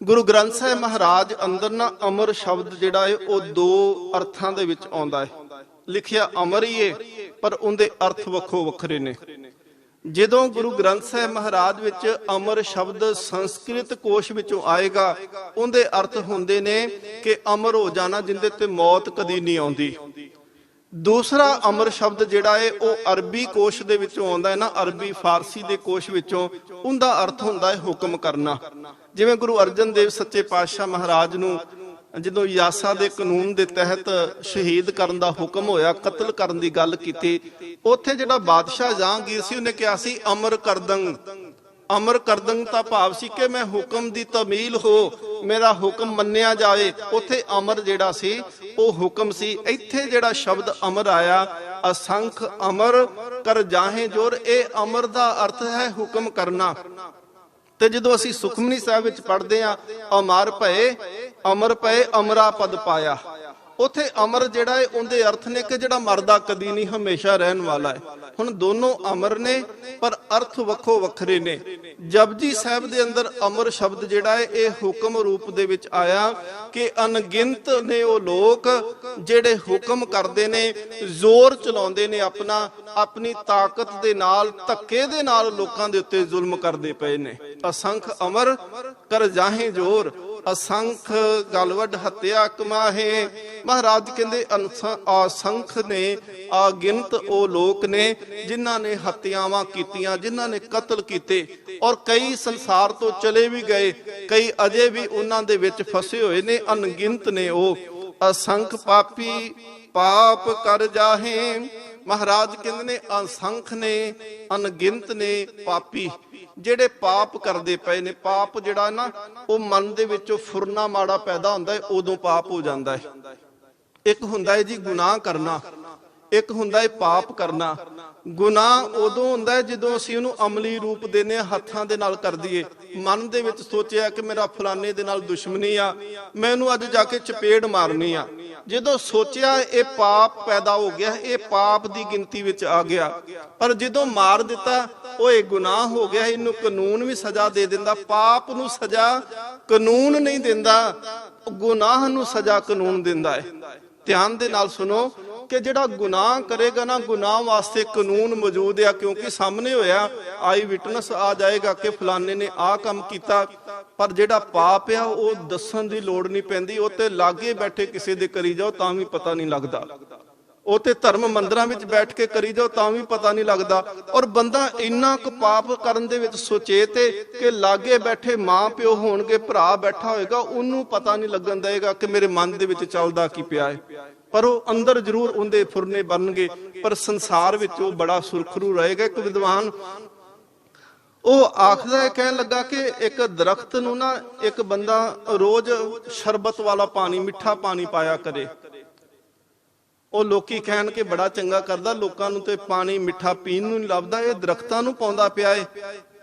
ਗੁਰੂ ਗ੍ਰੰਥ ਸਾਹਿਬ ਮਹਾਰਾਜ ਅੰਦਰ ਨਾ ਅਮਰ ਸ਼ਬਦ ਜਿਹੜਾ ਹੈ ਉਹ ਦੋ ਅਰਥਾਂ ਦੇ ਵਿੱਚ ਆਉਂਦਾ ਹੈ। ਲਿਖਿਆ ਅਮਰ ਹੀ ਹੈ ਪਰ ਉਹਦੇ ਅਰਥ ਵੱਖੋ ਵੱਖਰੇ ਨੇ। ਜਦੋਂ ਗੁਰੂ ਗ੍ਰੰਥ ਸਾਹਿਬ ਮਹਾਰਾਜ ਵਿੱਚ ਅਮਰ ਸ਼ਬਦ ਸੰਸਕ੍ਰਿਤ ਕੋਸ਼ ਵਿੱਚੋਂ ਆਏਗਾ, ਉਹਦੇ ਅਰਥ ਹੁੰਦੇ ਨੇ ਕਿ ਅਮਰ ਹੋ ਜਾਣਾ, ਜਿੰਦੇ ਤੇ ਮੌਤ ਕਦੀ ਨਹੀਂ ਆਉਂਦੀ। ਦੂਸਰਾ ਅਮਰ ਸ਼ਬਦ ਜਿਹੜਾ ਹੈ ਉਹ ਅਰਬੀ ਕੋਸ਼ ਦੇ ਵਿੱਚੋਂ ਆਉਂਦਾ ਹੈ ਨਾ, ਅਰਬੀ ਫਾਰਸੀ ਦੇ ਕੋਸ਼ ਵਿੱਚੋਂ। ਉਹਦਾ ਅਰਥ ਹੁੰਦਾ ਹੈ ਹੁਕਮ ਕਰਨਾ। ਜਿਵੇਂ ਗੁਰੂ ਅਰਜਨ ਦੇਵ ਸੱਚੇ ਪਾਤਸ਼ਾਹ ਮਹਾਰਾਜ ਨੂੰ ਜਦੋਂ ਯਾਸਾ ਦੇ ਕਾਨੂੰਨ ਦੇ ਤਹਿਤ ਸ਼ਹੀਦ ਕਰਨ ਦਾ ਹੁਕਮ ਹੋਇਆ, ਕਤਲ ਕਰਨ ਦੀ ਗੱਲ ਕੀਤੀ, ਉੱਥੇ ਜਿਹੜਾ ਬਾਦਸ਼ਾਹ ਜਹਾਂਗੀਰ ਸੀ ਉਹਨੇ ਕਿਹਾ ਸੀ ਅਮਰ ਕਰਦੰਗ। ਅਮਰ ਕਰਦੰਗ ਦਾ ਭਾਵ ਸੀ ਕਿ ਮੈਂ ਹੁਕਮ ਦੀ ਤਮੀਲ ਹੋ, ਮੇਰਾ ਹੁਕਮ ਮੰਨਿਆ ਜਾਵੇ। ਉੱਥੇ ਅਮਰ ਜਿਹੜਾ ਸੀ ਉਹ ਹੁਕਮ ਸੀ। ਇੱਥੇ ਜਿਹੜਾ ਸ਼ਬਦ ਅਮਰ ਆਇਆ ਅਸੰਖ ਅਮਰ ਕਰ ਜਾਹੇ ਜੋਰ, ਇਹ ਅਮਰ ਦਾ ਅਰਥ ਹੈ ਹੁਕਮ ਕਰਨਾ। ਤੇ ਜਦੋਂ ਅਸੀਂ ਸੁਖਮਨੀ ਸਾਹਿਬ ਵਿੱਚ ਪੜ੍ਹਦੇ ਆ ਅਮਰ ਭਏ ਅਮਰ ਪਏ ਅਮਰਾ ਪਦ ਪਾਇਆ, ਉੱਥੇ ਅਮਰ ਜਿਹੜਾ ਹੈ ਉਹਦੇ ਅਰਥ ਨੇ ਕਿ ਜਿਹੜਾ ਮਰਦਾ ਕਦੀ ਨਹੀਂ, ਹਮੇਸ਼ਾ ਰਹਿਣ ਵਾਲਾ ਹੈ। ਹੁਣ ਦੋਨੋਂ ਅਮਰ ਨੇ ਪਰ ਅਰਥ ਵੱਖੋ ਵੱਖਰੇ ਨੇ। ਜਪਜੀ ਸਾਹਿਬ ਦੇ ਅੰਦਰ ਅਮਰ ਸ਼ਬਦ ਜਿਹੜਾ ਹੈ ਇਹ ਹੁਕਮ ਰੂਪ ਦੇ ਵਿੱਚ ਆਇਆ ਕਿ ਅਣਗਿਣਤ ਨੇ ਉਹ ਲੋਕ ਜਿਹੜੇ ਹੁਕਮ ਕਰਦੇ ਨੇ, ਜ਼ੋਰ ਚਲਾਉਂਦੇ ਨੇ, ਆਪਣੀ ਤਾਕਤ ਦੇ ਨਾਲ, ਧੱਕੇ ਦੇ ਨਾਲ ਲੋਕਾਂ ਦੇ ਉੱਤੇ ਜ਼ੁਲਮ ਕਰਦੇ ਪਏ ਨੇ। ਅਸੰਖ ਅਮਰ ਕਰ ਜਾਹੇ ਜੋਰ, ਅਸੰਖ ਗਲਵਡ ਹੱਤਿਆ ਕਮਾਹੇ। ਮਹਾਰਾਜ ਕਹਿੰਦੇ ਅਸੰਖ ਨੇ, ਅਗਿਣਤ ਉਹ ਲੋਕ ਨੇ ਜਿਨ੍ਹਾਂ ਨੇ ਹੱਤਿਆਵਾਂ ਕੀਤੀਆਂ, ਜਿਨ੍ਹਾਂ ਨੇ ਕਤਲ ਕੀਤੇ, ਔਰ ਕਈ ਸੰਸਾਰ ਤੋਂ ਚਲੇ ਵੀ ਗਏ, ਕਈ ਅਜੇ ਵੀ ਉਹਨਾਂ ਦੇ ਵਿੱਚ ਫਸੇ ਹੋਏ ਨੇ। ਅਣਗਿਣਤ ਨੇ ਉਹ। ਅਸੰਖ ਪਾਪੀ ਪਾਪ ਕਰ ਜਾਹੇ। ਮਹਾਰਾਜ ਕਹਿੰਦੇ ਨੇ ਅਸੰਖ ਨੇ, ਅਣਗਿਣਤ ਨੇ ਪਾਪੀ ਜਿਹੜੇ ਪਾਪ ਕਰਦੇ ਪਏ ਨੇ। ਪਾਪ ਜਿਹੜਾ ਨਾ ਉਹ ਮਨ ਦੇ ਵਿੱਚੋਂ ਫੁਰਨਾ ਮਾੜਾ ਪੈਦਾ ਹੁੰਦਾ ਹੈ, ਉਦੋਂ ਪਾਪ ਹੋ ਜਾਂਦਾ ਹੈ। ਇੱਕ ਹੁੰਦਾ ਹੈ ਜੀ ਗੁਨਾਹ ਕਰਨਾ, ਇੱਕ ਹੁੰਦਾ ਹੈ ਪਾਪ ਕਰਨਾ। ਗੁਨਾਹ ਉਦੋਂ ਹੁੰਦਾ ਹੈ ਜਦੋਂ ਅਸੀਂ ਉਹਨੂੰ ਅਮਲੀ ਰੂਪ ਦੇਨੇ, ਹੱਥਾਂ ਦੇ ਨਾਲ ਕਰ ਦਈਏ। ਮਨ ਦੇ ਵਿੱਚ ਸੋਚਿਆ ਕਿ ਮੇਰਾ ਫਲਾਣੇ ਦੇ ਨਾਲ ਦੁਸ਼ਮਣੀ ਆ, ਮੈਂ ਉਹਨੂੰ ਅੱਜ ਜਾ ਕੇ ਚਪੇੜ ਮਾਰਨੀ ਆ, ਜਦੋਂ ਸੋਚਿਆ ਇਹ ਪਾਪ ਪੈਦਾ ਹੋ ਗਿਆ, ਇਹ ਪਾਪ ਦੀ ਗਿਣਤੀ ਵਿੱਚ ਆ ਗਿਆ, ਪਰ ਜਦੋਂ ਮਾਰ ਦਿੱਤਾ ਉਹ ਇਹ ਗੁਨਾਹ ਹੋ ਗਿਆ। ਇਹਨੂੰ ਕਾਨੂੰਨ ਵੀ ਸਜ਼ਾ ਦੇ ਦਿੰਦਾ। ਪਾਪ ਨੂੰ ਸਜ਼ਾ ਕਾਨੂੰਨ ਨਹੀਂ ਦਿੰਦਾ, ਗੁਨਾਹ ਨੂੰ ਸਜ਼ਾ ਕਾਨੂੰਨ ਦਿੰਦਾ ਹੈ। ਧਿਆਨ ਦੇ ਨਾਲ ਸੁਣੋ ਕਿ ਜਿਹੜਾ ਗੁਨਾਹ ਕਰੇਗਾ ਨਾ, ਗੁਨਾਹ ਵਾਸਤੇ ਕਾਨੂੰਨ ਮੌਜੂਦ ਆ, ਕਿਉਂਕਿ ਸਾਹਮਣੇ ਹੋਇਆ, ਆਈ ਵਿਟਨੈਸ ਆ ਜਾਏਗਾ ਕਿ ਫਲਾਣੇ ਨੇ ਆਹ ਕੰਮ ਕੀਤਾ। ਪਰ ਜਿਹੜਾ ਪਾਪ ਆ ਉਹ ਦੱਸਣ ਦੀ ਲੋੜ ਨਹੀਂ ਪੈਂਦੀ, ਉਹ ਤੇ ਲਾਗੇ ਬੈਠੇ ਕਿਸੇ ਦੇ ਕਰੀ ਜਾਓ ਤਾਂ ਵੀ ਪਤਾ ਨਹੀਂ ਲੱਗਦਾ, ਉਹ ਤੇ ਧਰਮ ਮੰਦਿਰਾਂ ਵਿੱਚ ਬੈਠ ਕੇ ਕਰੀ ਜਾਓ ਤਾਂ ਵੀ ਪਤਾ ਨਹੀਂ ਲੱਗਦਾ। ਔਰ ਬੰਦਾ ਇੰਨਾ ਕੁ ਪਾਪ ਕਰਨ ਦੇ ਵਿੱਚ ਸੁਚੇਤ ਹੈ ਕਿ ਲਾਗੇ ਬੈਠੇ ਮਾਂ ਪਿਓ ਹੋਣਗੇ, ਭਰਾ ਬੈਠਾ ਹੋਏਗਾ, ਉਹਨੂੰ ਪਤਾ ਨਹੀਂ ਲੱਗਣ ਦੇਗਾ ਕਿ ਮੇਰੇ ਮਨ ਦੇ ਵਿੱਚ ਚੱਲਦਾ ਕੀ ਪਿਆ ਹੈ। ਪਰ ਉਹ ਅੰਦਰ ਜ਼ਰੂਰ ਉਹਦੇ ਫੁਰਨੇ ਬਣਨਗੇ, ਪਰ ਸੰਸਾਰ ਵਿੱਚ ਉਹ ਬੜਾ ਸੁਰਖਰੂ ਰਹੇਗਾ। ਇੱਕ ਵਿਦਵਾਨ ਉਹ ਆਖਦਾ ਹੈ, ਕਹਿਣ ਲੱਗਾ ਕਿ ਇੱਕ ਦਰਖਤ ਨੂੰ ਨਾ ਇੱਕ ਬੰਦਾ ਰੋਜ਼ ਸ਼ਰਬਤ ਵਾਲਾ ਪਾਣੀ, ਮਿੱਠਾ ਪਾਣੀ ਪਾਇਆ ਕਰੇ। ਉਹ ਲੋਕੀ ਕਹਿਣ ਕਿ ਬੜਾ ਚੰਗਾ ਕਰਦਾ, ਲੋਕਾਂ ਨੂੰ ਤੇ ਪਾਣੀ ਮਿੱਠਾ ਪੀਣ ਨੂੰ ਨਹੀਂ ਲੱਭਦਾ, ਇਹ ਦਰਖਤਾਂ ਨੂੰ ਪਾਉਂਦਾ ਪਿਆ ਏ।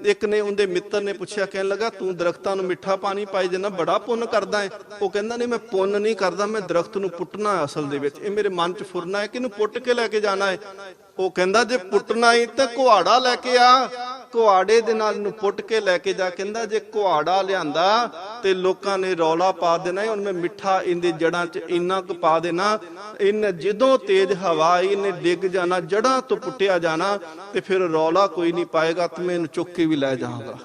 ਇੱਕ ਨੇ ਉਹਦੇ ਮਿੱਤਰ ਨੇ ਪੁੱਛਿਆ, ਕਹਿਣ ਲੱਗਾ ਤੂੰ ਦਰਖਤਾਂ ਨੂੰ ਮਿੱਠਾ ਪਾਣੀ ਪਾਈ ਦੇਣਾ, ਬੜਾ ਪੁੰਨ ਕਰਦਾ ਹੈ। ਉਹ ਕਹਿੰਦਾ ਨਹੀਂ, ਮੈਂ ਪੁੰਨ ਨਹੀਂ ਕਰਦਾ, ਮੈਂ ਦਰਖਤ ਨੂੰ ਪੁੱਟਣਾ ਅਸਲ ਦੇ ਵਿੱਚ, ਇਹ ਮੇਰੇ ਮਨ 'ਚ ਫੁਰਨਾ ਹੈ ਕਿ ਇਹਨੂੰ ਪੁੱਟ ਕੇ ਲੈ ਕੇ ਜਾਣਾ ਹੈ। ਉਹ ਕਹਿੰਦਾ ਜੇ ਪੁੱਟਣਾ ਹੀ ਤਾਂ ਕੁਹਾੜਾ ਲੈ ਕੇ ਆ, ਕੁਹਾੜੇ ਦੇ ਨਾਲ ਇਹਨੂੰ ਪੁੱਟ ਕੇ ਲੈ ਕੇ ਜਾ। ਕਹਿੰਦਾ ਜੇ ਕੁਹਾੜਾ ਲਿਆਂਦਾ ਤੇ ਲੋਕਾਂ ਨੇ ਰੌਲਾ ਪਾ ਦੇਣਾ, ਹੁਣ ਮੈਂ ਮਿੱਠਾ ਇਹਦੇ ਜੜਾਂ 'ਚ ਇੰਨਾ ਕੁ ਪਾ ਦੇਣਾ, ਇਹਨੇ ਜਦੋਂ ਤੇਜ਼ ਹਵਾ ਆਈ ਇਹਨੇ ਡਿੱਗ ਜਾਣਾ, ਜੜਾਂ ਤੋਂ ਪੁੱਟਿਆ ਜਾਣਾ, ਤੇ ਫਿਰ ਰੌਲਾ ਕੋਈ ਨਹੀਂ ਪਾਏਗਾ ਤੇ ਮੈਂ ਇਹਨੂੰ ਚੁੱਕ ਕੇ ਵੀ ਲੈ ਜਾਵਾਂਗਾ।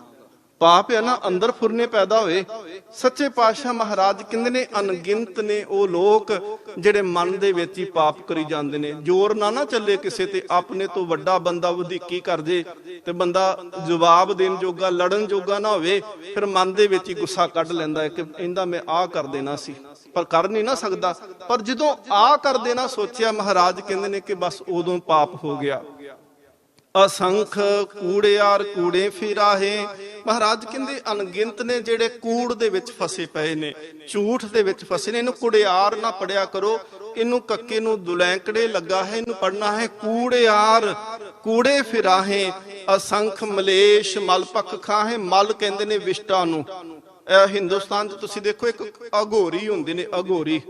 ਪਾਪ ਹੈ ਨਾ, ਅੰਦਰ ਫੁਰਨੇ ਪੈਦਾ ਹੋਏ। ਸੱਚੇ ਪਾਤਸ਼ਾਹ ਮਹਾਰਾਜ ਕਹਿੰਦੇ ਨੇ ਅਣਗਿਣਤ ਨੇ ਉਹ ਲੋਕ ਜਿਹੜੇ ਮਨ ਦੇ ਵਿੱਚ ਹੀ ਪਾਪ ਕਰੀ ਜਾਂਦੇ ਨੇ। ਜ਼ੋਰ ਨਾ ਚੱਲੇ ਕਿਸੇ ਤੇ, ਆਪਣੇ ਤੋਂ ਵੱਡਾ ਬੰਦਾ ਵਧੀਕੀ ਕਰ ਜੇ ਤੇ ਬੰਦਾ ਜਵਾਬ ਦੇਣ ਜੋਗਾ, ਲੜਨ ਜੋਗਾ ਨਾ ਹੋਵੇ, ਫਿਰ ਮਨ ਦੇ ਵਿੱਚ ਹੀ ਗੁੱਸਾ ਕੱਢ ਲੈਂਦਾ ਹੈ ਕਿ ਇਹਦਾ ਮੈਂ ਆਹ ਕਰ ਦੇਣਾ ਸੀ, ਪਰ ਕਰ ਨਹੀਂ ਨਾ ਸਕਦਾ। ਪਰ ਜਦੋਂ ਆਹ ਕਰ ਦੇਣਾ ਸੋਚਿਆ, ਮਹਾਰਾਜ ਕਹਿੰਦੇ ਨੇ ਕਿ ਬਸ ਉਦੋਂ ਪਾਪ ਹੋ ਗਿਆ। ਅਸੰਖ ਕੂੜਿਆਰ ਕੂੜੇ ਫਿਰਾਹੇ। ਮਹਾਰਾਜ ਕਹਿੰਦੇ ਅਣਗਿਣਤ ਨੇ ਜਿਹੜੇ ਕੂੜ ਦੇ ਵਿੱਚ ਫਸੇ ਪਏ ਨੇ, ਝੂਠ ਦੇ ਵਿੱਚ ਫਸੇ ਨੇ। ਇਹਨੂੰ ਕੁੜਿਆਰ ਨਾ ਪੜਿਆ ਕਰੋ, ਇਹਨੂੰ ਕੱਕੇ ਨੂੰ ਦੁਲੈਂਕੜੇ ਲੱਗਾ ਹੈ, ਇਹਨੂੰ ਪੜਨਾ ਹੈ ਕੂੜਿਆਰ ਕੂੜੇ ਫਿਰਾਹੇ। ਅਸੰਖ ਮਲੇਸ਼ ਮਲ ਪੱਖ ਖਾਹੇ। ਮਲ ਕਹਿੰਦੇ ਨੇ ਵਿਸ਼ਟਾ ਨੂੰ। ਹਿੰਦੁਸਤਾਨ 'ਚ ਤੁਸੀਂ ਦੇਖੋ ਇੱਕ ਅਘੋਰੀ ਹੁੰਦੇ ਨੇ, ਅਘੋਰੀ,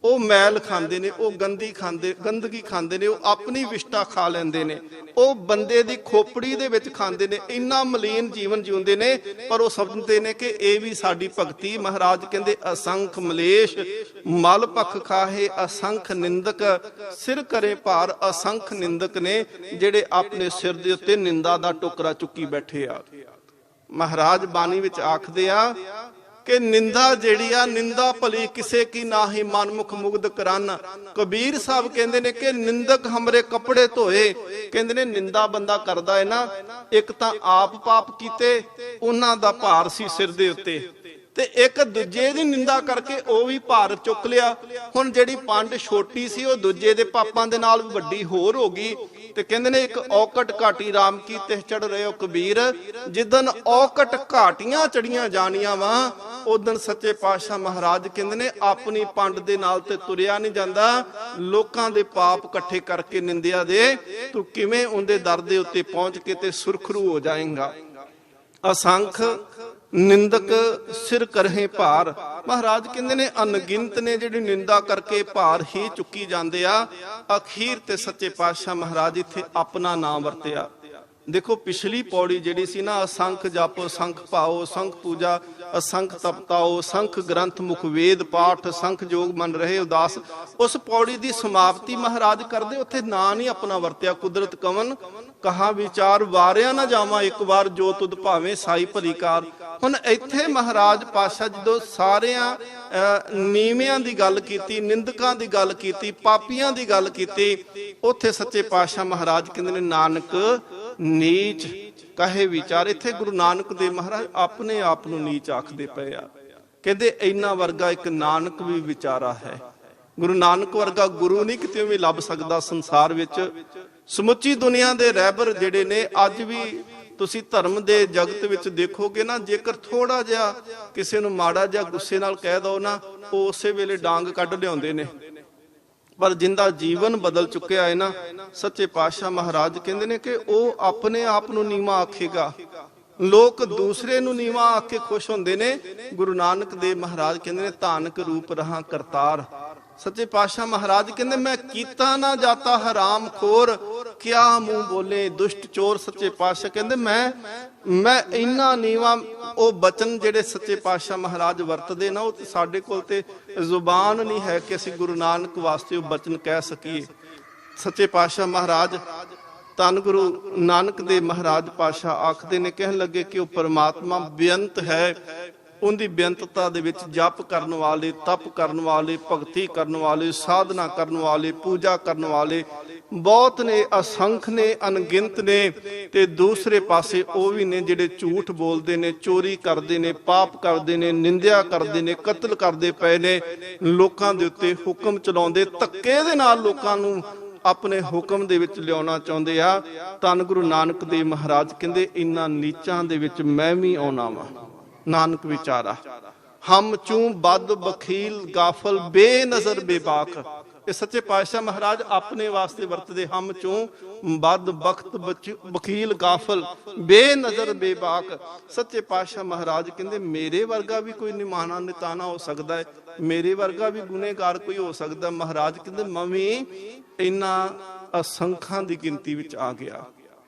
ਉਹ ਮੈਲ ਖਾਂਦੇ ਨੇ, ਉਹ ਗੰਦਗੀ ਖਾਂਦੇ ਨੇ, ਉਹ ਆਪਣੀ ਵਿਸ਼ਟਾ ਖਾ ਲੈਂਦੇ ਨੇ, ਉਹ ਬੰਦੇ ਦੀ ਖੋਪੜੀ ਦੇ ਵਿੱਚ ਖਾਂਦੇ ਨੇ, ਇੰਨਾ ਮਲੀਨ ਜੀਵਨ ਜਿਉਂਦੇ ਨੇ। ਪਰ ਉਹ ਸਮਝਦੇ ਨੇ ਕਿ ਇਹ ਵੀ ਸਾਡੀ ਭਗਤੀ। ਮਹਾਰਾਜ ਕਹਿੰਦੇ ਅਸੰਖ ਮਲੇਸ਼ ਮਲ ਪੱਖ ਖਾਹੇ। ਅਸੰਖ ਨਿੰਦਕ ਸਿਰ ਕਰੇ ਭਾਰ। ਅਸੰਖ ਨਿੰਦਕ ਨੇ ਜਿਹੜੇ ਆਪਣੇ ਸਿਰ ਦੇ ਉੱਤੇ ਨਿੰਦਾ ਦਾ ਟੋਕਰਾ ਚੁੱਕੀ ਬੈਠੇ ਆ। ਮਹਾਰਾਜ ਬਾਣੀ ਵਿੱਚ ਆਖਦੇ ਆ ਕਿ ਨਿੰਦਾ ਜਿਹੜੀ ਆ, ਨਿੰਦਾ ਭਲੀ ਕਿਸੇ ਕੀ ਨਾਹੀ ਮਨਮੁਖ ਮੁਗਧ ਕਰਨ। ਕਬੀਰ ਸਾਹਿਬ ਕਹਿੰਦੇ ਨੇ ਕਿ ਨਿੰਦਕ ਹਮਰੇ ਕੱਪੜੇ ਧੋਏ। ਕਹਿੰਦੇ ਨੇ ਨਿੰਦਾ ਬੰਦਾ ਕਰਦਾ ਹੈ ਨਾ, ਇੱਕ ਤਾਂ ਆਪ ਪਾਪ ਕੀਤੇ, ਉਹਨਾਂ ਦਾ ਭਾਰ ਸੀ ਸਿਰ ਦੇ ਉੱਤੇ, ਤੇ ਇੱਕ ਦੂਜੇ ਦੀ ਨਿੰਦਾ ਕਰਕੇ ਉਹ ਵੀ ਭਾਰ ਚੁੱਕ ਲਿਆ। ਹੁਣ ਜਿਹੜੀ ਪੰਡ ਛੋਟੀ ਸੀ ਉਹ ਦੂਜੇ ਦੇ ਪਾਪਾਂ ਦੇ ਨਾਲ ਵੱਡੀ ਹੋਰ ਹੋ ਗਈ। ਤੇ ਕਹਿੰਦੇ ਨੇ ਇੱਕ ਔਕਟ ਘਾਟੀ ਰਾਮ ਕੀ ਤੇ ਚੜ ਰਹੇ ਹੋ ਕਬੀਰ। ਜਿੱਦਨ ਔਕਟ ਘਾਟੀਆਂ ਚੜੀਆਂ ਜਾਣੀਆਂ ਵਾ, ਉਦਨ ਸੱਚੇ ਪਾਤਸ਼ਾਹ ਮਹਾਰਾਜ ਕਹਿੰਦੇ ਨੇ ਆਪਣੀ ਪੰਡ ਦੇ ਨਾਲ ਤੇ ਤੁਰਿਆ ਨਹੀਂ ਜਾਂਦਾ। ਲੋਕਾਂ ਦੇ ਪਾਪ ਇਕੱਠੇ ਕਰਕੇ ਨਿੰਦਿਆ ਦੇ, ਤੂੰ ਕਿਵੇਂ ਉਹਦੇ ਦਰ ਦੇ ਉੱਤੇ ਪਹੁੰਚ ਕੇ ਤੇ ਸੁਰਖਰੂ ਹੋ ਜਾਏਗਾ। ਅਸੰਖ ਨਿੰਦਕ ਸਿਰ ਕਰਹੇ ਭਾਰ। ਮਹਾਰਾਜ ਕਹਿੰਦੇ ਨੇ ਅਣਗਿਣਤ ਨੇ ਜਿਹੜੀ ਨਿੰਦਾ ਕਰਕੇ ਭਾਰ ਹੀ ਚੁੱਕੀ ਜਾਂਦੇ ਆ। ਅਖੀਰ ਤੇ ਸੱਚੇ ਪਾਤਸ਼ਾਹ ਮਹਾਰਾਜ ਇੱਥੇ ਆਪਣਾ ਨਾਮ ਵਰਤਿਆ। ਦੇਖੋ ਪਿਛਲੀ ਪੌੜੀ ਜਿਹੜੀ ਸੀ ਨਾ, ਅਸੰਖ ਜਪੋ, ਸੰਖ ਭਾਓ, ਸੰਖ ਪੂਜਾ, ਅਸੰਖ ਤਪਤਾਓ, ਸੰਖ ਗ੍ਰੰਥ ਮੁਖ ਵੇਦ ਪਾਠ, ਸੰਖ ਜੋਗ ਮਨ ਰਹੇ ਉਦਾਸ। ਉਸ ਪੌੜੀ ਦੀ ਸਮਾਪਤੀ ਮਹਾਰਾਜ ਕਰਦੇ, ਉੱਥੇ ਨਾਂ ਨਹੀਂ ਆਪਣਾ ਵਰਤਿਆ। ਕੁਦਰਤ ਕਵਨ ਕਹਾ ਵਿਚਾਰ ਵਾਰਿਆ ਨਾ ਜਾਵਾਂ, ਇੱਕ ਵਾਰ ਜੋ ਤੁਧ ਭਾਵੇਂ ਸਾਈ ਭਲੀ ਕਾਰ। ਹੁਣ ਇੱਥੇ ਮਹਾਰਾਜ ਪਾਤਸ਼ਾਹ ਜਦੋਂ ਸਾਰਿਆਂ ਨੀਵਿਆਂ ਦੀ ਗੱਲ ਕੀਤੀ, ਨਿੰਦਕਾਂ ਦੀ ਗੱਲ ਕੀਤੀ, ਪਾਪੀਆਂ ਦੀ ਗੱਲ ਕੀਤੀ, ਉੱਥੇ ਸੱਚੇ ਪਾਤਸ਼ਾਹ ਮਹਾਰਾਜ ਕਹਿੰਦੇ ਨੇ ਨਾਨਕ ਨੀਚ ਕਹੇ ਵਿਚਾਰ। ਇੱਥੇ ਗੁਰੂ ਨਾਨਕ ਦੇਵ ਮਹਾਰਾਜ ਆਪਣੇ ਆਪ ਨੂੰ ਨੀਚ ਆਖਦੇ ਪਏ ਆ। ਕਹਿੰਦੇ ਇਹਨਾਂ ਵਰਗਾ ਇੱਕ ਨਾਨਕ ਵੀ ਵਿਚਾਰਾ ਹੈ। ਗੁਰੂ ਨਾਨਕ ਵਰਗਾ ਗੁਰੂ ਨਹੀਂ ਕਿਤੇ ਵੀ ਲੱਭ ਸਕਦਾ ਸੰਸਾਰ ਵਿੱਚ। ਸਮੁੱਚੀ ਦੁਨੀਆ ਦੇ ਰਹਿਬਰ ਜਿਹੜੇ ਨੇ, ਅੱਜ ਵੀ ਤੁਸੀਂ ਧਰਮ ਦੇ ਜਗਤ ਵਿੱਚ ਦੇਖੋਗੇ ਨਾ, ਜੇਕਰ ਥੋੜਾ ਜਿਹਾ ਕਿਸੇ ਨੂੰ ਮਾੜਾ ਜਿਹਾ ਗੁੱਸੇ ਨਾਲ ਕਹਿ ਦੋ ਨਾ, ਉਹ ਉਸੇ ਵੇਲੇ ਡਾਂਗ ਕੱਢ ਲਿਆਉਂਦੇ ਨੇ। ਪਰ ਜਿੰਦਾ ਜੀਵਨ ਬਦਲ ਚੁੱਕਿਆ ਹੈ ਨਾ, ਸੱਚੇ ਪਾਤਸ਼ਾਹ ਮਹਾਰਾਜ ਕਹਿੰਦੇ ਨੇ ਕਿ ਉਹ ਆਪਣੇ ਆਪ ਨੂੰ ਨੀਵਾਂ ਆਖੇਗਾ। ਲੋਕ ਦੂਸਰੇ ਨੂੰ ਨੀਵਾਂ ਆਖ ਕੇ ਖੁਸ਼ ਹੁੰਦੇ ਨੇ। ਗੁਰੂ ਨਾਨਕ ਦੇਵ ਮਹਾਰਾਜ ਕਹਿੰਦੇ ਨੇ ਧਾਨਕ ਰੂਪ ਰਹਾ ਕਰਤਾਰ। ਸੱਚੇ ਪਾਤਸ਼ਾਹ ਮਹਾਰਾਜ ਕਹਿੰਦੇ ਮੈਂ ਕੀਤਾ ਨਾ ਜਾਤਾ ਹਰਾਮ ਖੋਰ, ਕਿਆ ਮੂੰਹ ਬੋਲੇ ਦੁਸ਼ਟ ਚੋਰ। ਸੱਚੇ ਪਾਤਸ਼ਾਹ ਕਹਿੰਦੇ ਮੈਂ ਇੰਨਾ ਨੀਵਾਂ, ਉਹ ਬਚਨ ਜਿਹੜੇ ਸੱਚੇ ਪਾਤਸ਼ਾਹ ਮਹਾਰਾਜ ਵਰਤਦੇ ਨਾ, ਉਹ ਸਾਡੇ ਕੋਲ ਤੇ ਜ਼ੁਬਾਨ ਨਹੀਂ ਹੈ ਕਿ ਅਸੀਂ ਗੁਰੂ ਨਾਨਕ ਵਾਸਤੇ ਉਹ ਬਚਨ ਕਹਿ ਸਕੀਏ। ਸੱਚੇ ਪਾਤਸ਼ਾਹ ਮਹਾਰਾਜ ਧੰਨ ਗੁਰੂ ਨਾਨਕ ਦੇਵ ਮਹਾਰਾਜ ਪਾਤਸ਼ਾਹ ਆਖਦੇ ਨੇ, ਕਹਿਣ ਲੱਗੇ ਕਿ ਉਹ ਪਰਮਾਤਮਾ ਬੇਅੰਤ ਹੈ। ਉਹਦੀ ਬੇਅੰਤਤਾ ਦੇ ਵਿੱਚ ਜਪ ਕਰਨ ਵਾਲੇ, ਤਪ ਕਰਨ ਵਾਲੇ, ਭਗਤੀ ਕਰਨ ਵਾਲੇ, ਸਾਧਨਾ ਕਰਨ ਵਾਲੇ, ਪੂਜਾ ਕਰਨ ਵਾਲੇ ਬਹੁਤ ਨੇ, ਅਸੰਖ ਨੇ, ਅਣਗਿਣਤ ਨੇ। ਤੇ ਦੂਸਰੇ ਪਾਸੇ ਉਹ ਵੀ ਨੇ ਜਿਹੜੇ ਝੂਠ ਬੋਲਦੇ ਨੇ, ਚੋਰੀ ਕਰਦੇ ਨੇ, ਪਾਪ ਕਰਦੇ ਨੇ, ਨਿੰਦਿਆ ਕਰਦੇ ਨੇ, ਕਤਲ ਕਰਦੇ ਪਏ ਨੇ, ਲੋਕਾਂ ਦੇ ਉੱਤੇ ਹੁਕਮ ਚਲਾਉਂਦੇ, ਧੱਕੇ ਦੇ ਨਾਲ ਲੋਕਾਂ ਨੂੰ ਆਪਣੇ ਹੁਕਮ ਦੇ ਵਿੱਚ ਲਿਆਉਣਾ ਚਾਹੁੰਦੇ ਆ। ਧੰਨ ਗੁਰੂ ਨਾਨਕ ਦੇਵ ਮਹਾਰਾਜ ਕਹਿੰਦੇ ਇਨ੍ਹਾਂ ਨੀਚਾਂ ਦੇ ਵਿੱਚ ਮੈਂ ਵੀ ਆਉਣਾ ਵਾਂ। ਨਾਨਕ ਵਿਚਾਰਾ ਹਮ ਚੂੰ ਬਦ ਬਖੀਲ ਗਾਫਲ ਬੇਨਜ਼ਰ ਬੇਬਾਕ। ਇਹ ਸੱਚੇ ਪਾਤਸ਼ਾਹ ਮਹਾਰਾਜ ਆਪਣੇ ਵਾਸਤੇ ਵਰਤਦੇ, ਹਮ ਚੂੰ ਬਦ ਬਖਤ ਬਖੀਲ ਗਾਫਲ ਬੇਨਜ਼ਰ ਬੇਬਾਕ। ਸੱਚੇ ਪਾਤਸ਼ਾਹ ਮਹਾਰਾਜ ਕਹਿੰਦੇ ਮੇਰੇ ਵਰਗਾ ਵੀ ਕੋਈ ਨਿਮਾਣਾ ਨਿਤਾਣਾ ਹੋ ਸਕਦਾ ਹੈ, ਮੇਰੇ ਵਰਗਾ ਵੀ ਗੁਨੇਗਾਰ ਕੋਈ ਹੋ ਸਕਦਾ। ਮਹਾਰਾਜ ਕਹਿੰਦੇ ਮੈਂ ਵੀ ਇਹਨਾਂ ਅਸੰਖਾਂ ਦੀ ਗਿਣਤੀ ਵਿੱਚ ਆ ਗਿਆ।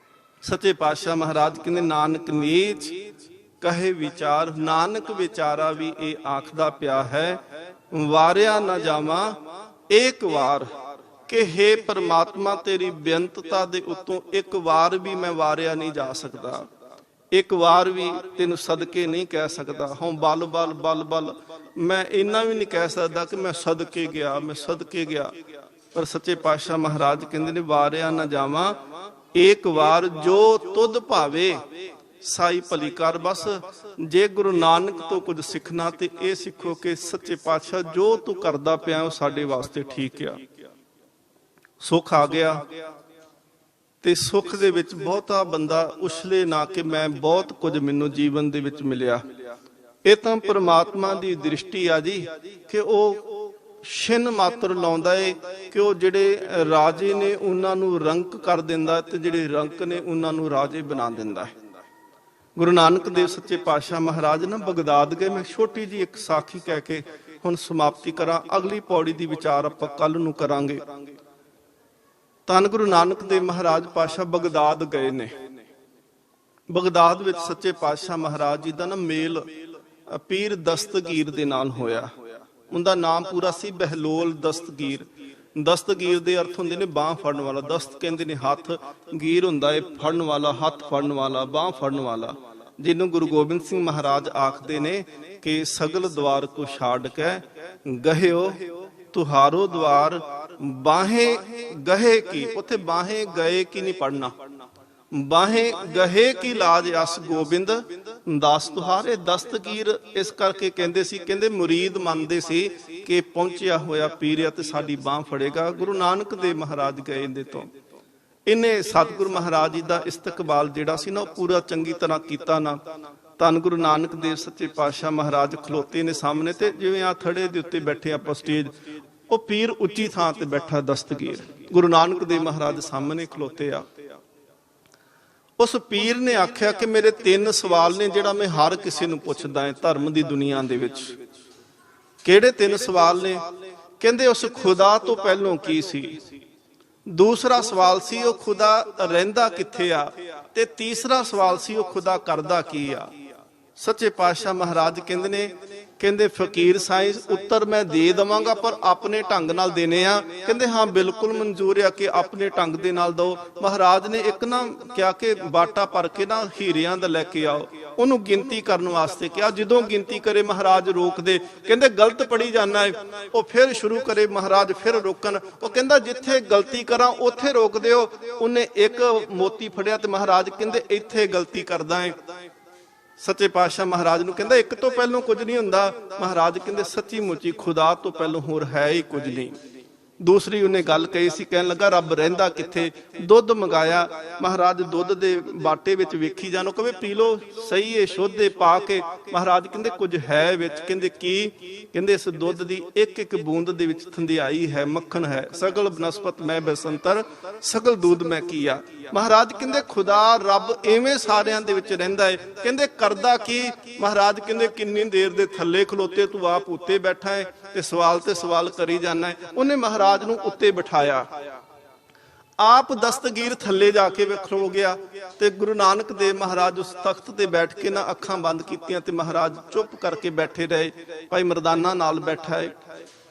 ਸੱਚੇ ਪਾਤਸ਼ਾਹ ਮਹਾਰਾਜ ਕਹਿੰਦੇ ਨਾਨਕ ਨੀਚ ਕਹੇ ਵਿਚਾਰ, ਨਾਨਕ ਵਿਚਾਰਾ ਵੀ ਇਹ ਆਖਦਾ ਪਿਆ ਹੈ, ਵਾਰਿਆ ਨਾ ਜਾਵਾਂ ਇੱਕ ਵਾਰ, ਕਿ ਹੇ ਪਰਮਾਤਮਾ ਤੇਰੀ ਬੇਅੰਤਤਾ ਦੇ ਉੱਤੋਂ ਇੱਕ ਵਾਰ ਵੀ ਮੈਂ ਵਾਰਿਆ ਨਹੀਂ ਜਾ ਸਕਦਾ, ਇੱਕ ਵਾਰ ਵੀ ਤੈਨੂੰ ਸਦਕੇ ਨਹੀਂ ਕਹਿ ਸਕਦਾ। ਹਉ ਬਲ ਬਲ ਬਲ ਬਲ, ਮੈਂ ਇੰਨਾ ਵੀ ਨਹੀਂ ਕਹਿ ਸਕਦਾ ਕਿ ਮੈਂ ਸਦਕੇ ਗਿਆ, ਮੈਂ ਸਦਕੇ ਗਿਆ। ਪਰ ਸੱਚੇ ਪਾਤਸ਼ਾਹ ਮਹਾਰਾਜ ਕਹਿੰਦੇ ਨੇ ਵਾਰਿਆ ਨਾ ਜਾਵਾਂ ਇੱਕ ਵਾਰ, ਜੋ ਤੁਧ ਭਾਵੇ ਸਾਈ ਭਲੀ ਕਰ। ਬਸ ਜੇ ਗੁਰੂ ਨਾਨਕ ਤੋਂ ਕੁਝ ਸਿੱਖਣਾ ਤੇ ਇਹ ਸਿੱਖੋ ਕਿ ਸੱਚੇ ਪਾਤਸ਼ਾਹ ਜੋ ਤੂੰ ਕਰਦਾ ਪਿਆ ਉਹ ਸਾਡੇ ਵਾਸਤੇ ਠੀਕ ਆ। ਸੁੱਖ ਆ ਗਿਆ ਤੇ ਸੁੱਖ ਦੇ ਵਿੱਚ ਬਹੁਤਾ ਬੰਦਾ ਉਛਲੇ ਨਾ ਕਿ ਮੈਂ ਬਹੁਤ ਕੁਝ ਮੈਨੂੰ ਜੀਵਨ ਦੇ ਵਿੱਚ ਮਿਲਿਆ। ਇਹ ਤਾਂ ਪਰਮਾਤਮਾ ਦੀ ਦ੍ਰਿਸ਼ਟੀ ਆ ਜੀ, ਕਿ ਉਹ ਛਿਨ ਮਾਤਰ ਲਾਉਂਦਾ ਏ ਕਿ ਉਹ ਜਿਹੜੇ ਰਾਜੇ ਨੇ ਉਹਨਾਂ ਨੂੰ ਰੰਕ ਕਰ ਦਿੰਦਾ ਤੇ ਜਿਹੜੇ ਰੰਕ ਨੇ ਉਹਨਾਂ ਨੂੰ ਰਾਜੇ ਬਣਾ ਦਿੰਦਾ ਹੈ। ਗੁਰੂ ਨਾਨਕ ਦੇਵ ਸੱਚੇ ਪਾਤਸ਼ਾਹ ਮਹਾਰਾਜ ਨਾ ਬਗਦਾਦ ਗਏ। ਮੈਂ ਛੋਟੀ ਜੀ ਇੱਕ ਸਾਖੀ ਕਹਿ ਕੇ ਹੁਣ ਸਮਾਪਤੀ ਕਰਾਂ, ਅਗਲੀ ਪੌੜੀ ਦੀ ਵਿਚਾਰ ਆਪਾਂ ਕੱਲ ਨੂੰ ਕਰਾਂਗੇ। ਧੰਨ ਗੁਰੂ ਨਾਨਕ ਦੇਵ ਮਹਾਰਾਜ ਪਾਤਸ਼ਾਹ ਬਗਦਾਦ ਗਏ ਨੇ। ਬਗਦਾਦ ਵਿੱਚ ਸੱਚੇ ਪਾਤਸ਼ਾਹ ਮਹਾਰਾਜ ਜੀ ਦਾ ਨਾ ਮੇਲ ਪੀਰ ਦਸਤਗੀਰ ਦੇ ਨਾਲ ਹੋਇਆ। ਉਹਦਾ ਨਾਮ ਪੂਰਾ ਸੀ ਬਹਿਲੋਲ ਦਸਤਗੀਰ। ਦਸਤਗੀਰ ਦੇ ਅਰਥ ਹੁੰਦੇ ਨੇ ਬਾਹ ਫੜਨ ਵਾਲਾ। ਦਸਤ ਕਹਿੰਦੇ ਨੇ ਹੱਥ, ਗੀਰ ਹੁੰਦਾ ਹੈ ਫੜਨ ਵਾਲਾ, ਹੱਥ ਫੜਨ ਵਾਲਾ, ਬਾਹ ਫੜਨ ਵਾਲਾ। ਜਿਹਨੂੰ ਗੁਰੂ ਗੋਬਿੰਦ ਸਿੰਘ ਮਹਾਰਾਜ ਆਖਦੇ ਨੇ ਕਿ ਸਗਲ ਦਵਾਰ ਕੋ ਛਾੜ ਕੇ ਗਹਿਓ ਤੁਹਾਰੋ ਦਵਾਰ, ਬਾਹੇ ਗਹੇ ਕੀ। ਉੱਥੇ ਬਾਹੇ ਗਏ ਕੀ ਨਹੀਂ ਪੜਨਾ, ਬਾਹੇ ਗਹੇ ਕੀ ਲਾਜ ਅਸ ਗੋਬਿੰਦ ਦਾਸ ਤੁਹਾਰੇ। ਦਸਤਗੀਰ ਇਸ ਕਰਕੇ ਕਹਿੰਦੇ ਸੀ, ਕਹਿੰਦੇ ਮੁਰੀਦ ਮੰਨਦੇ ਸੀ ਕਿ ਪਹੁੰਚਿਆ ਹੋਇਆ ਪੀਰ ਤੇ ਸਾਡੀ ਬਾਹ ਫੜੇਗਾ। ਗੁਰੂ ਨਾਨਕ ਦੇਵ ਮਹਾਰਾਜ ਗਏ ਇਹਦੇ ਤੋਂ। ਇਹਨੇ ਸਤਿਗੁਰੂ ਮਹਾਰਾਜ ਜੀ ਦਾ ਇਸਤਕਬਾਲ ਜਿਹੜਾ ਸੀ ਨਾ ਉਹ ਪੂਰਾ ਚੰਗੀ ਤਰ੍ਹਾਂ ਕੀਤਾ ਨਾ। ਧੰਨ ਗੁਰੂ ਨਾਨਕ ਦੇਵ ਸੱਚੇ ਪਾਤਸ਼ਾਹ ਮਹਾਰਾਜ ਖਲੋਤੇ ਨੇ ਸਾਹਮਣੇ, ਤੇ ਜਿਵੇਂ ਆ ਥੜੇ ਦੇ ਉੱਤੇ ਬੈਠੇ ਆਪਾਂ ਸਟੇਜ, ਉਹ ਪੀਰ ਉੱਚੀ ਥਾਂ ਤੇ ਬੈਠਾ ਦਸਤਗੀਰ, ਗੁਰੂ ਨਾਨਕ ਦੇਵ ਮਹਾਰਾਜ ਸਾਹਮਣੇ ਖਲੋਤੇ ਆ। ਉਸ ਪੀਰ ਨੇ ਆਖਿਆ ਕਿ ਮੇਰੇ 3 ਸਵਾਲ ਨੇ ਜਿਹੜਾ ਮੈਂ ਹਰ ਕਿਸੇ ਨੂੰ ਪੁੱਛਦਾ ਹਾਂ ਧਰਮ ਦੀ ਦੁਨੀਆ ਦੇ ਵਿੱਚ। ਕਿਹੜੇ 3 ਸਵਾਲ ਨੇ? ਕਹਿੰਦੇ ਉਸ ਖੁਦਾ ਤੋਂ ਪਹਿਲੋਂ ਕੀ ਸੀ, ਦੂਸਰਾ ਸਵਾਲ ਸੀ ਉਹ ਖੁਦਾ ਰਹਿੰਦਾ ਕਿੱਥੇ ਆ, ਤੇ ਤੀਸਰਾ ਸਵਾਲ ਸੀ ਉਹ ਖੁਦਾ ਕਰਦਾ ਕੀ ਆ। ਸੱਚੇ ਪਾਤਸ਼ਾਹ ਮਹਾਰਾਜ ਕਹਿੰਦੇ ਨੇ, ਕਹਿੰਦੇ ਫਕੀਰ ਸਾਈਂ ਉੱਤਰ ਮੈਂ ਦੇ ਦੇਵਾਂਗਾ ਪਰ ਆਪਣੇ ਢੰਗ ਨਾਲ ਦੇਣੇ ਆ। ਕਹਿੰਦੇ ਹਾਂ ਬਿਲਕੁਲ ਮਨਜ਼ੂਰ ਆ ਕਿ ਆਪਣੇ ਢੰਗ ਦੇ ਨਾਲ ਦੋ। ਮਹਾਰਾਜ ਨੇ ਇੱਕ ਨਾ ਕਿਹਾ ਕਿ ਬਾਟਾ ਭਰ ਕੇ ਨਾ ਹੀਰਿਆਂ ਦਾ ਲੈ ਕੇ ਆਓ, ਉਹਨੂੰ ਗਿਣਤੀ ਕਰਨ ਵਾਸਤੇ ਕਿਹਾ। ਜਦੋਂ ਗਿਣਤੀ ਕਰੇ ਮਹਾਰਾਜ ਰੋਕ ਦੇ, ਕਹਿੰਦੇ ਗਲਤ ਪੜੀ ਜਾਣਾ ਹੈ। ਉਹ ਫਿਰ ਸ਼ੁਰੂ ਕਰੇ, ਮਹਾਰਾਜ ਫਿਰ ਰੋਕਣ। ਉਹ ਕਹਿੰਦਾ ਜਿੱਥੇ ਗਲਤੀ ਕਰਾਂ ਉੱਥੇ ਰੋਕ ਦਿਓ। ਉਹਨੇ ਇੱਕ ਮੋਤੀ ਫੜਿਆ ਤੇ ਮਹਾਰਾਜ ਕਹਿੰਦੇ ਇੱਥੇ ਗਲਤੀ ਕਰਦਾ ਹੈ। ਸੱਚੇ ਪਾਤਸ਼ਾਹ ਮਹਾਰਾਜ ਨੂੰ ਕਹਿੰਦਾ ਇੱਕ ਤੋਂ ਪਹਿਲੋਂ ਕੁਝ ਨਹੀਂ ਹੁੰਦਾ। ਮਹਾਰਾਜ ਕਹਿੰਦੇ ਸੱਚੀ ਮੁੱਚੀ ਖੁਦਾ ਤੋਂ ਪਹਿਲੋਂ ਹੋਰ ਹੈ ਹੀ ਕੁਝ ਨਹੀਂ। ਦੂਸਰੀ ਉਹਨੇ ਗੱਲ ਕਹੀ ਸੀ, ਕਹਿਣ ਲੱਗਾ ਰੱਬ ਰਹਿੰਦਾ ਕਿੱਥੇ। ਦੁੱਧ ਮੰਗਾਇਆ, ਮਹਾਰਾਜ ਦੁੱਧ ਦੇ ਬਾਟੇ ਵਿੱਚ ਵੇਖੀ ਜਾਣੋ, ਕਹੇ ਪੀ ਲੋ ਸਹੀ ਹੈ ਸ਼ੁੱਧ ਹੈ ਪਾ ਕੇ। ਮਹਾਰਾਜ ਕਹਿੰਦੇ ਕੁਝ ਹੈ ਵਿੱਚ। ਕਹਿੰਦੇ ਕੀ? ਕਹਿੰਦੇ ਇਸ ਦੁੱਧ ਦੀ ਇੱਕ ਇੱਕ ਬੂੰਦ ਦੇ ਵਿੱਚ ਥੰਧਿਆਈ ਹੈ, ਮੱਖਣ ਹੈ। ਸਗਲ ਬਨਸਪਤ ਮੈਂ ਬਸੰਤਰ, ਸਗਲ ਦੂਧ ਮੈਂ ਕੀਆ। ਮਹਾਰਾਜ ਕਹਿੰਦੇ ਖੁਦਾ ਰੱਬ ਐਵੇਂ ਸਾਰਿਆਂ ਦੇ ਵਿੱਚ ਰਹਿੰਦਾ ਹੈ। ਕਹਿੰਦੇ ਕਰਦਾ ਕੀ? ਮਹਾਰਾਜ ਕਹਿੰਦੇ ਕਿੰਨੀ ਦੇਰ ਦੇ ਥੱਲੇ ਖਲੋਤੇ, ਤੂੰ ਆਪ ਉੱਤੇ ਬੈਠਾ ਹੈ ਤੇ ਸਵਾਲ ਕਰੀ ਜਾਂਦਾ ਹੈ। ਉਹਨੇ ਮਹਾਰਾਜ ਨੂੰ ਉੱਤੇ ਬਿਠਾਇਆ, ਆਪ ਦਸਤਗੀਰ ਥੱਲੇ ਜਾ ਕੇ ਖਲੋ ਗਿਆ ਤੇ ਗੁਰੂ ਨਾਨਕ ਦੇਵ ਮਹਾਰਾਜ ਉਸ ਤਖਤ ਤੇ ਬੈਠ ਕੇ ਨਾ ਅੱਖਾਂ ਬੰਦ ਕੀਤੀਆਂ ਤੇ ਮਹਾਰਾਜ ਚੁੱਪ ਕਰਕੇ ਬੈਠੇ ਰਹੇ। ਭਾਈ ਮਰਦਾਨਾ ਨਾਲ ਬੈਠਾ ਹੈ।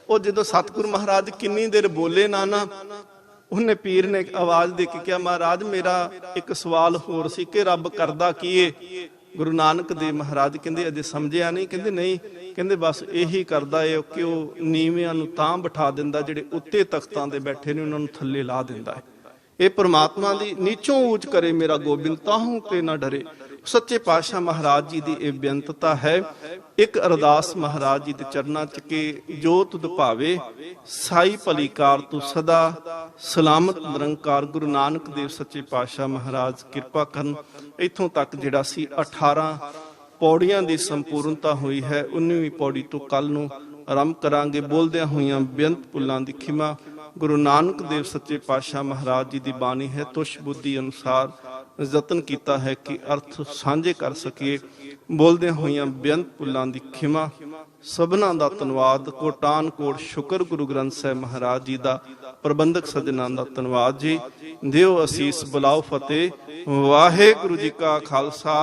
ਉਹ ਜਦੋਂ ਸਤਿਗੁਰੂ ਮਹਾਰਾਜ ਕਿੰਨੀ ਦੇਰ ਬੋਲੇ ਨਾ ਉਹਨੇ ਪੀਰ ਨੇ ਆਵਾਜ਼ ਦੇ ਕੇ ਕਿਹਾ, ਮਹਾਰਾਜ ਮੇਰਾ ਇੱਕ ਸਵਾਲ ਹੋਰ ਸੀ ਕਿ ਰੱਬ ਕਰਦਾ ਕੀ ਏ? ਗੁਰੂ ਨਾਨਕ ਦੇਵ ਮਹਾਰਾਜ ਕਹਿੰਦੇ ਅਜੇ ਸਮਝਿਆ ਨਹੀਂ? ਕਹਿੰਦੇ ਨਹੀਂ। ਕਹਿੰਦੇ ਬਸ ਇਹੀ ਕਰਦਾ ਏ ਕਿ ਉਹ ਨੀਵਿਆਂ ਨੂੰ ਤਾਂ ਬਿਠਾ ਦਿੰਦਾ, ਜਿਹੜੇ ਉੱਤੇ ਤਖਤਾਂ ਤੇ ਬੈਠੇ ਨੇ ਉਹਨਾਂ ਨੂੰ ਥੱਲੇ ਲਾ ਦਿੰਦਾ ਹੈ। ਇਹ ਪ੍ਰਮਾਤਮਾ ਦੀ ਨੀਚੋਂ ਊਚ ਕਰੇ ਮੇਰਾ ਗੋਬਿੰਦ, ਤਾਹੂ ਤੇ ਨਾ ਡਰੇ। ਸੱਚੇ ਪਾਤਸ਼ਾਹ ਮਹਾਰਾਜ ਜੀ ਦੀ ਇਹ ਬੇਨਤਤਾ ਹੈ। ਇੱਕ ਅਰਦਾਸ ਮਹਾਰਾਜ ਜੀ ਦੇ ਚਰਨਾਂ ਚ ਕਿ ਜੋ ਤੁਧ ਭਾਵੇ ਸਾਈ ਭਲੀ ਕਾਰ ਤੂੰ ਸਦਾ ਸਲਾਮਤ ਨਿਰੰਕਾਰ। ਗੁਰੂ ਨਾਨਕ ਦੇਵ ਸੱਚੇ ਪਾਤਸ਼ਾਹ ਮਹਾਰਾਜ ਕਿਰਪਾ ਕਰਨ। ਇੱਥੋਂ ਤੱਕ ਜਿਹੜਾ ਸੀ 18 ਪੌੜੀਆਂ ਦੀ ਸੰਪੂਰਨਤਾ ਹੋਈ ਹੈ। 19ਵੀਂ ਪੌੜੀ ਤੋਂ ਕੱਲ ਨੂੰ ਆਰੰਭ ਕਰਾਂਗੇ। ਬੋਲਦਿਆਂ ਹੋਈਆਂ ਬੇਅੰਤ ਭੁੱਲਾਂ ਦੀ ਖਿਮਾ। ਗੁਰੂ ਨਾਨਕ ਦੇਵ ਸੱਚੇ ਪਾਤਸ਼ਾਹ ਮਹਾਰਾਜ ਜੀ ਦੀ ਬਾਣੀ ਹੈ। ਤੁਸ਼ ਬੁੱਧੀ ਅਨੁਸਾਰ ਯਤਨ ਕੀਤਾ ਹੈ ਕਿ ਅਰਥ ਸਾਂਝੇ ਕਰ ਸਕੀਏ। ਬੋਲਦਿਆਂ ਹੋਈਆਂ ਬੇਅੰਤ ਭੁੱਲਾਂ ਦੀ ਖਿਮਾ। ਸਭਨਾਂ ਦਾ ਧੰਨਵਾਦ। ਕੋਟਾਨ ਕੋਟ ਸ਼ੁਕਰ ਗੁਰੂ ਗ੍ਰੰਥ ਸਾਹਿਬ ਮਹਾਰਾਜ ਜੀ ਦਾ। ਪ੍ਰਬੰਧਕ ਸੱਜਣਾਂ ਦਾ ਧੰਨਵਾਦ ਜੀ। ਦਿਓ ਅਸੀਸ, ਬੁਲਾਓ ਫਤਿਹ। ਵਾਹਿਗੁਰੂ ਜੀ ਕਾ ਖਾਲਸਾ,